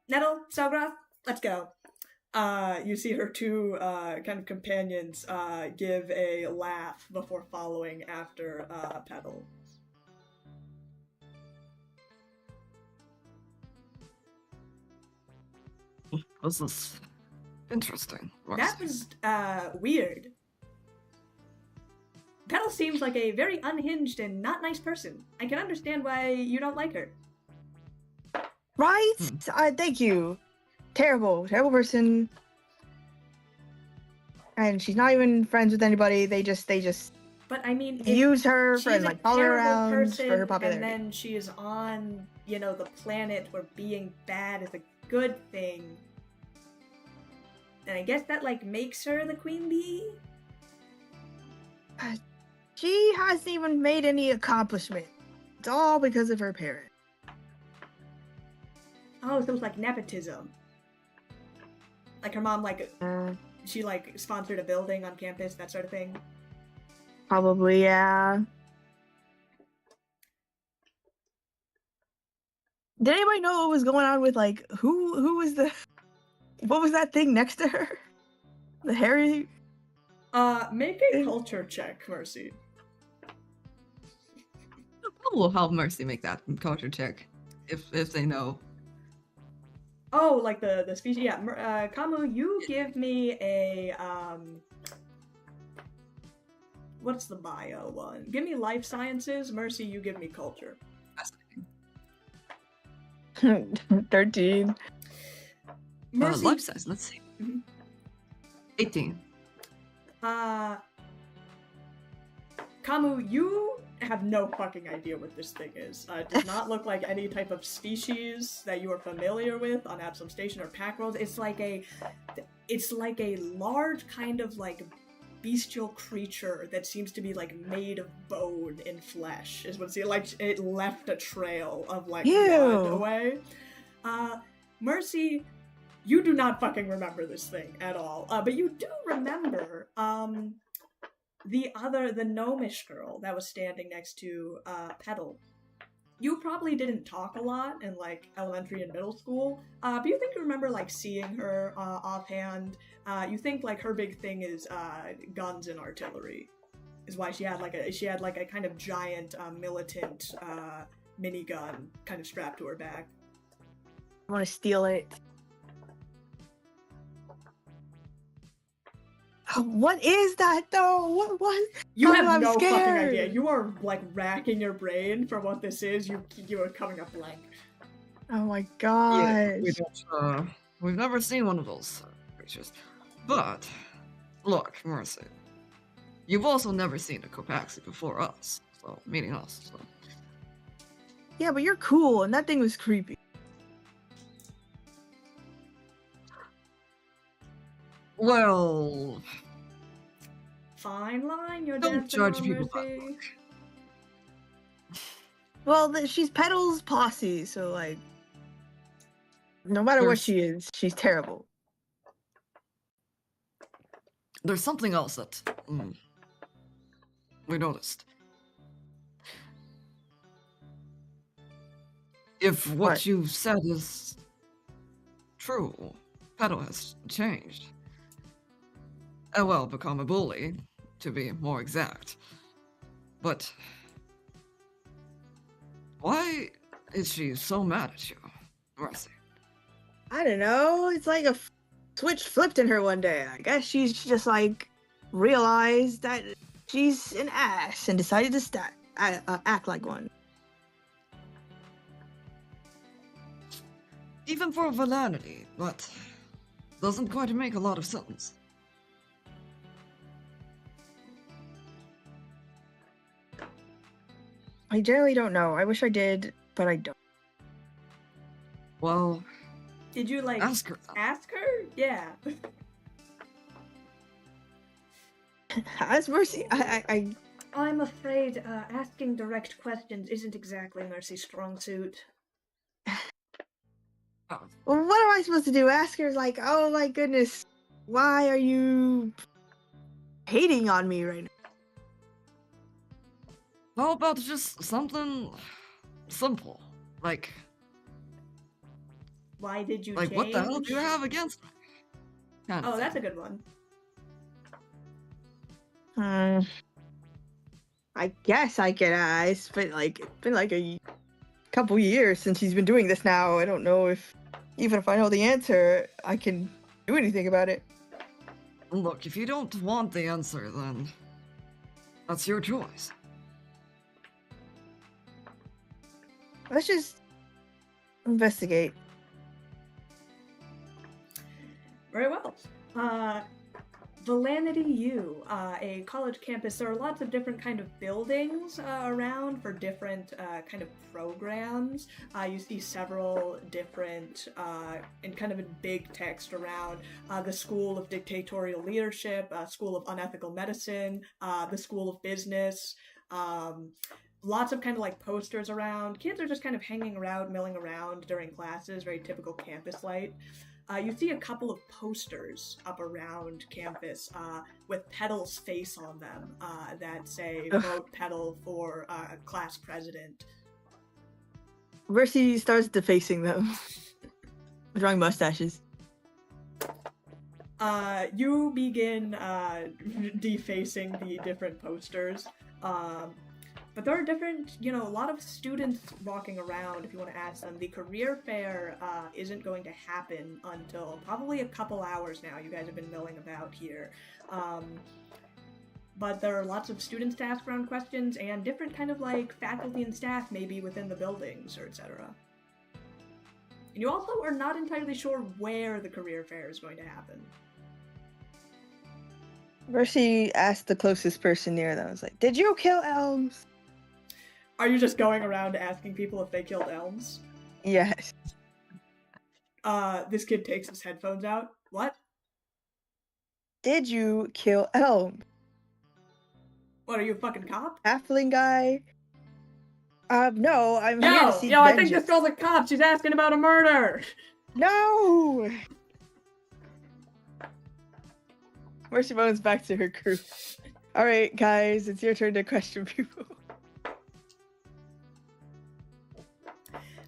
Nettle, Sogroth, let's go. You see her two kind of companions give a laugh before following after Petal. Was this interesting? That was weird. Petal seems like a very unhinged and not nice person. I can understand why you don't like her. Right? Thank you. Terrible person. And she's not even friends with anybody. They just But I mean, use her for like follow her around person, for her popularity. And then she is on, you know, the planet where being bad is a good thing. And I guess that like makes her the queen bee. She hasn't even made any accomplishment. It's all because of her parents. Oh, so it was like nepotism. Like her mom, like, she like sponsored a building on campus, that sort of thing. Probably, yeah. Did anybody know what was going on with like who was what was that thing next to her? The hairy. Make a culture check, Mercy. We'll help Mercy make that culture check if they know. Oh, like the species. Yeah, Kamu, you give me a what's the bio one? Give me life sciences. Mercy, you give me culture. 13. Mercy. Life science. Let's see. 18. Kamu, you have no fucking idea what this thing is. It does not look like any type of species that you are familiar with on Absalom Station or Pack World. It's like a large kind of like bestial creature that seems to be like made of bone and flesh. Is what it's like. It left a trail of like blood away. Mercy, you do not fucking remember this thing at all. But you do remember the gnomish girl that was standing next to Petal. you probably didn't talk a lot in like elementary and middle school, but you think you remember like seeing her offhand. You think like her big thing is guns and artillery, is why she had like a kind of giant militant minigun kind of strapped to her back. I want to steal it. What is that though? What was? You have I'm no fucking scared. idea. You are like racking your brain for what this is. You are coming up blank. Oh my Yeah, gosh. we've never seen one of those creatures. But, look, Mercy, you've also never seen a Copaxi before us, so, meaning us, so. Yeah, but you're cool, and that thing was creepy. Well, Fine line, you're don't dancing judge on, people by Mercy. look. Well, she's Petal's posse, so like, no matter what There's- she is, she's terrible. There's something else that we noticed. If what you said is true, Petal has changed. And well, become a bully, to be more exact. But why is she so mad at you, Mercy? I don't know. It's like a switch flipped in her one day. I guess she's just like realized that she's an ass and decided to act like one. Even for Villainity, but doesn't quite make a lot of sense. I generally don't know. I wish I did, but I don't. Well, Did you like ask her. ask her? Yeah. As Mercy, I'm afraid asking direct questions isn't exactly Mercy's strong suit. well, what am I supposed to do? Ask her like, oh my goodness, why are you hating on me right now? How about just something simple? Like, Why did you like change? what the hell do you have against me? Kind of Oh, that's a thing. good one. I guess I could ask, but like it's been like a couple years since he's been doing this now. I don't know if even if I know the answer, I can do anything about it. Look, if you don't want the answer, then that's your choice. Let's just investigate. Very well. Villainity U, a college campus. There are lots of different kind of buildings around for different kind of programs. You see several different, and kind of in big text around the School of Dictatorial Leadership, School of Unethical Medicine, the School of Business. Lots of kind of like posters around. Kids are just kind of hanging around, milling around during classes, very typical campus life. You see a couple of posters up around campus with Petal's face on them that say, vote Petal for class president. Mercy starts defacing them, drawing mustaches. You begin defacing the different posters. But there are different, a lot of students walking around if you want to ask them. The career fair isn't going to happen until probably a couple hours now. You guys have been milling about here. But there are lots of students to ask around questions and different kind of like faculty and staff maybe within the buildings or etc. And you also are not entirely sure where the career fair is going to happen. Mercy asked the closest person near them. I was like, did you kill Elms? Are you just going around asking people if they killed Elms? Yes. This kid takes his headphones out. What? Did you kill Elm? What, are you a fucking cop? Halfling guy? No, I'm here to seek I think vengeance. this girl's a cop. She's asking about a murder. No! Mercy moans back to her crew. Alright, guys, it's your turn to question people.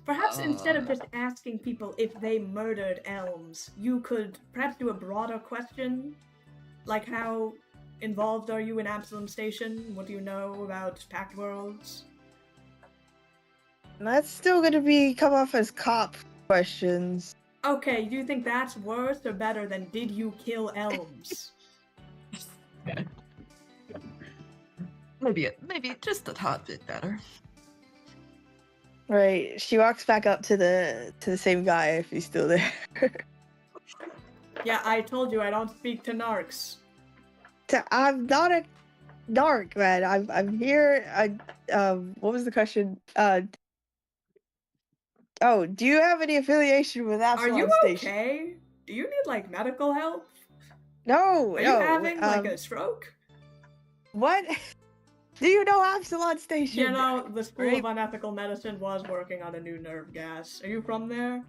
Perhaps instead of just asking people if they murdered elms, you could perhaps do a broader question, like how involved are you in Absalom Station? What do you know about Pact Worlds? That's still gonna come off as cop questions. Okay, do you think that's worse or better than did you kill elms? Maybe just a tad bit better. Right. She walks back up to the same guy if he's still there. Yeah, I told you I don't speak to narcs. I'm not a narc, man. I'm here. What was the question? Oh, do you have any affiliation with Are Absalom you Station? okay? Do you need like medical help? No, Are you no. having like a stroke? What? Do you know Absalom Station? You know, the School Right? of Unethical Medicine was working on a new nerve gas. Are you from there?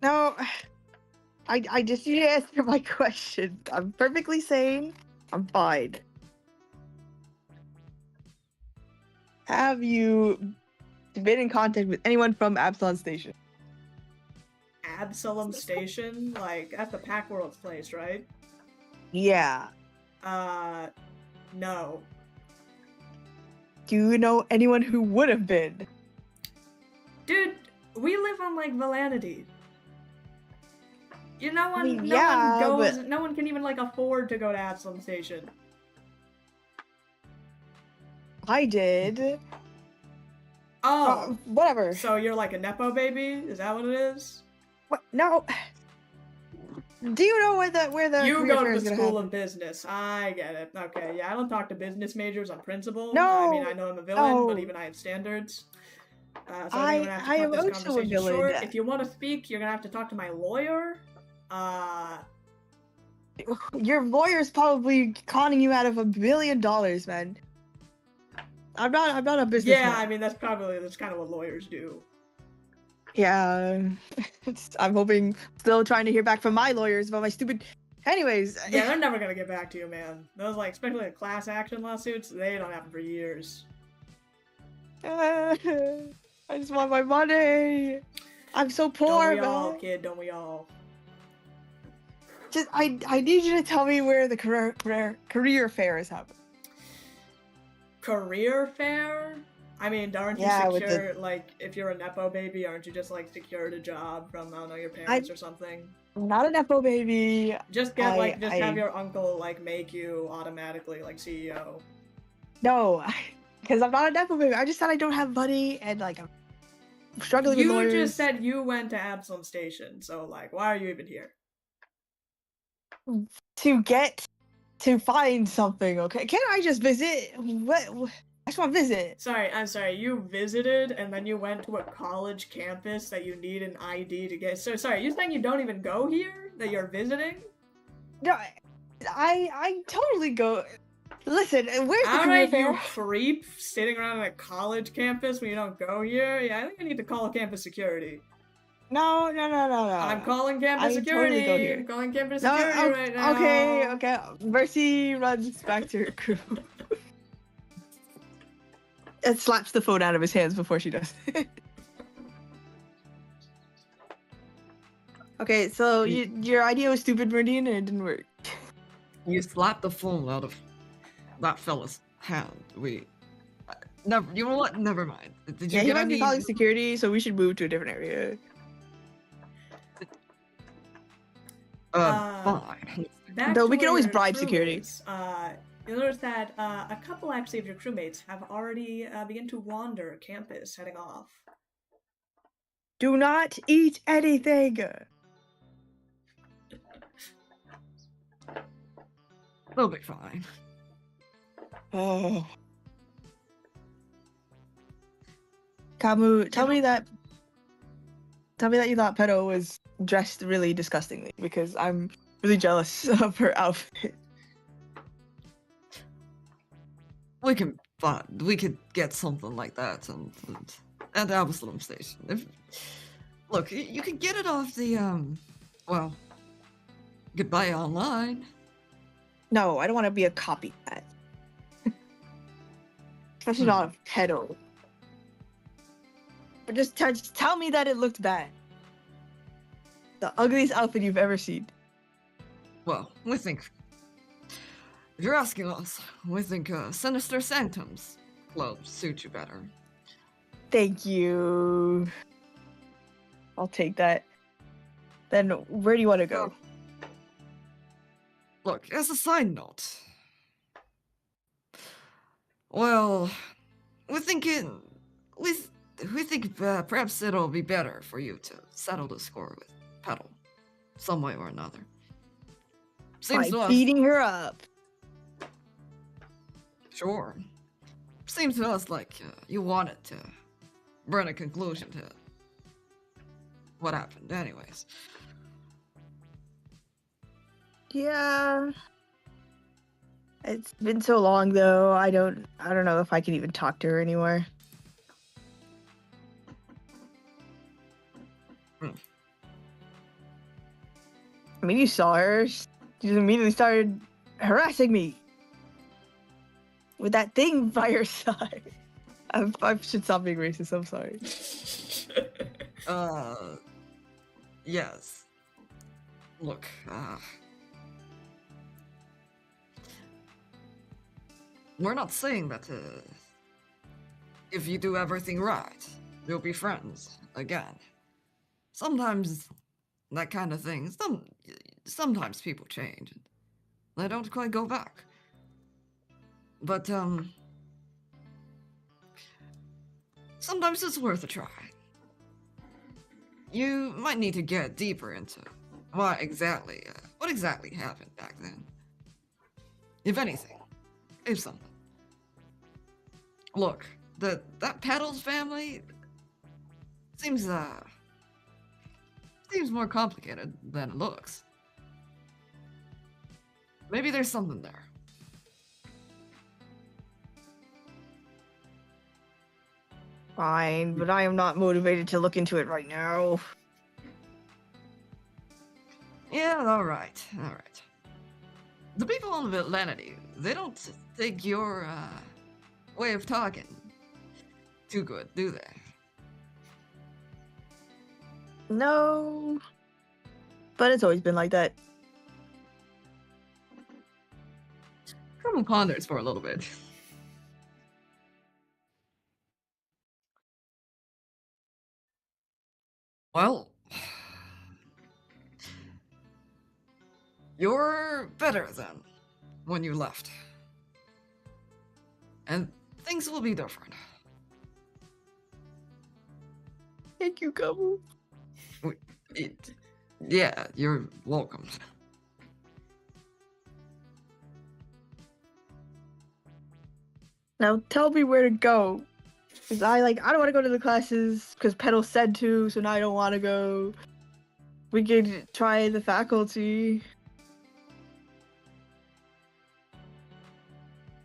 No. I just need to answer my question. I'm perfectly sane. I'm fine. Have you been in contact with anyone from Absalom Station? Absalom Station? Like, that's the Pack World's place, right? Yeah. No. Do you know anyone who would have been? Dude, we live on, like, Villaintiy. No one, mean, no yeah, one goes, but- no one can even, like, afford to go to Absalom Station. I did. Oh, Whatever. so you're like a Nepo baby? Is that what it is? What? No. Do you know where the You career go fair to is the gonna School happen? of Business. I get it. Okay, yeah, I don't talk to business majors on principle. No, I mean, I know I'm a villain, but no. even I have standards. So I think we're gonna have to I cut am this also a conversation villain. short. If you want to speak, you're gonna have to talk to my lawyer. Your lawyer's probably conning you out of $1 billion, man. I'm not a businessman. Yeah, I mean that's kind of what lawyers do. Yeah. I'm hoping, still trying to hear back from my lawyers about my stupid. Anyways. Yeah, they're never gonna get back to you, man. Those like, especially like class action lawsuits, they don't happen for years. I just want my money. I'm so poor, Don't we all, man. kid? Don't we all? Just I need you to tell me where the career fair is happening. Career fair? I mean, aren't you Yeah, with secure? Like, if you're a Nepo baby, aren't you just like secured a job from, I don't know, your parents or something? I'm not a nepo baby. Just get like, just have I- your uncle like make you automatically like CEO. No, because I'm not a nepo baby. I just said I don't have money and like I'm struggling with You lawyers. just said you went to Absalom Station, so like, why are you even here? To find something. Okay, can't I just visit? What? I just want to visit. Sorry, I'm sorry. You visited and then you went to a college campus that you need an ID to get. So sorry, you're saying you don't even go here? That you're visiting? No, I totally go. Listen, where's the career Alright, fair? you creep, sitting around at a college campus when you don't go here? Yeah, I think I need to call campus security. No. I'm calling campus I security. totally go here. I'm calling campus No, security right now. Okay. Mercy runs back to her crew. And slaps the phone out of his hands before she does. Okay, so your idea was stupid, Meridian, and it didn't work. You slapped the phone out of that fella's hand. Never. You know what? Never mind. Did you Yeah, he get might be any? calling security, so we should move to a different area. Fine. Back Though to we can where always your bribe security. crewmates, you'll notice that a couple actually of your crewmates have already begun to wander campus, heading off. Do not eat anything. They'll be fine. Oh. Kamu, tell me that you thought Pedo was dressed really disgustingly, because I'm really jealous of her outfit. We could get something like that and at the Absalom Station. Look, you can get it off the well, you could buy it online. No, I don't want to be a copycat. Especially not a pedo. But just tell me that it looked bad. The ugliest outfit you've ever seen. Well, we think. If you're asking us, we think Sinister Sanctum's clothes suit you better. Thank you. I'll take that. Then where do you want to go? Look, as a side note. Well, we think perhaps it'll be better for you to settle the score with Petal, some way or another. Seems to By us. beating her up. Sure. Seems to us like you wanted to bring a conclusion to what happened, anyways. Yeah. It's been so long though. I don't know if I can even talk to her anymore. I mean, you saw her. She just immediately started harassing me with that thing by her side. I should stop being racist. I'm sorry. Yes. Look, we're not saying that if you do everything right, you'll be friends again. Sometimes that kind of thing. Sometimes people change. They don't quite go back. But sometimes it's worth a try. You might need to get deeper into what exactly happened back then. If anything, if something. Look, that Petals family seems more complicated than it looks. Maybe there's something there. Fine, but I am not motivated to look into it right now. Yeah, alright. The people on Villaintiy, they don't think your way of talking too good, do they? No. But it's always been like that. Come and ponders for a little bit. Well, you're better than when you left. And things will be different. Thank you, Kabu. Yeah, you're welcome. Now tell me where to go. Cause I don't want to go to the classes because Petal said to, so now I don't want to go. We could try the faculty.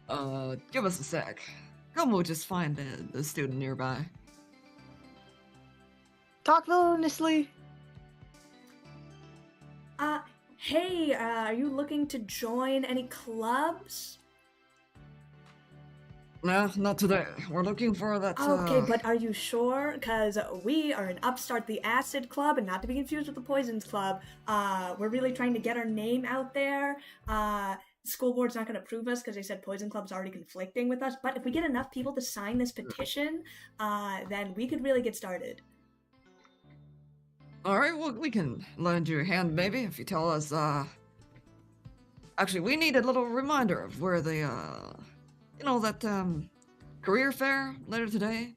Give us a sec. Come, we'll just find the student nearby. Talk villainously. Hey, are you looking to join any clubs? Nah, not today. We're looking for that, Okay, but are you sure? Because we are an Upstart the Acid Club, and not to be confused with the Poisons Club. We're really trying to get our name out there. School board's not going to approve us because they said Poison Club's already conflicting with us. But if we get enough people to sign this petition, then we could really get started. Alright, well, we can lend you a hand, maybe, if you tell us, Actually, we need a little reminder of where the, that, career fair later today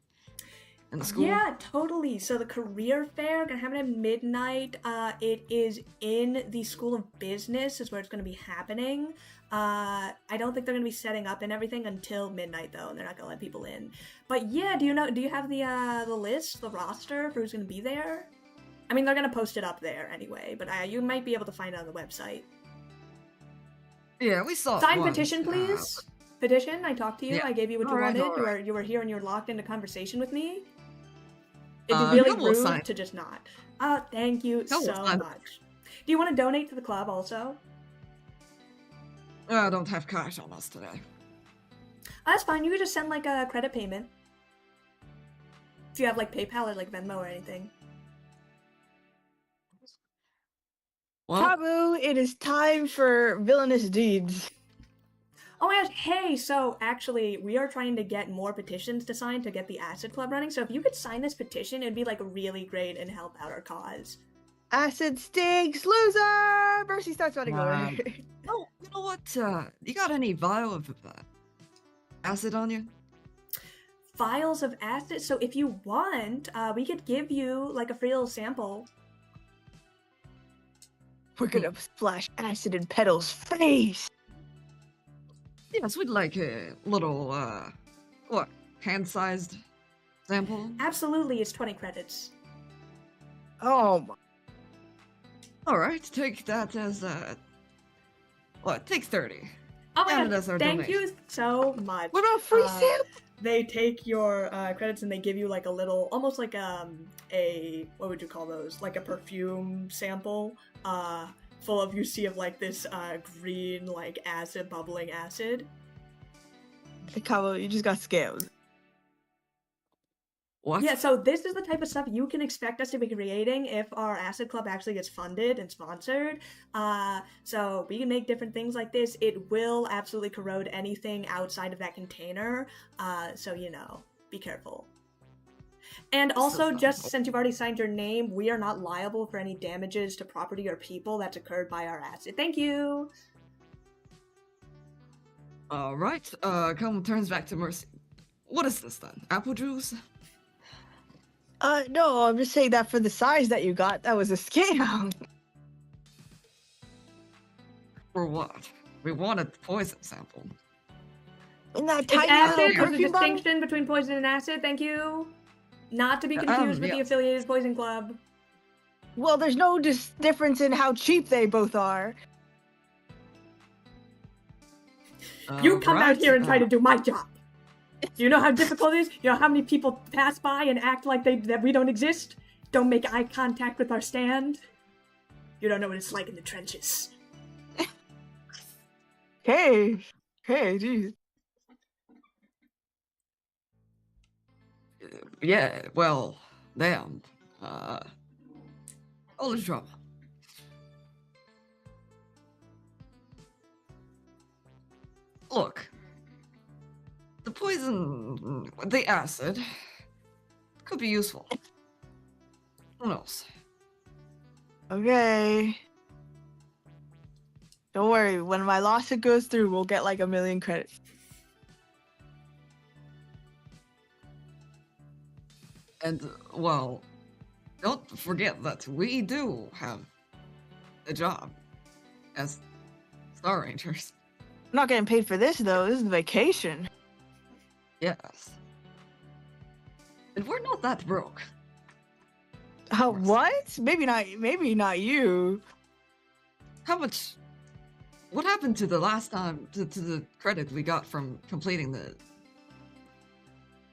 in the school. Yeah, totally. So the career fair gonna happen at midnight. It is in the School of Business is where it's gonna be happening. I don't think they're gonna be setting up and everything until midnight though, and they're not gonna let people in. But yeah, do you have the list, the roster for who's gonna be there? I mean, they're gonna post it up there anyway, but you might be able to find it on the website. Yeah, we saw it Signed once, petition, please. Petition, I talked to you. Yeah. I gave you what you Alright, wanted. alright. You were here and you're locked into conversation with me. It'd Yeah, be really we'll rude sign. to just not. Thank you No, we'll so sign. much. Do you want to donate to the club also? I don't have cash on us today. That's fine. You could just send like a credit payment. Do you have like PayPal or like Venmo or anything? Well, Taboo, it is time for villainous deeds. Oh my gosh, hey, so actually, we are trying to get more petitions to sign to get the Acid Club running, so if you could sign this petition, it'd be like really great and help out our cause. Acid stinks, loser! Mercy starts running away. oh, you know what? You got any vial of acid on you? Vials of acid, so if you want, we could give you like a free little sample. We're gonna splash acid in Petal's face! Yes, we'd like a little, what, hand-sized sample? Absolutely, it's 20 credits. Oh my. Alright, take that as, take 30. Oh my And god, that's our thank donation. you so much. What about free sample? They take your credits and they give you like a little, almost like a what would you call those? Like a perfume sample, full of of like this green like acid, bubbling acid. Hey, Cabo, you just got scammed. What? Yeah, so this is the type of stuff you can expect us to be creating if our Acid Club actually gets funded and sponsored. So we can make different things like this. It will absolutely corrode anything outside of that container. So, you know, be careful. And also, just since you've already signed your name, we are not liable for any damages to property or people that's occurred by our acid. Thank you! Alright, come turns back to Mercy. What is this then? Apple juice? No, I'm just saying that for the size that you got, that was a scam. For what? We wanted the poison sample. In that It's tiny acid, little there's a perfume bottle? distinction between poison and acid, thank you! Not to be confused with the yes. affiliated poison club. Well, there's no difference in how cheap they both are. You come out Right, here and try to do my job. Do you know how difficult it is? You know how many people pass by and act like that we don't exist? Don't make eye contact with our stand? You don't know what it's like in the trenches. Hey, geez. Yeah, well, damn. All the drama. Look. The poison, the acid, could be useful. Who knows? Okay. Don't worry, when my lawsuit goes through, we'll get like 1 million credits. And, well, don't forget that we do have a job as Star Rangers. I'm not getting paid for this though, this is vacation. Yes. And we're not that broke. What? Maybe not you. How much... What happened to the last time, to the credit we got from completing the...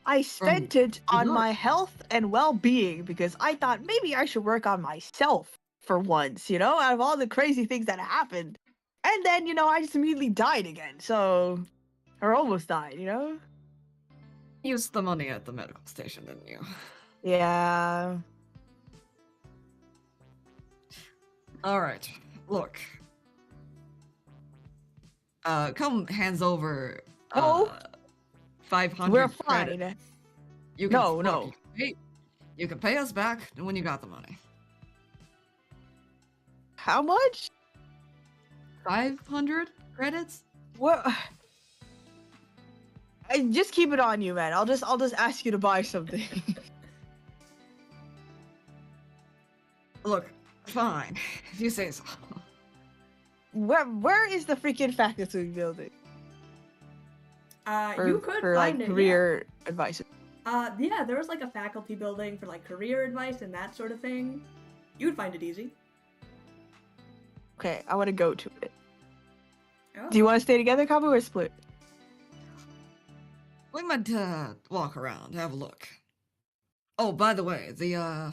I spent it on work. my health and well-being because I thought maybe I should work on myself for once, you know, out of all the crazy things that happened. And then, you know, I just immediately died again, so... Or almost died, you know? Used the money at the medical station, didn't you? Yeah... Alright, look. Come hands over... Oh? 500 We're credit. fine. You can, No, look, no. You can pay us back when you got the money. How much? 500 credits? What? Just keep it on you, man. I'll just ask you to buy something. Look, fine. If you say so. Where is the freaking faculty building? You could for find like it, career advice. yeah, there was like a faculty building for like career advice and that sort of thing. You'd find it easy. Okay, I want to go to it. Oh. Do you want to stay together, Kabu, or split? We might walk around, have a look. Oh, by the way, the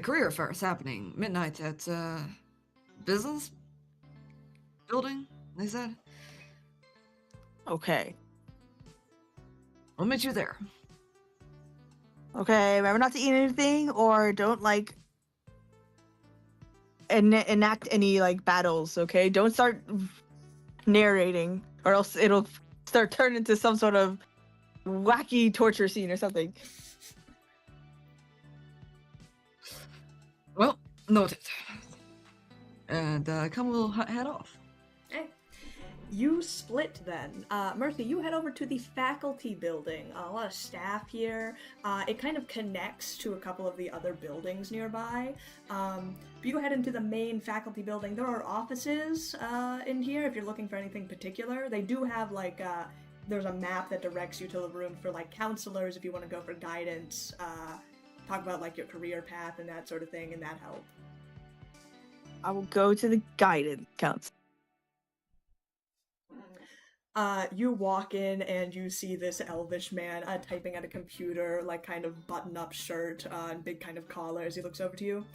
career fair is happening midnight at business building, they said. Okay. I'll meet you there. Okay, remember not to eat anything, or don't like enact any like battles. Okay, don't start narrating, or else it'll start turning into some sort of wacky torture scene or something. Well, noted. And come, we'll head off. Okay. You split then. Mercy, you head over to the faculty building. A lot of staff here. It kind of connects to a couple of the other buildings nearby. But you head into the main faculty building. There are offices in here if you're looking for anything particular. They do have like there's a map that directs you to the room for like counselors if you want to go for guidance. Talk about like your career path and that sort of thing, and that help. I will go to the guidance council. You walk in and you see this elvish man typing at a computer, like kind of button-up shirt and big kind of collar as he looks over to you.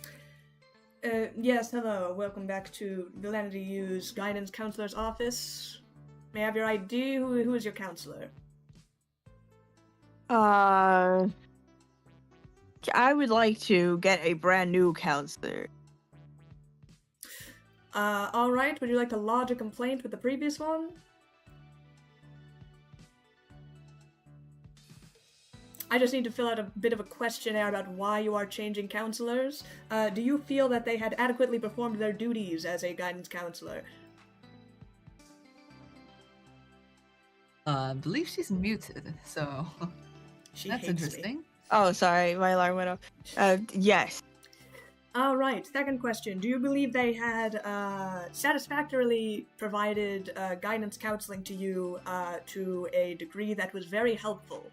Yes, hello, welcome back to Villainy's guidance counselor's office. May I have your ID? Who is your counselor? I would like to get a brand new counselor. Alright, would you like to lodge a complaint with the previous one? I just need to fill out a bit of a questionnaire about why you are changing counselors. Do you feel that they had adequately performed their duties as a guidance counselor? I believe she's muted, so that's interesting. Oh, sorry, my alarm went off. Yes. Alright, second question. Do you believe they had satisfactorily provided guidance counseling to you to a degree that was very helpful?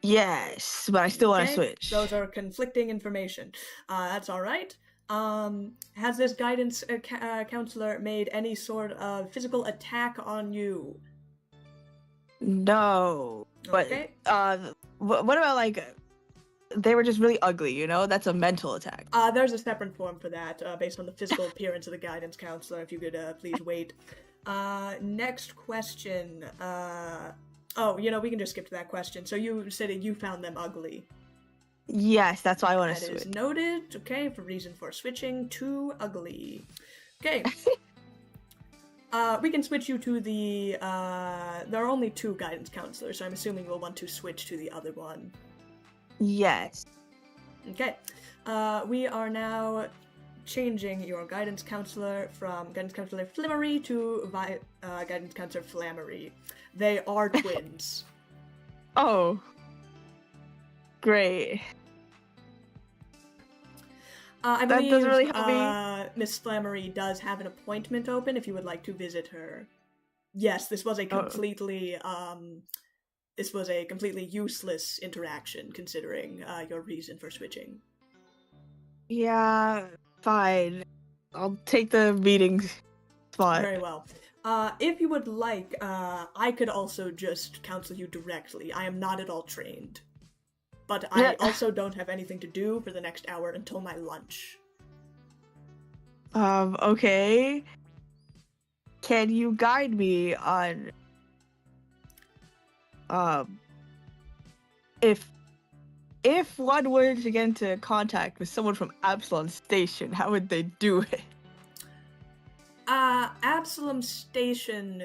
Yes, but I still want to switch. Those are conflicting information. That's alright. Has this guidance counselor made any sort of physical attack on you? No. But, Okay. what about, like, they were just really ugly, you know? That's a mental attack. There's a separate form for that, based on the physical appearance of the guidance counselor, if you could, please wait. Next question. Oh, you know, we can just skip to that question. So you said that you found them ugly. Yes, that's why I want to switch. That is noted. Okay, for reason for switching to ugly. Okay. We can switch you to the, there are only 2 guidance counselors, so I'm assuming we'll want to switch to the other one. Yes. Okay. We are now changing your guidance counselor from guidance counselor Flimmery to guidance counselor Flammery. They are twins. Oh. Great. I that believe doesn't really help me. Miss Flammery does have an appointment open if you would like to visit her. Yes, this was a completely useless interaction considering your reason for switching. Yeah, fine. I'll take the meeting spot. Very well. If you would like, I could also just counsel you directly. I am not at all trained. But I also don't have anything to do for the next hour until my lunch. Okay. Can you guide me on, if one were to get into contact with someone from Absalom Station, how would they do it? Absalom Station,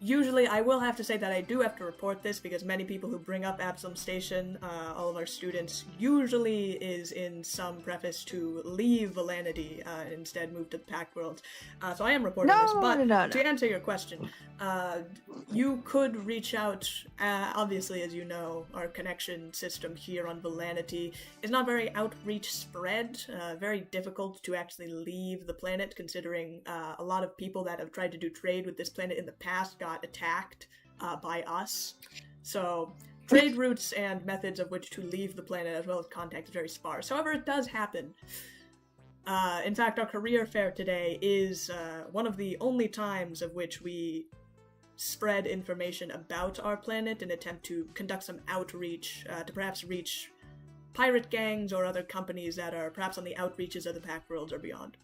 usually I will have to say that I do have to report this because many people who bring up Absalom Station, all of our students, usually is in some preface to leave Villainity and instead move to the Pact Worlds. So I am reporting this, but to answer your question, you could reach out, obviously as you know, our connection system here on Villainity is not very outreach spread, very difficult to actually leave the planet considering a lot of people that have tried to do trade with this planet in the past got attacked by us. So trade routes and methods of which to leave the planet as well as contact is very sparse. However, it does happen. In fact, our career fair today is one of the only times of which we spread information about our planet and attempt to conduct some outreach to perhaps reach pirate gangs or other companies that are perhaps on the outreaches of the Pact Worlds or beyond.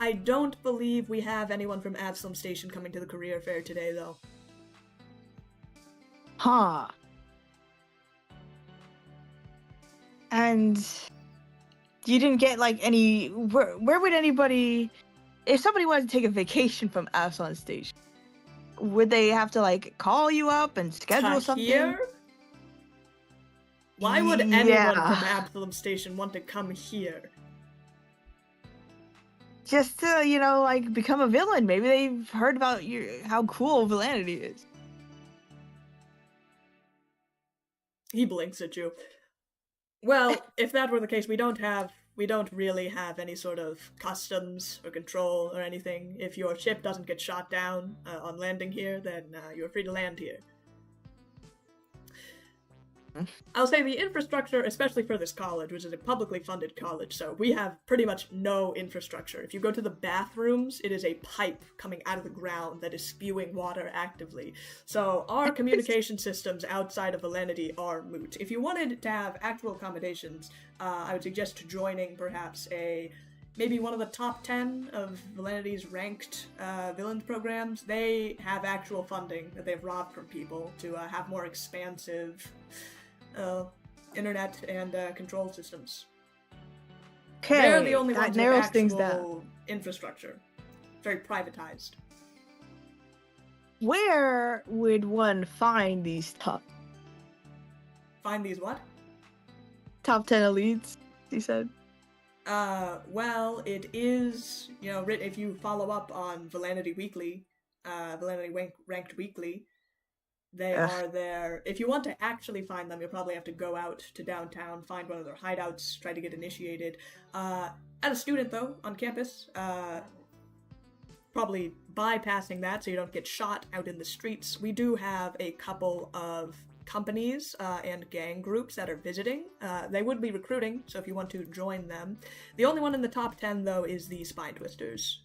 I don't believe we have anyone from Absalom Station coming to the career fair today, though. Huh. And you didn't get like any. Where would anybody, if somebody wanted to take a vacation from Absalon Station, would they have to like call you up and schedule To something? here? Why would anyone from Yeah. Absalom Station want to come here? Just to, like become a villain. Maybe they've heard about how cool Villainity is. He blinks at you. Well, if that were the case, we don't really have any sort of customs or control or anything. If your ship doesn't get shot down on landing here, then you're free to land here. I'll say the infrastructure, especially for this college, which is a publicly funded college, so we have pretty much no infrastructure. If you go to the bathrooms, it is a pipe coming out of the ground that is spewing water actively. So our communication systems outside of Villainity are moot. If you wanted to have actual accommodations, I would suggest joining perhaps maybe one of the top 10 of Villanity's ranked villains programs. They have actual funding that they've robbed from people to have more expansive internet and control systems. Okay, They're the only that ones with narrows things actual down. infrastructure. Very privatized. Where would one find these Find these what? top 10 elites? You said. Well, it is, if you follow up on Villainity Weekly, Villainity Ranked Weekly, they are there. If you want to actually find them, you'll probably have to go out to downtown, find one of their hideouts, try to get initiated. As a student, though, on campus, probably bypassing that so you don't get shot out in the streets, we do have a couple of companies and gang groups that are visiting. They would be recruiting, so if you want to join them. The only one in the top 10, though, is the Spine Twisters.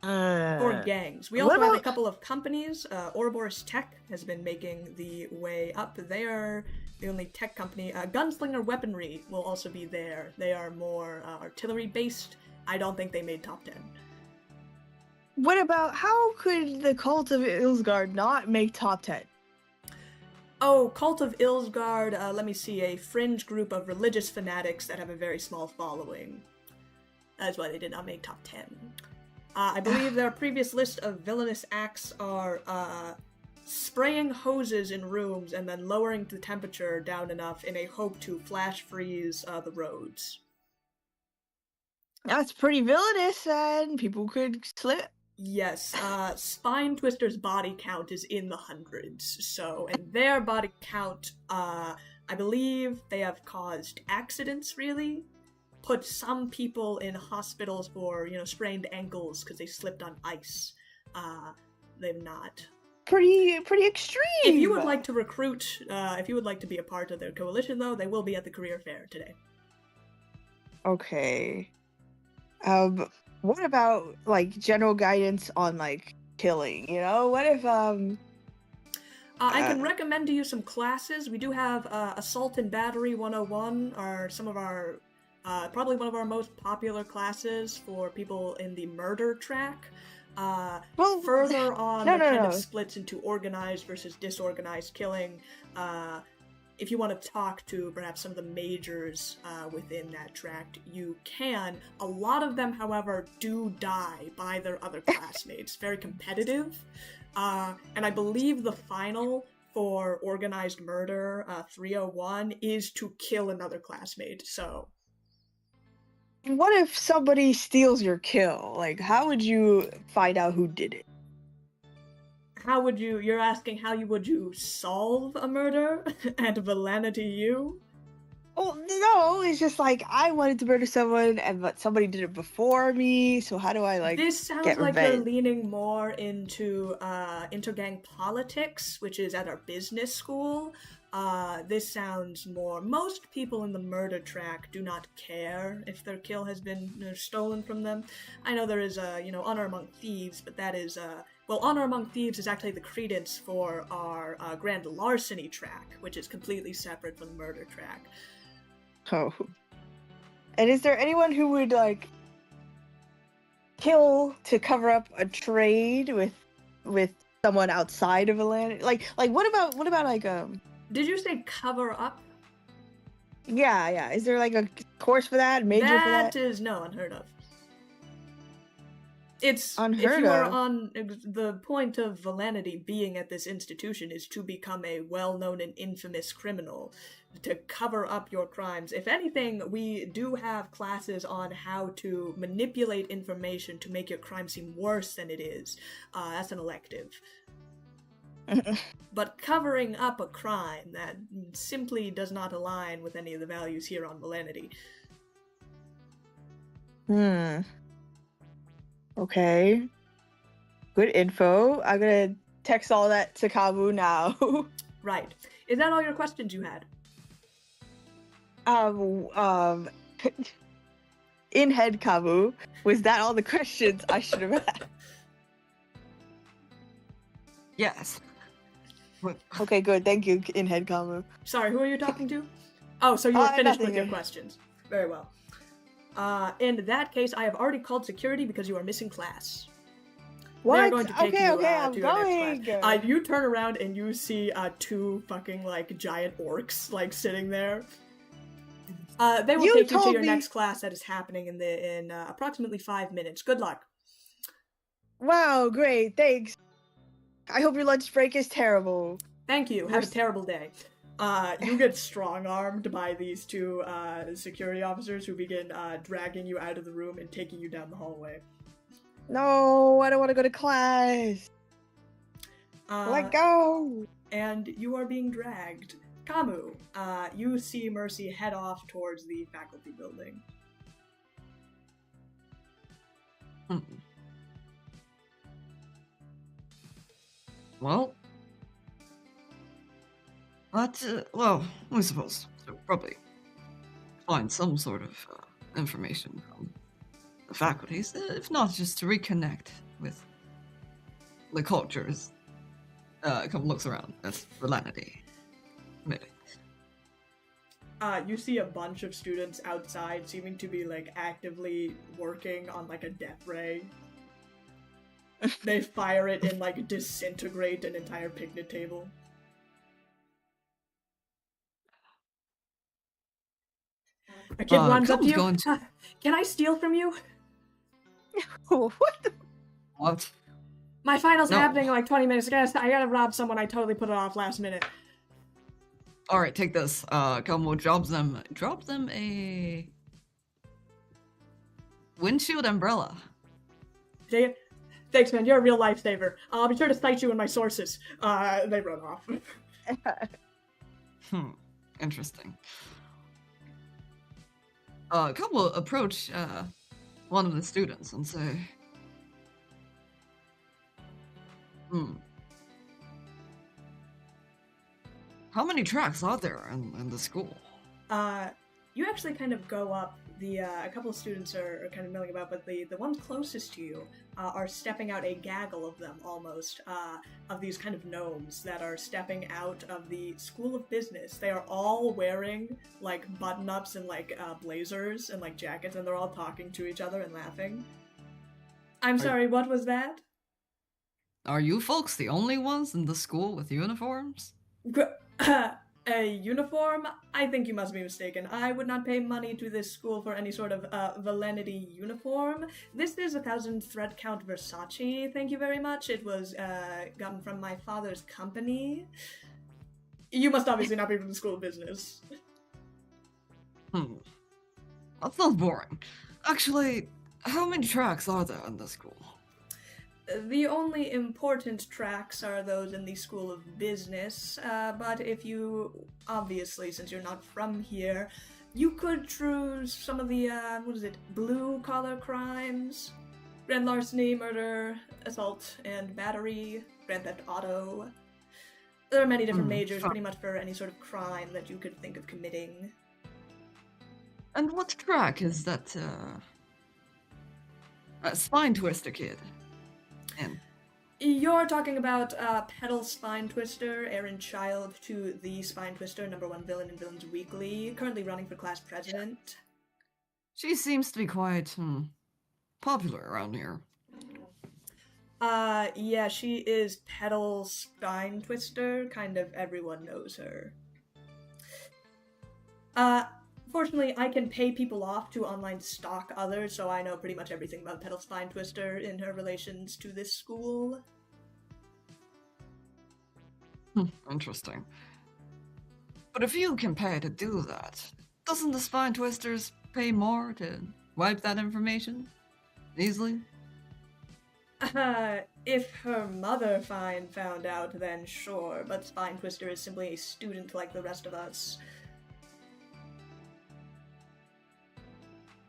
Or gangs. We also have a couple of companies. Ouroboros Tech has been making the way up. They are the only tech company. Gunslinger Weaponry will also be there. They are more artillery-based. I don't think they made top 10. What about, how could the Cult of Ilsgard not make top 10? Oh, Cult of Ilsgard, let me see, a fringe group of religious fanatics that have a very small following. That's why they did not make top 10. I believe their previous list of villainous acts are spraying hoses in rooms and then lowering the temperature down enough in a hope to flash freeze the roads. That's pretty villainous, and people could slip. Yes, Spine Twister's body count is in the hundreds, so, and their body count, I believe they have caused accidents, really? Put some people in hospitals for, sprained ankles because they slipped on ice. They've not. Pretty extreme! If you would like to recruit, if you would like to be a part of their coalition, though, they will be at the career fair today. Okay. What about, like, general guidance on, like, killing, What if, I can recommend to you some classes. We do have Assault and Battery 101 are some of our, probably one of our most popular classes for people in the murder track. Further on, of splits into organized versus disorganized killing. If you want to talk to perhaps some of the majors within that tract, you can. A lot of them, however, do die by their other classmates. Very competitive. And I believe the final for organized murder 301 is to kill another classmate, so... What if somebody steals your kill? Like, how would you find out who did it? You're asking would you solve a murder at Villainity U? Oh, no, it's just like, I wanted to murder someone, but somebody did it before me, so how do I, like, This sounds get like revenge? you're leaning more into intergang politics, which is at our business school. This sounds more... Most people in the murder track do not care if their kill has been stolen from them. I know there is, Honor Among Thieves, but that is... Honor Among Thieves is actually the credence for our Grand Larceny track, which is completely separate from the murder track. Oh. And is there anyone who would, like, kill to cover up a trade with someone outside of Villainity? Like what about like Did you say cover up? yeah. Is there like a course for that? Major for that? That is no unheard of. It's if Unheard you are of. on the point of Villainity being at this institution is to become a well-known and infamous criminal, to cover up your crimes. If anything, we do have classes on how to manipulate information to make your crime seem worse than it is. That's an elective. But covering up a crime that simply does not align with any of the values here on Villainity. Okay. Good info. I'm gonna text all that to Kabu now. Right. Is that all your questions you had? In head Kabu, was that all the questions I should have had? Yes. But Okay, good. Thank you, in head Kabu. Sorry, who are you talking to? Oh, so you were finished with nothing. your questions. Very well. In that case, I have already called security because you are missing class. What? They're going to take you I'm to your going. next class. You turn around and you see two fucking like giant orcs like sitting there. They will You take you to told your me- next class that is happening in approximately 5 minutes. Good luck. Wow, great. Thanks. I hope your lunch break is terrible. Thank you. Have a terrible day. You get strong-armed by these two security officers who begin dragging you out of the room and taking you down the hallway. No, I don't want to go to class. Let go. And you are being dragged. Kamu, you see Mercy head off towards the faculty building. Well, well, we're supposed to probably find some sort of information from the faculties, if not just to reconnect with the cultures. A couple looks around. That's Villainity. Maybe. You see a bunch of students outside seeming to be like actively working on like a death ray. They fire it and like disintegrate an entire picnic table. A kid runs up to you. Kabu's going Can I steal from you? What the? What? My final's No. happening in like 20 minutes. I gotta rob someone. I totally put it off last minute. All right, take this. Kabu drops them a windshield umbrella. Take it. Thanks, man. You're a real lifesaver. I'll be sure to cite you in my sources. They run off. Interesting. Kabu approach one of the students and say, how many tracks are there in the school? You actually kind of go up. A couple of students are kind of milling about, but the ones closest to you are stepping out, a gaggle of them almost, of these kind of gnomes that are stepping out of the School of Business. They are all wearing like button-ups and like blazers and like jackets, and they're all talking to each other and laughing. I'm sorry, what was that? Are you folks the only ones in the school with uniforms? A uniform? I think you must be mistaken. I would not pay money to this school for any sort of Villainity uniform. This is 1,000 thread count Versace, thank you very much. It was gotten from my father's company. You must obviously not be from the School of Business. That sounds boring. Actually, how many tracks are there in the school? The only important tracks are those in the School of Business, but if you, obviously, since you're not from here, you could choose some of the, blue-collar crimes, grand larceny, murder, assault, and battery, grand theft auto. There are many different majors, pretty much for any sort of crime that you could think of committing. And what track is that, spine twister kid? And You're talking about Petal Spine Twister, Aaron Child to the Spine Twister, #1 villain in Villains Weekly, currently running for class president. she seems to be quite popular around here. Yeah, she is Petal Spine Twister. Kind of everyone knows her. Fortunately, I can pay people off to online stalk others, so I know pretty much everything about Petal Spine Twister in her relations to this school. Interesting. But if you can pay to do that, doesn't the Spine Twisters pay more to wipe that information easily? If her mother found out, then sure, but Spine Twister is simply a student like the rest of us.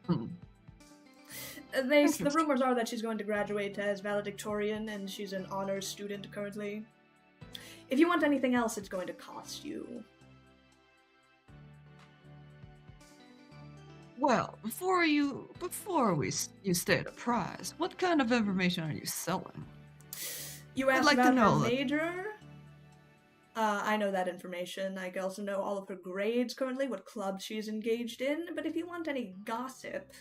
The rumors are that she's going to graduate as valedictorian, and she's an honors student currently. If you want anything else, it's going to cost you. Well, before you state a price, what kind of information are you selling? You asked like to about know her that. major? I know that information. I can also know all of her grades currently, what clubs she's engaged in, but if you want any gossip,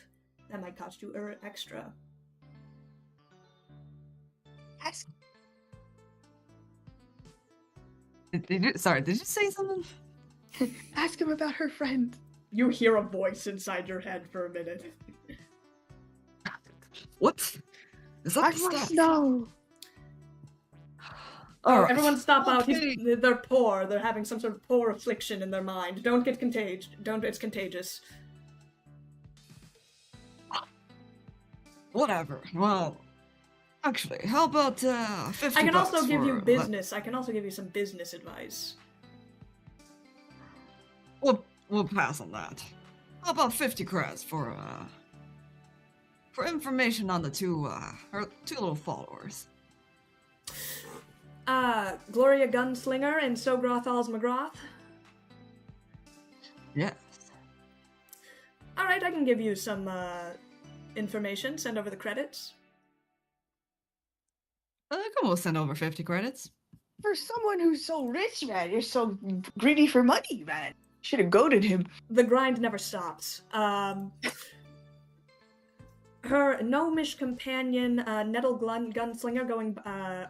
that might cost you extra. Ask, Did you say something? ask him about her friend. You hear a voice inside your head for a minute. What? Is that I the must staff? know. Alright. Everyone stop out. Okay. They're poor. They're having some sort of poor affliction in their mind. Don't get contagious. It's contagious. Whatever. Well, actually, how about 50 I can bucks also give for you business. I can also give you some business advice. We'll pass on that. How about 50 credits for information on the her two little followers? Gloria Gunslinger and Sogrothals McGrath. Yes. Alright, I can give you some, information. Send over the credits. Come on, send over 50 credits. For someone who's so rich, man, you're so greedy for money, man. Should have goaded him. The grind never stops. Her gnomish companion, Nettle Gunslinger,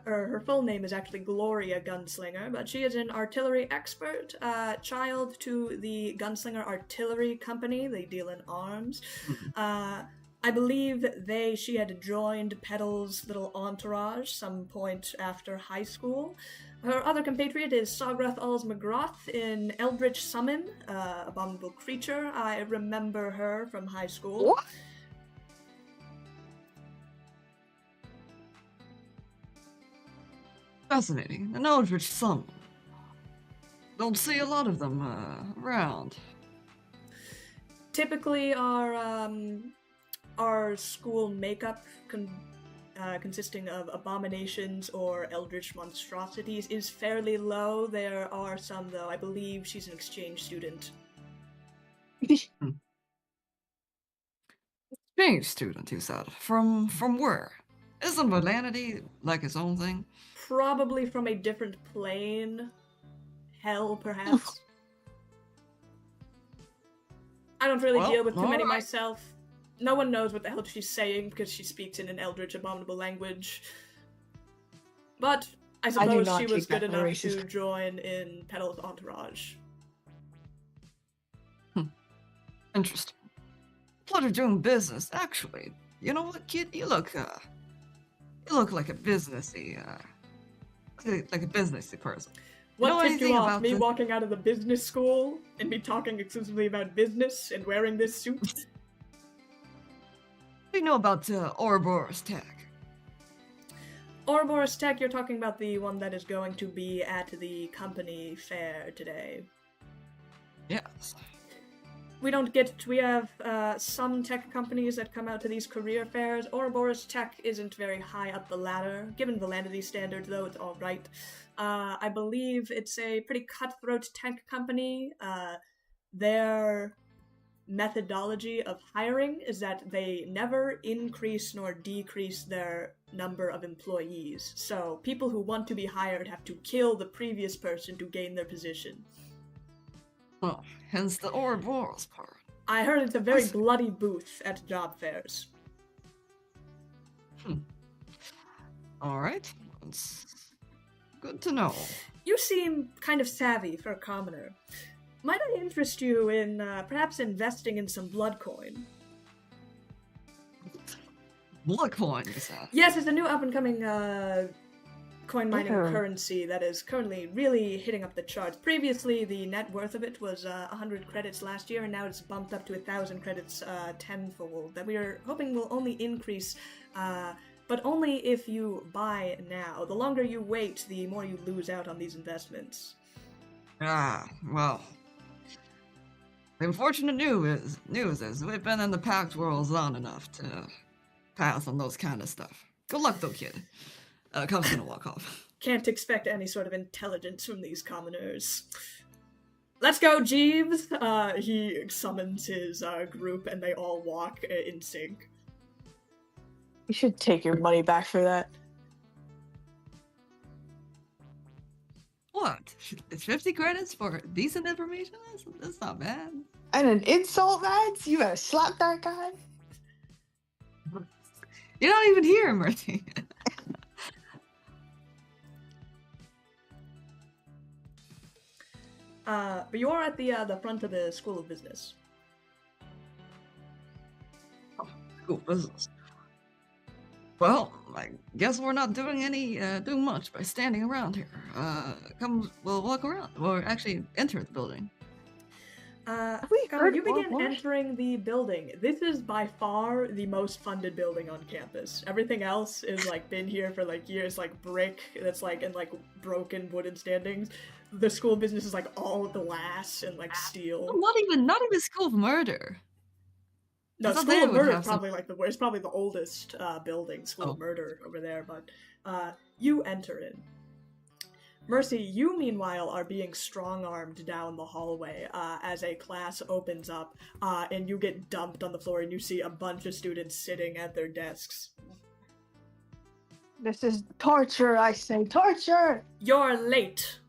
her full name is actually Gloria Gunslinger, but she is an artillery expert, child to the Gunslinger Artillery Company. They deal in arms. I believe she had joined Petal's little entourage some point after high school. Her other compatriot is Sograth Alls McGrath in Eldritch Summon, Abominable Creature. I remember her from high school. What? Fascinating. An Eldritch Summon. Don't see a lot of them around. Typically, our school makeup consisting of abominations or eldritch monstrosities is fairly low. There are some, though. I believe she's an exchange student. Exchange student, you said. From where? Isn't Villaintiy like its own thing? Probably from a different plane. Hell, perhaps. I don't really deal with too many alright. myself. No one knows what the hell she's saying because she speaks in an eldritch abominable language. But I suppose not she was take that good for enough racist. to join in Petal's entourage. Interesting. Pleasure doing business, actually. You know what, kid? You look like a businessy, like a businessy person. What know tipped you anything off? about Me the- walking out of the business school and me talking exclusively about business and wearing this suit? What do you know about Ouroboros Tech? Ouroboros Tech, you're talking about the one that is going to be at the company fair today. Yes. We have some tech companies that come out to these career fairs. Ouroboros Tech isn't very high up the ladder. Given Villaintiy standards, though, it's alright. I believe it's a pretty cutthroat tech company. Their methodology of hiring is that they never increase nor decrease their number of employees. So people who want to be hired have to kill the previous person to gain their position. Well, hence the Ouroboros part. I heard it's a very Listen. bloody booth at job fairs. All right. That's good to know. You seem kind of savvy for a commoner. Might I interest you in perhaps investing in some blood coin? Blood coin, you said? Yes, it's a new up-and-coming coin mining Okay. currency that is currently really hitting up the charts. Previously, the net worth of it was 100 credits last year, and now it's bumped up to 1,000 credits tenfold. That we are hoping will only increase, but only if you buy now. The longer you wait, the more you lose out on these investments. Ah, well. The unfortunate news is we've been in the packed world long enough to pass on those kind of stuff. Good luck, though, kid. Cub's gonna walk off. Can't expect any sort of intelligence from these commoners. Let's go, Jeeves! He summons his group, and they all walk in sync. You should take your money back for that. What? It's 50 credits for decent information? That's not bad. And an insult, Mads? You better slap that guy. You're not even here, Mercy. But you are at the front of the School of Business. Cool business. Well, I guess we're not doing much by standing around here. We'll walk around, or actually enter the building. we heard You begin what? entering the building. This is by far the most funded building on campus. Everything else is like been here for like years, like brick that's like in like broken wooden standings. The School of Business is like all glass and like steel. Not even School of Murder. No, I thought School they of would Murder have is probably like it's probably the oldest building, School of Oh. Murder over there, but you enter in. Mercy, you meanwhile are being strong-armed down the hallway as a class opens up and you get dumped on the floor and you see a bunch of students sitting at their desks. This is torture, I say. Torture! You're late,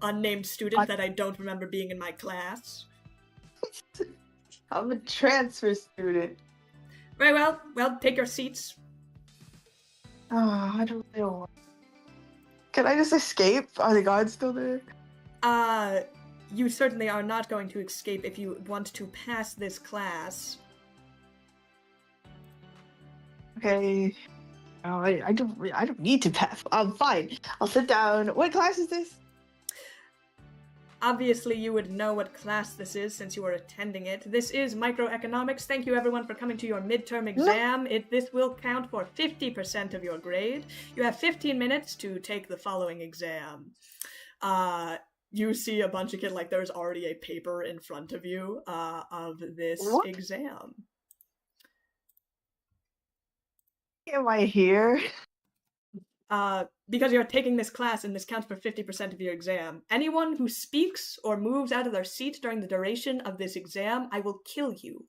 unnamed student that I don't remember being in my class. I'm a transfer student. Very well, take your seats. Oh, I don't know. Can I just escape? Are the guards still there? You certainly are not going to escape if you want to pass this class. Okay. Oh, I don't need to pass. I'm fine. I'll sit down. What class is this? Obviously, you would know what class this is since you are attending it. This is microeconomics. Thank you, everyone, for coming to your midterm exam. This will count for 50% of your grade. You have 15 minutes to take the following exam. You see a bunch of kids, like there's already a paper in front of you of this What? exam. Am I here? Because you're taking this class and this counts for 50% of your exam. Anyone who speaks or moves out of their seat during the duration of this exam, I will kill you.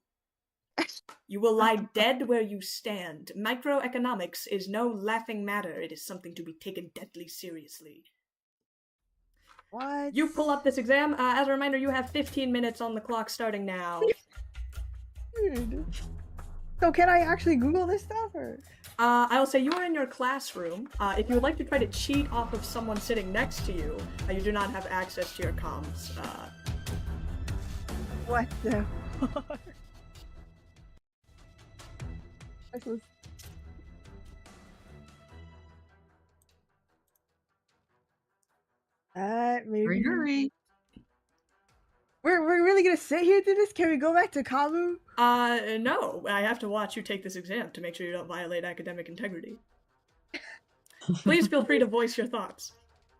You will lie dead where you stand. Microeconomics is no laughing matter. It is something to be taken deadly seriously. What? You pull up this exam. As a reminder, you have 15 minutes on the clock starting now. Weird. So can I actually Google this stuff, or? I will say you are in your classroom. If you would like to try to cheat off of someone sitting next to you, you do not have access to your comms. What the fuck? Maybe. Hurry. We're really gonna sit here through this? Can we go back to Kamu? No. I have to watch you take this exam to make sure you don't violate academic integrity. Please feel free to voice your thoughts.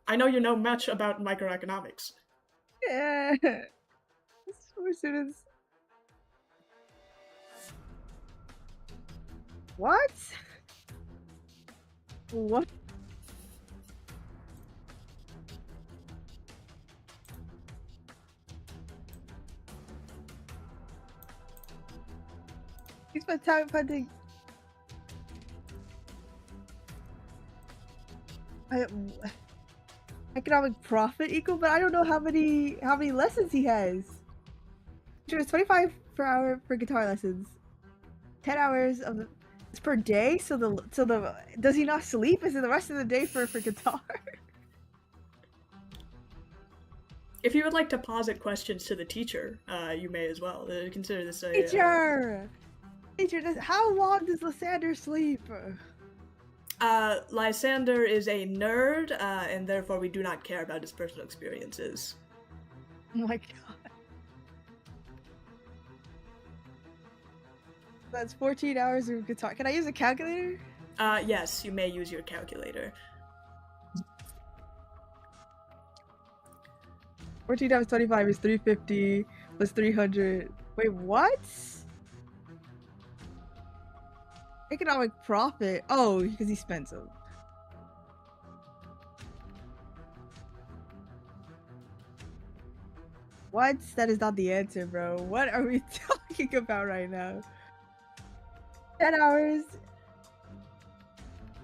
I know you know much about microeconomics. Yeah. More students. What? What? You spent time punting. Economic profit equal, but I don't know how many lessons he has. Sure, it's 25 per hour for guitar lessons. 10 hours of It's per day, so the does he not sleep? Is it the rest of the day for guitar? If you would like to posit questions to the teacher, you may as well. Consider this a Teacher, how long does Lysander sleep? Lysander is a nerd, and therefore we do not care about his personal experiences. Oh my god. That's 14 hours of guitar. Can I use a calculator? Yes, you may use your calculator. 14 times 25 is 350 plus 300. Wait, what? Economic profit. Oh, because he spent some. What? That is not the answer, bro. What are we talking about right now? 10 hours.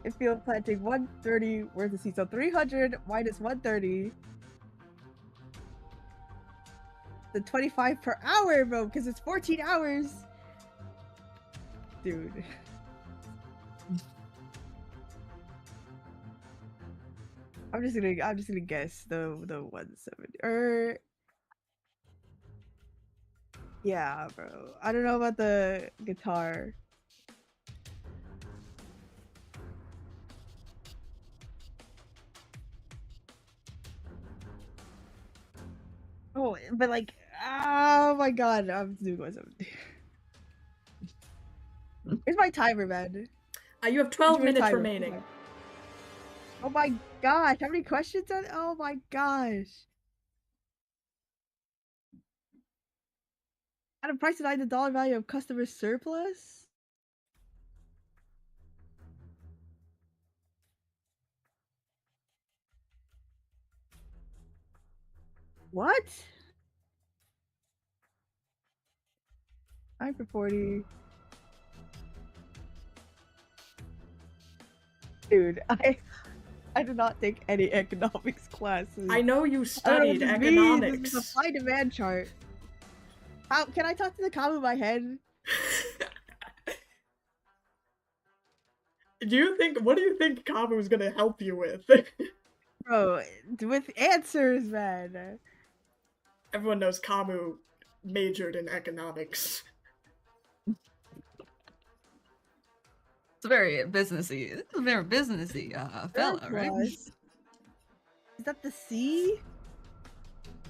In field planting 130 worth of seeds. So 300 minus 130. The 25 per hour, bro, because it's 14 hours. Dude. I'm just gonna guess the 170. Yeah, bro. I don't know about the guitar. Oh, but like, oh my god, I'm doing 170. Here's my timer, man. You have 12 Here's my minutes timer. remaining. Oh my gosh, how many questions are oh my gosh. At a price denied the dollar value of customer surplus? What? 9 for 40. Dude, I did not take any economics classes. I know you I studied don't know what this means. economics. This is a supply demand chart. How can I talk to the cow in my head? What do you think Kamu is gonna help you with? Bro, with answers, man. Everyone knows Kamu majored in economics. It's a very businessy. It's a very businessy fella, right? Surplus. Is that the C?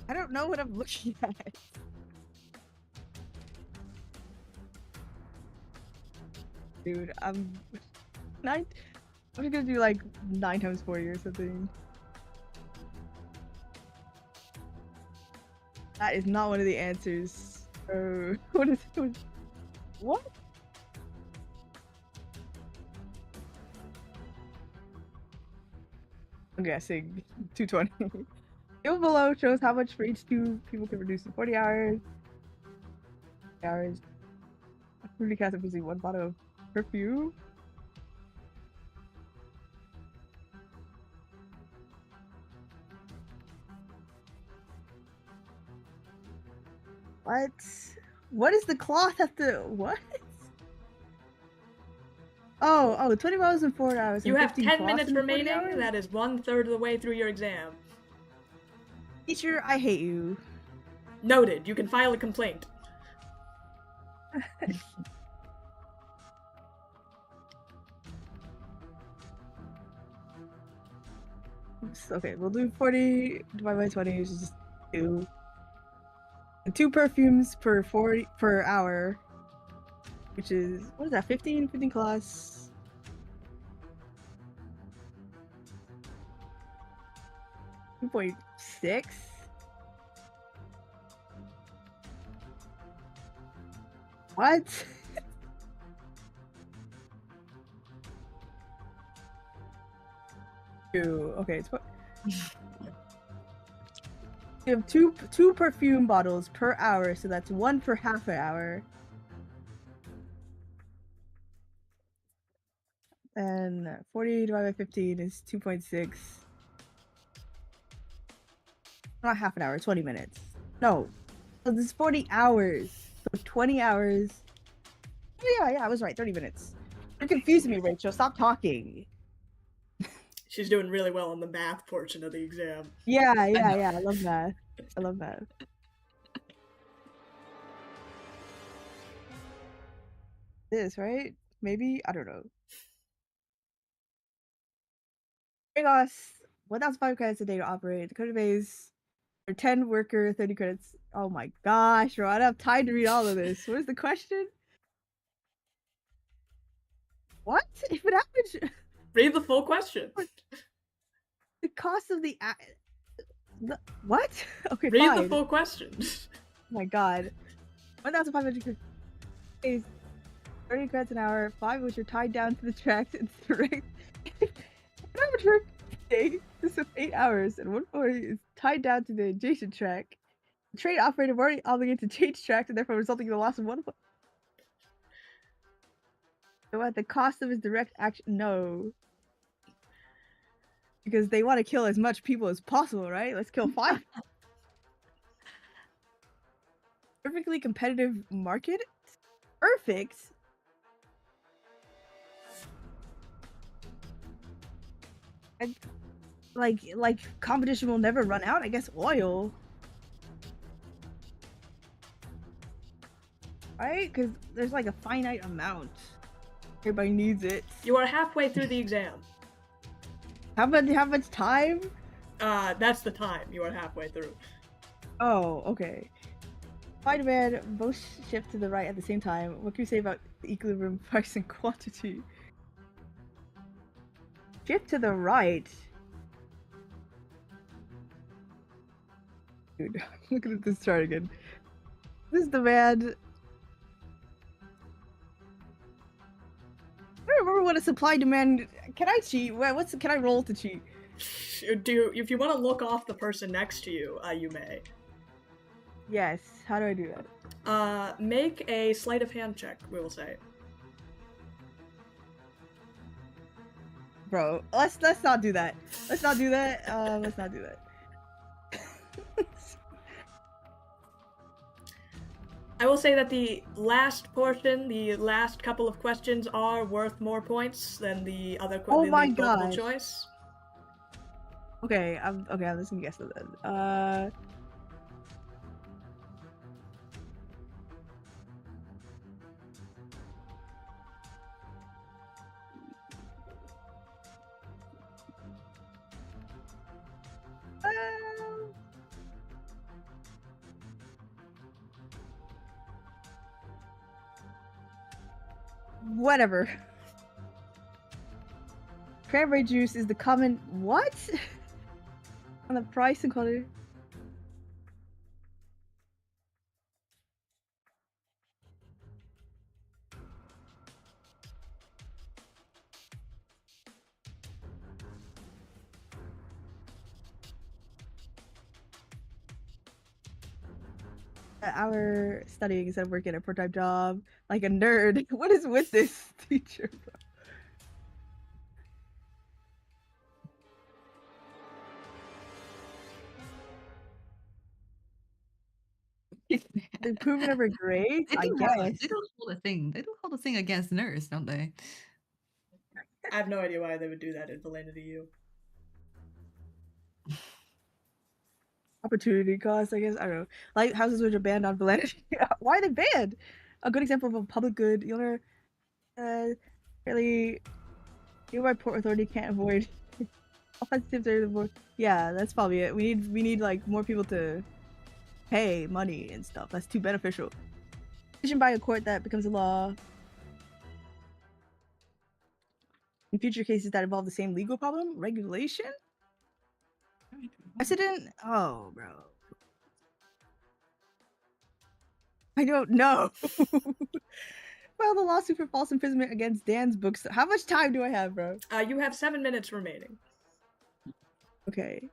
I don't know what I'm looking at. Dude, I'm just gonna do like 9 times 40 or something. That is not one of the answers. What is it? What? I'm guessing 220. Table below shows how much for each 2 people can produce in 40 hours. Rudy cast up using 1 bottle of perfume. What? What does the cloth have to? What? Oh, 20 miles in 4 hours. You and have 15 10 cloths minutes in 40 remaining. hours? That is 1/3 of the way through your exam. Teacher, I hate you. Noted. You can file a complaint. Okay, we'll do 40 divided by 20, which is just 2. And 2 perfumes per 40 per hour, which is what is that? 15 cloths. $2.6. What? Two. Okay, it's what? You have two perfume bottles per hour, so that's 1 per half an hour. And 40 divided by 15 is 2.6. Not half an hour, 20 minutes. No. So this is 40 hours. So 20 hours. Oh, yeah, I was right. 30 minutes. You're confusing me, Rachel. Stop talking. She's doing really well on the math portion of the exam. Yeah. I love math. I love math. This, right? Maybe? I don't know. It costs 1,500 credits a day to operate. The credit base for 10 worker, 30 credits. Oh my gosh, bro. I don't have time to read all of this. What is the question? What? If it happens, Read the full question. the cost of the what? Okay, Read fine. the full question. Oh my god. 1,500 is 30 credits an hour, 5 of which are tied down to the tracks and direct. An average work day is of 8 hours, and 140 is tied down to the adjacent track. The train operator is already obligated to change tracks and therefore resulting in the loss of 1 point. So at the cost of his direct action, no. Because they want to kill as much people as possible, right? Let's kill 5. Perfectly competitive market? Perfect? And, like competition will never run out? I guess oil. Right? Because there's like a finite amount. Everybody needs it. You are halfway through the exam. How much time? That's the time. You are halfway through. Oh, okay. Supply demand both shift to the right at the same time. What can you say about the equilibrium price and quantity? Shift to the right. Dude, look at this chart again. This demand. I don't remember what a supply demand. Can I cheat? Can I roll to cheat? If you want to look off the person next to you, you may. Yes. How do I do that? Make a sleight of hand check, we will say. Bro, let's not do that. Let's not do that. Let's not do that. I will say that the last portion, the last couple of questions, are worth more points than the other Oh my multiple gosh. choice. Okay, I'm just gonna guess that then. Whatever. Cranberry juice is the common what? On the price and quality. An hour studying instead of working a part-time job like a nerd. What is with this teacher? The improvement of her grades, I guess. They don't hold a thing. They don't hold a thing against nerds, don't they? I have no idea why they would do that in Villaintiy U. Opportunity cost, I guess. I don't know. Lighthouses which are banned on Villaintiy. Why are they banned? A good example of a public good. The owner, really, nearby port authority can't avoid. Offensive are the more. Yeah, that's probably it. We need like more people to pay money and stuff. That's too beneficial. Decision by a court that becomes a law. In future cases that involve the same legal problem, regulation. Precedent? Oh, bro. I don't know. Well, the lawsuit for false imprisonment against Dan's books. How much time do I have, bro? You have 7 minutes remaining. Okay.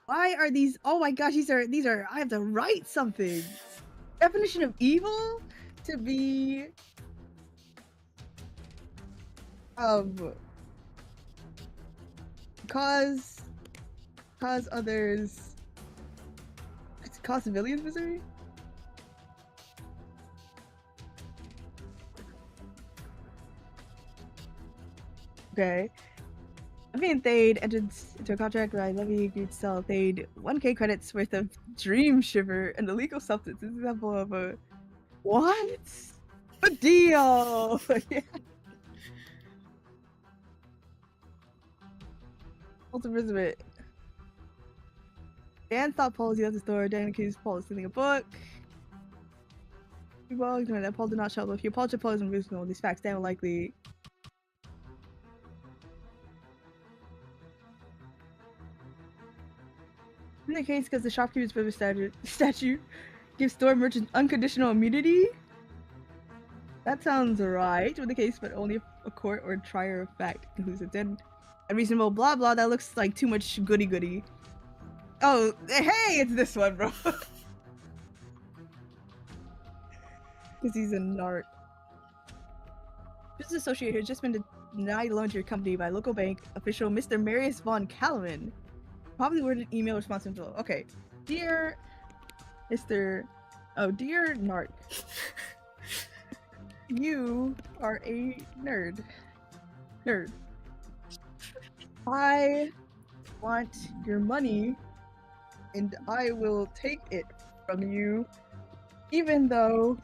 Why are these? Oh my gosh, these are. I have to write something. Definition of evil to be. Cause others. Cause civilians misery. Okay. Levy and Thade entered into a contract where Levy agreed to sell Thade 1k credits worth of Dream Shiver, an illegal substance. This is an example of a what? A deal! Yeah. Ultimate. Dan thought Paul was at the store. Dan accused Paul of stealing a book. Well, ignoring that Paul did not show up. If you apologize, Paul is unreasonable. These facts, Dan will likely. In the case, because the shopkeeper's privilege statute gives store merchants unconditional immunity. That sounds right with the case, but only if a court or trier of fact concludes it then unreasonable. Blah blah. That looks like too much goody goody. Oh, hey, it's this one, bro. Because he's a narc. Business associate who has just been denied a loan to your company by local bank official Mr. Marius von Kalaman. Probably worded email response info. Okay. Dear Mr. Oh, dear narc. You are a nerd. I want your money and I will take it from you even though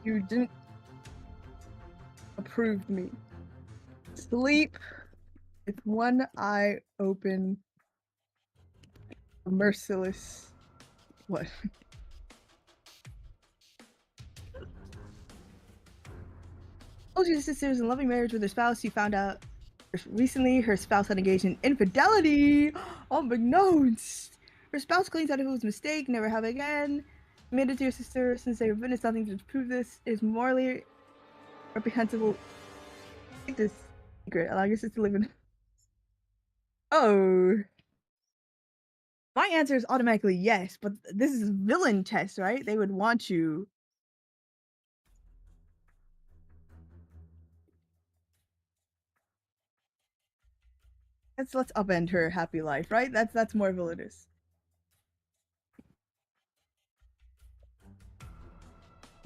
you didn't approve me. Sleep with one eye open. Merciless. What? Told you the sister was in a loving marriage with her spouse. She found out recently her spouse had engaged in infidelity. Unbeknownst. Her spouse claims that it was a mistake, never have again. Admitted to your sister since they have witnessed nothing to prove this. It is morally reprehensible. Take this secret. Allow your sister to live in. Oh. My answer is automatically yes, but this is a villain test, right? They would want you. Let's upend her happy life, right? That's more villainous.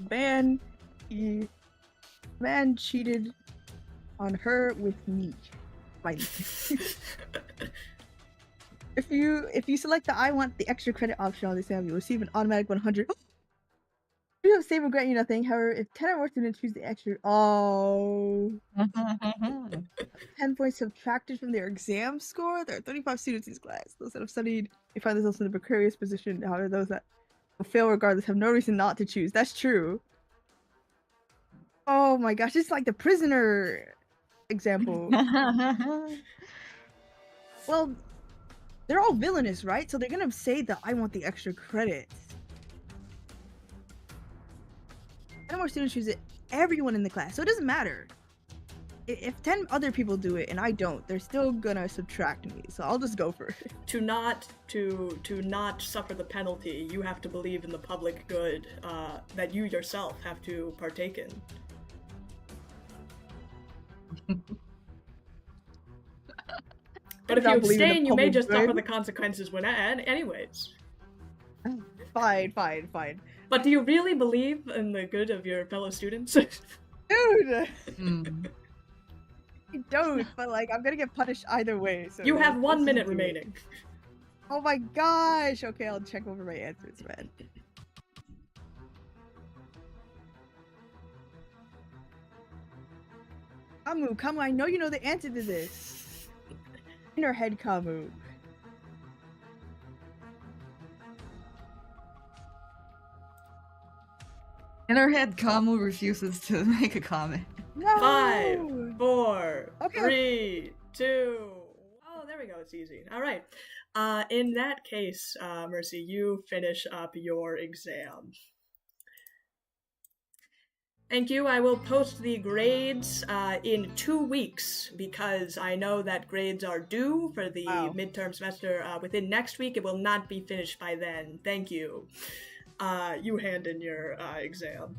Man cheated on her with me. Fine. If you select the I want the extra credit option on this exam, you'll receive an automatic 100. You have save will grant you nothing. However, if 10 or more students choose the extra, 10 points subtracted from their exam score. There are 35 students in this class. Those that have studied, they find themselves in a precarious position. However, those that will fail regardless have no reason not to choose. That's true. Oh my gosh, it's like the prisoner example. Well, they're all villainous, right? So they're gonna say that I want the extra credits. 10 more students choose it. Everyone in the class, so it doesn't matter. If 10 other people do it and I don't, they're still gonna subtract me. So I'll just go for it. To not suffer the penalty, you have to believe in the public good that you yourself have to partake in. But if you abstain, you may just suffer the consequences when anyways. Fine. But do you really believe in the good of your fellow students? Dude! I don't, but like, I'm gonna get punished either way. So you have 1 minute remaining. Oh my gosh! Okay, I'll check over my answers, man. Kamu, I know you know the answer to this. In her head, Kamu. In her head, Kamu refuses to make a comment. No! 5, 4, Okay. 3, 2. Oh, there we go. It's easy. All right. In that case, Mercy, you finish up your exam. Thank you. I will post the grades in 2 weeks because I know that grades are due for the midterm semester within next week. It will not be finished by then. Thank you. You hand in your exam.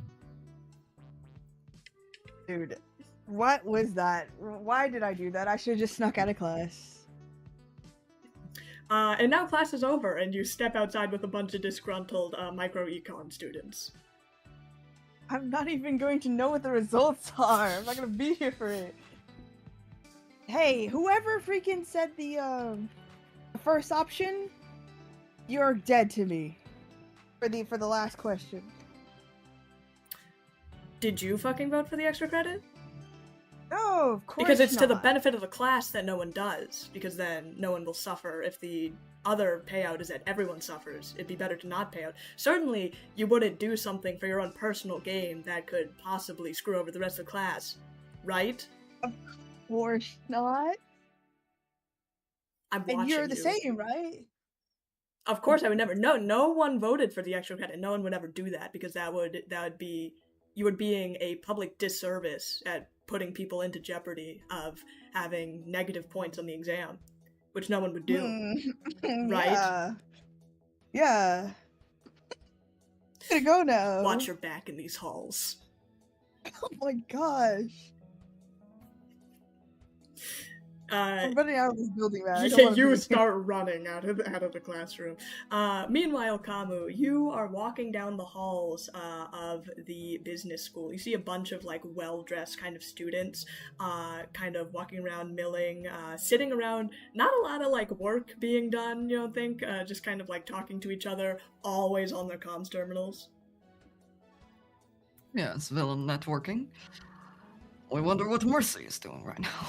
Dude, what was that? Why did I do that? I should have just snuck out of class. And now class is over, and you step outside with a bunch of disgruntled micro-econ students. I'm not even going to know what the results are. I'm not going to be here for it. Hey, whoever freaking said the first option, you're dead to me. For the last question. Did you fucking vote for the extra credit? No, of course Because it's to the not. benefit of the class that no one does, because then no one will suffer. If the other payout is that everyone suffers, it'd be better to not pay out. Certainly, you wouldn't do something for your own personal gain that could possibly screw over the rest of the class, right? Of course not. I'm watching And you're the you. same, right? Of course, I would never. No one voted for the extra credit. No one would ever do that because that would be you would being a public disservice at putting people into jeopardy of having negative points on the exam, which no one would do, right? Yeah. Yeah. Gonna go now. Watch your back in these halls. Oh my gosh. I'm running out of this building, man. I don't Yeah, wanna you be start running out of the classroom. Meanwhile, Kamu, you are walking down the halls of the business school. You see a bunch of like well-dressed kind of students, kind of walking around, milling, sitting around. Not a lot of like work being done. You don't think? Just kind of like talking to each other, always on their comms terminals. Yeah, it's villain networking. I wonder what Mercy is doing right now.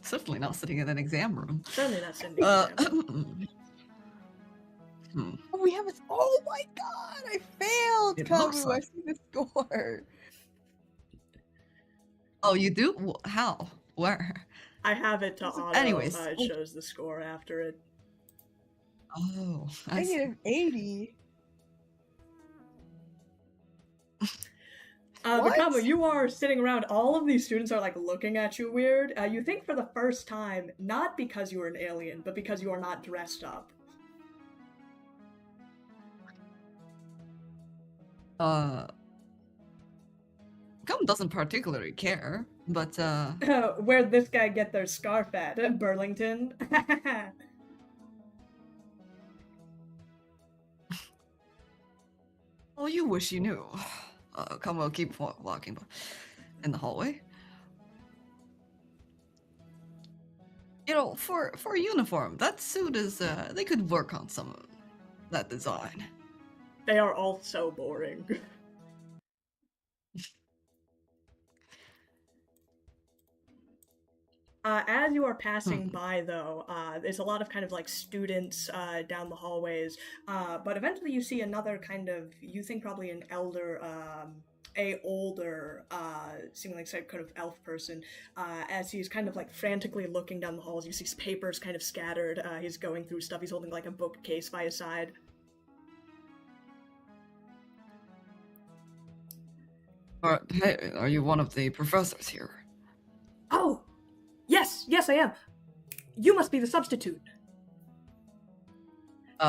Certainly not sitting in an exam room. Certainly not sitting in the exam. Oh, we have a. Oh my god! I failed, It looks Kamu. like- I see the score. Oh, you do? How? Where? I have it to auto. Anyways. It shows the score after it. Oh, I see. -80. But What? Kamu, you are sitting around. All of these students are like looking at you weird. You think for the first time, not because you are an alien, but because you are not dressed up. Gum doesn't particularly care, but Where'd this guy get their scarf at? Burlington? well, you wish you knew. Come, we'll keep walking in the hallway. You know, for a uniform, that suit is, they could work on some of that design. They are all so boring. As you are passing by, though, there's a lot of kind of like students down the hallways, but eventually you see another kind of, you think probably an elder, older, seeming like some kind of elf person, as he's kind of like frantically looking down the halls. You see papers kind of scattered. He's going through stuff. He's holding like a bookcase by his side. Hey, are you one of the professors here? Oh! Yes, I am. You must be the substitute.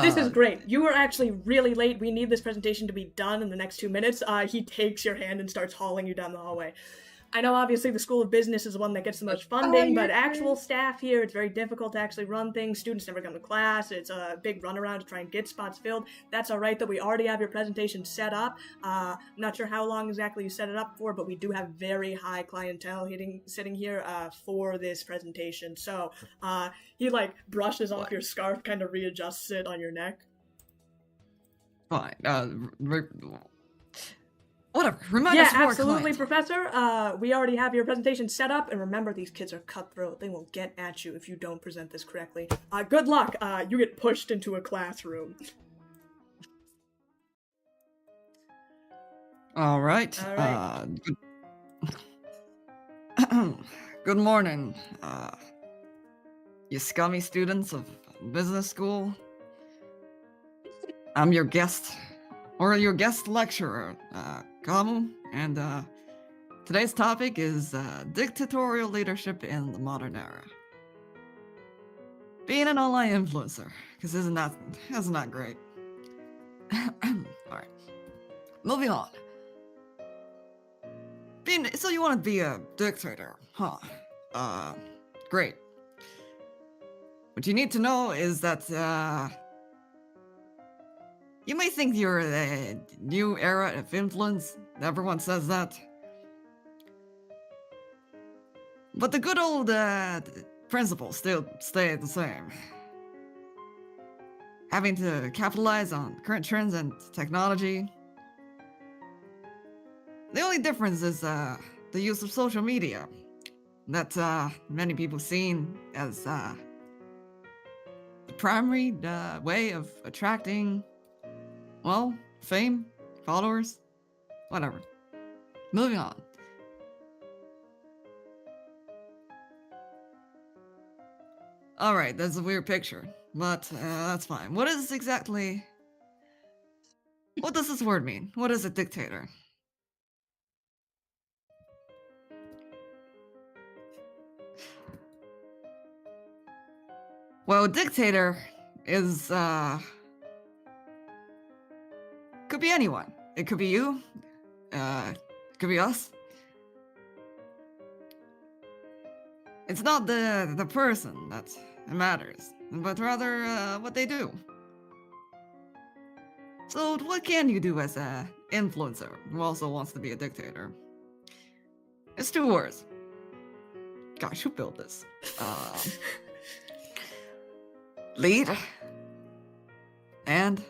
This is great. You were actually really late. We need this presentation to be done in the next 2 minutes. He takes your hand and starts hauling you down the hallway. I know obviously the School of Business is the one that gets the most funding, but actual staff here, it's very difficult to actually run things. Students never come to class. It's a big runaround to try and get spots filled. That's all right, though. We already have your presentation set up. I'm not sure how long exactly you set it up for, but we do have very high clientele sitting here for this presentation. So he like brushes off your scarf, kind of readjusts it on your neck. Fine. Whatever. Remind yeah, us of our absolutely, client. Professor. We already have your presentation set up, and remember, these kids are cutthroat. They will get at you if you don't present this correctly. Good luck. You get pushed into a classroom. All right. Good morning, you scummy students of business school. I'm your guest, or your guest lecturer, Kamu, and today's topic is dictatorial leadership in the modern era. Being an online influencer, because isn't that great? Alright. Moving on. So you want to be a dictator, huh? Great. What you need to know is that, you may think you're the new era of influence. Everyone says that. But the good old principles still stay the same. Having to capitalize on current trends and technology. The only difference is the use of social media that many people seen as the primary way of attracting, well, fame, followers, whatever. Moving on. Alright, that's a weird picture, but that's fine. What does this word mean? What is a dictator? Well, a dictator is, could be anyone. It could be you. It could be us. It's not the person that matters, but rather what they do. So what can you do as an influencer who also wants to be a dictator? It's 2 words. Gosh, who built this? Lead and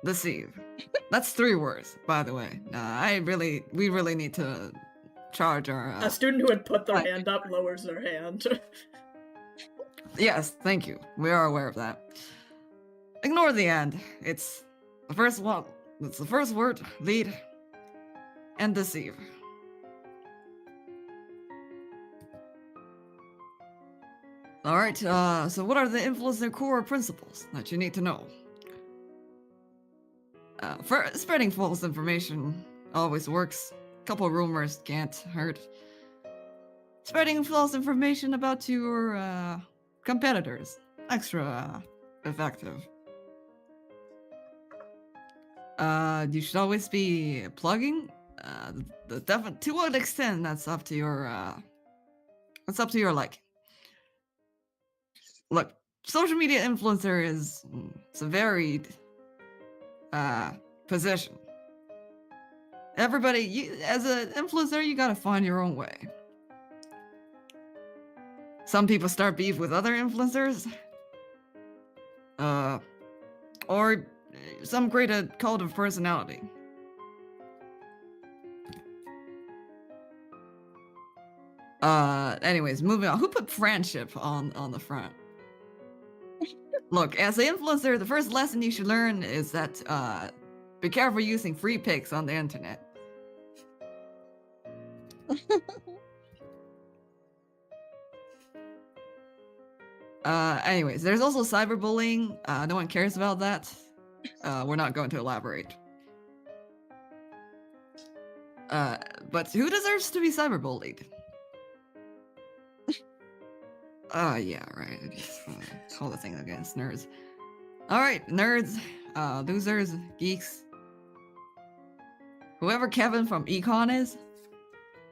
deceive. That's 3 words, by the way. We really need to charge our... A student who had put their hand up lowers their hand. Yes, thank you. We are aware of that. Ignore the end. It's the first one. It's the first word, lead and deceive. Alright, so what are the influencer core principles that you need to know? For spreading false information always works. Couple rumors can't hurt. Spreading false information about your competitors, extra effective. You should always be plugging. To what extent that's up to your liking. Look, social media influencer is it's a varied position. Everybody, as an influencer, you gotta find your own way. Some people start beef with other influencers, or some create a cult of personality. Anyways, moving on. Who put friendship on the front? Look, as an influencer, the first lesson you should learn is that, be careful using free pics on the internet. Anyways, there's also cyberbullying. No one cares about that. We're not going to elaborate. But who deserves to be cyberbullied? Yeah, right. I just call the thing against nerds. Alright, nerds, losers, geeks. Whoever Kevin from Econ is,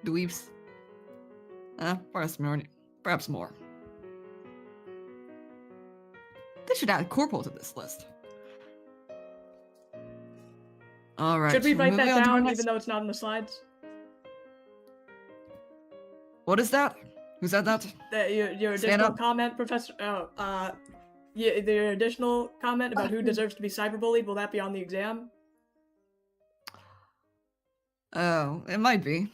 dweeps. Perhaps more. They should add corporal to this list. Alright. Should we write that down next... even though it's not in the slides? What is that? Who said that? Your additional comment, Professor... the additional comment about who deserves to be cyberbullied, will that be on the exam? Oh, it might be.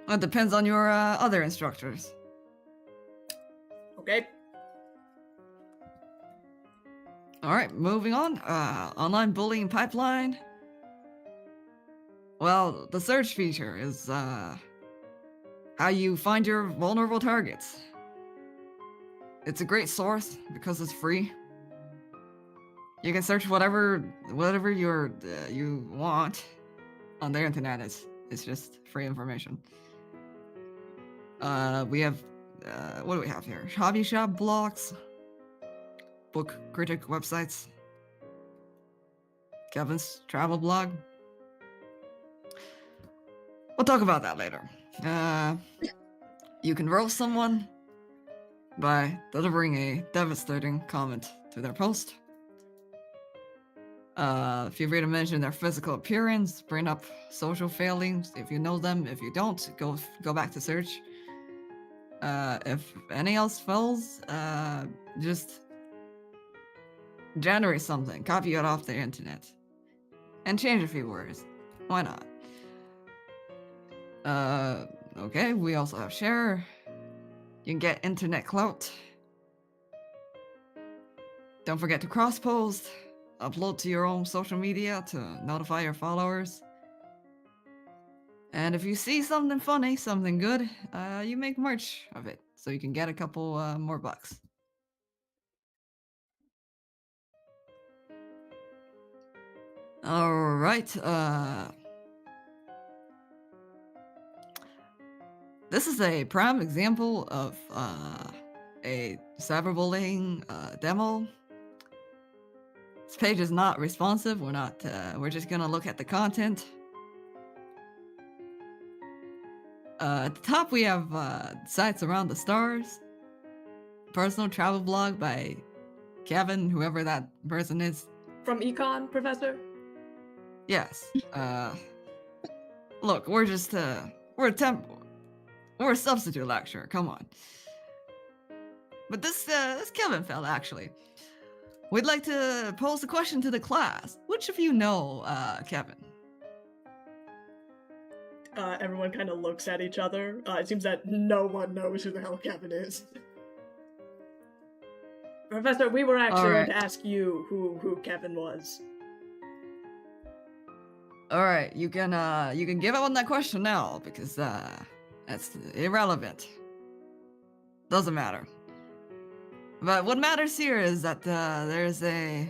It depends on your other instructors. Okay. Alright, moving on. Online bullying pipeline. Well, the search feature is how you find your vulnerable targets. It's a great source because it's free. You can search whatever you want on the internet. It's just free information. We have what do we have here? Hobby shop blogs, book critic websites, Kevin's travel blog. We'll talk about that later. You can roast someone by delivering a devastating comment to their post. Feel free to mention their physical appearance, bring up social failings if you know them. If you don't, go back to search. If any else fails, just generate something, copy it off the internet, and change a few words. Why not? Okay, we also have share. You can get internet clout. Don't forget to cross-post, upload to your own social media to notify your followers. And if you see something funny, something good, you make merch of it, so you can get a couple more bucks. All right. This is a prime example of a cyberbullying demo. This page is not responsive. We're not. We're just gonna look at the content. At the top, we have sites around the stars. Personal travel blog by Kevin, whoever that person is. From Econ, Professor? Yes. Look, we're just we're a substitute lecturer. Come on. But this Kevin fella, actually, we'd like to pose a question to the class. Which of you know Kevin? Everyone kind of looks at each other. It seems that no one knows who the hell Kevin is. Professor, we were actually going to ask you who Kevin was. All right, you can give up on that question now because that's irrelevant. Doesn't matter. But what matters here is that there's a.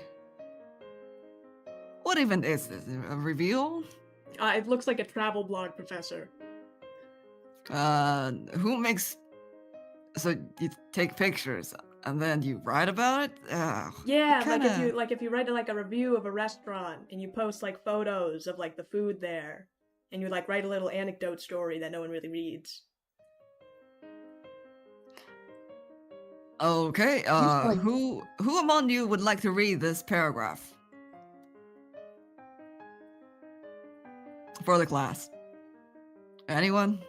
What even is this? A reveal? It looks like a travel blog, Professor. Who makes? So you take pictures and then you write about it? Yeah, kinda... like if you write like a review of a restaurant and you post like photos of like the food there, and you like write a little anecdote story that no one really reads. Okay. Who among you would like to read this paragraph for the class? Anyone?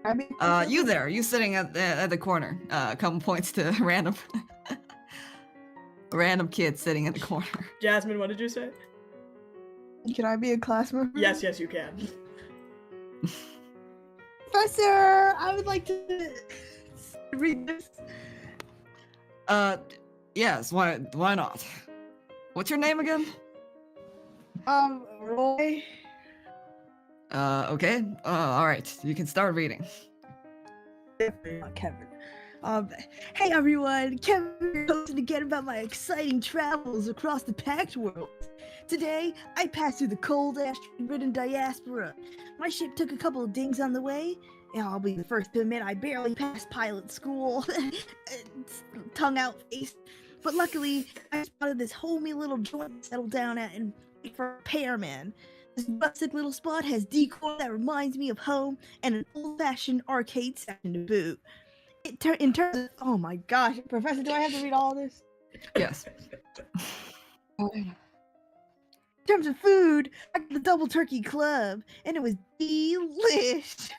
I mean, You there? You sitting at the corner? Couple points to random kid sitting in the corner. Jasmine, what did you say? can I be a class member? Yes, you can. Professor, I would like to read this. Yes. Why not? What's your name again? Roy. Okay. All right. You can start reading. Not Kevin. Hey everyone, Kevin here posting again about my exciting travels across the packed world. Today, I passed through the cold, ash-ridden diaspora. My ship took a couple of dings on the way. And I'll be the first to admit I barely passed pilot school. Tongue out face. But luckily, I spotted this homey little joint to settle down at and wait for a repairman. This rustic little spot has decor that reminds me of home and an old-fashioned arcade section to boot. In terms of, oh my gosh, Professor, do I have to read all this? Yes. In terms of food, I got the Double Turkey Club, and it was delish.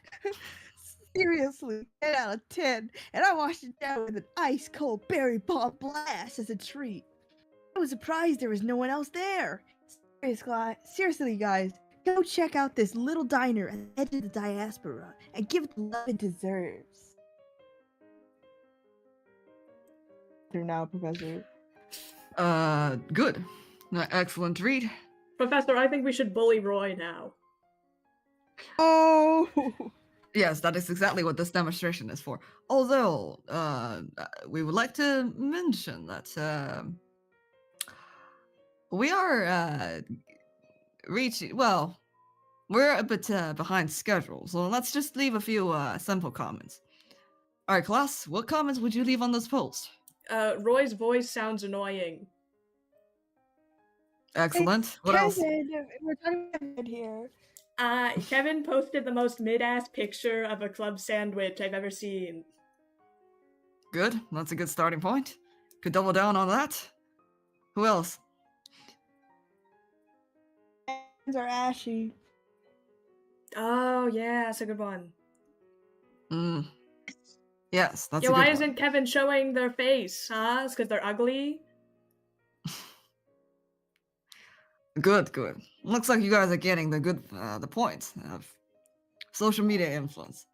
Seriously, 10 out of 10, and I washed it down with an ice-cold berry bomb blast as a treat. I was surprised there was no one else there. Seriously, guys, go check out this little diner at the edge of the diaspora and give it the love it deserves. Through now, Professor. Good. Excellent read. Professor, I think we should bully Roy now. Oh! Yes, that is exactly what this demonstration is for. Although, we would like to mention that we are we're a bit behind schedule, so let's just leave a few simple comments. All right, class, what comments would you leave on this post? Roy's voice sounds annoying. Excellent. What else? We're talking about here. Kevin posted the most mid-ass picture of a club sandwich I've ever seen. Good. That's a good starting point. Could double down on that. Who else? Hands are ashy. Oh, yeah, that's a good one. Yes, that's Yeah, a good why one. isn't Kevin showing their face, huh? It's because they're ugly? Good, good. Looks like you guys are getting the point of social media influence.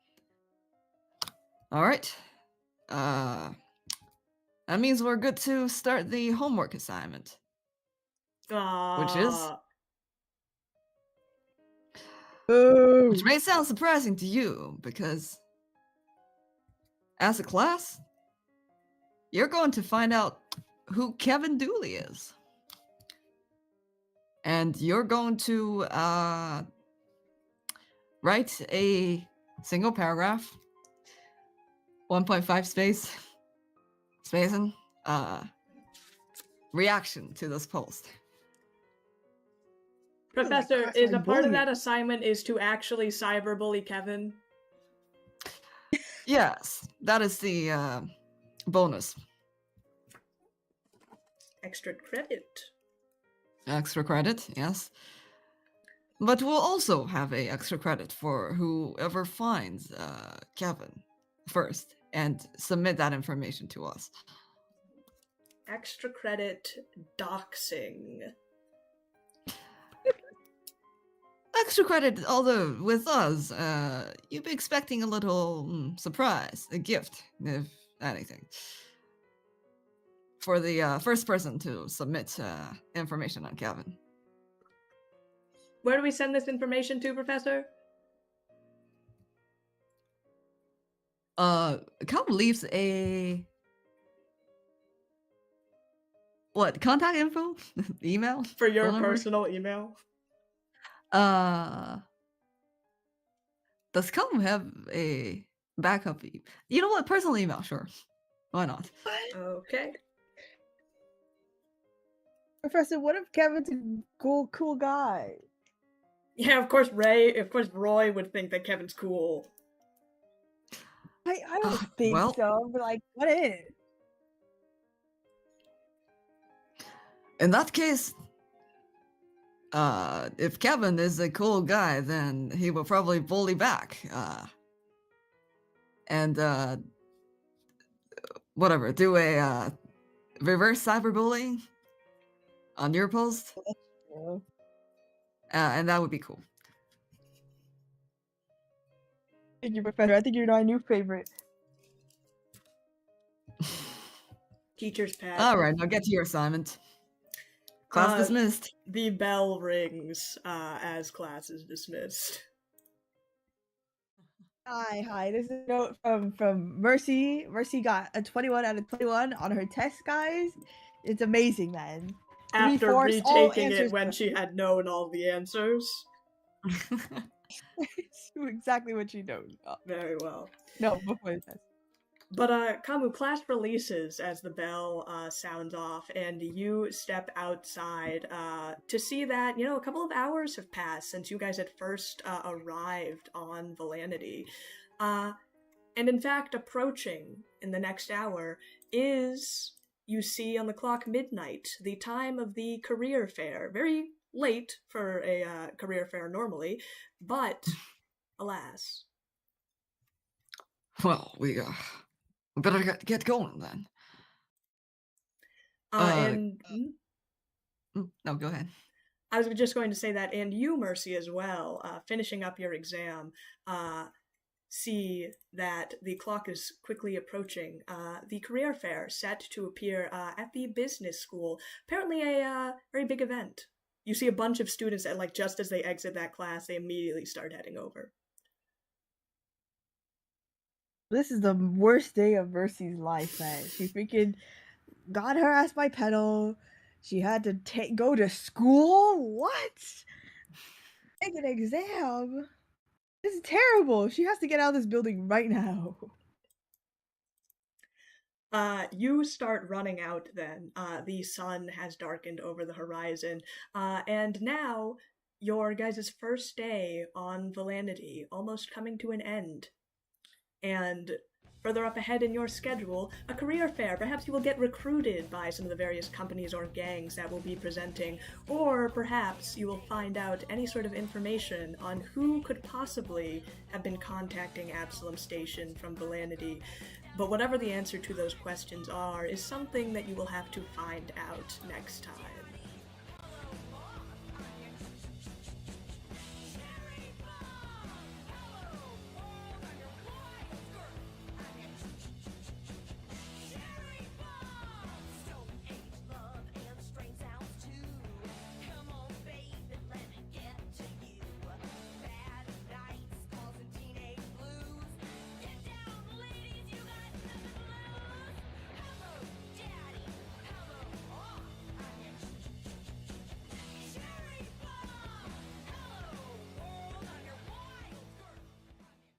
All right. That means we're good to start the homework assignment, which is, Boo! which may sound surprising to you because, as a class, you're going to find out who Kevin Dooley is, and you're going to write a single paragraph, 1.5 spacing, reaction to this post. Professor, class is a like part of bullying. that assignment is to actually cyberbully Kevin? Yes, that is the bonus. Extra credit. Extra credit, yes. But we'll also have a extra credit for whoever finds Kevin first and submit that information to us. Extra credit doxing. Extra credit, although with us, you'd be expecting a little surprise, a gift, if anything, for the first person to submit information on Kevin. Where do we send this information to, Professor? Kevin leaves a contact info, email, For your phone number? personal email? Does Calum have a backup? You know what? Personal email, sure. Why not? Okay. Professor, what if Kevin's a cool guy? Yeah, of course Roy would think that Kevin's cool. I don't think well- so, but like, what if? In that case, if Kevin is a cool guy, then he will probably bully back. And whatever, do a reverse cyberbullying on your post, Yeah. and that would be cool. Thank you, Professor. I think you're my new favorite. Teacher's pet. All right, now get to your assignment. Class dismissed. The bell rings as class is dismissed. Hi. This is a note from Mercy. Mercy got a 21 out of 21 on her test, guys. It's amazing, man. After Three-fourths, all retaking it answers when correct. she had known all the answers. It's exactly what she knows. Very well. No, before the test. But Kamu, class releases as the bell sounds off, and you step outside to see that, a couple of hours have passed since you guys had first arrived on Villaintiy. And in fact, approaching in the next hour is, you see on the clock, midnight, the time of the career fair. Very late for a career fair normally, but alas. Well, we better get going then. No, go ahead. I was just going to say that, and you, Mercy, as well, finishing up your exam, see that the clock is quickly approaching. The career fair set to appear at the business school. Apparently a very big event. You see a bunch of students that, just as they exit that class, they immediately start heading over. This is the worst day of Mercy's life, man. She freaking got her ass by pedal. She had to go to school? What? Take an exam? This is terrible. She has to get out of this building right now. You start running out then. The sun has darkened over the horizon. And now, your guys' first day on Villaintiy almost coming to an end. And further up ahead in your schedule, a career fair. Perhaps you will get recruited by some of the various companies or gangs that will be presenting, or perhaps you will find out any sort of information on who could possibly have been contacting Absalom Station from Villaintiy. But whatever the answer to those questions are is something that you will have to find out next time.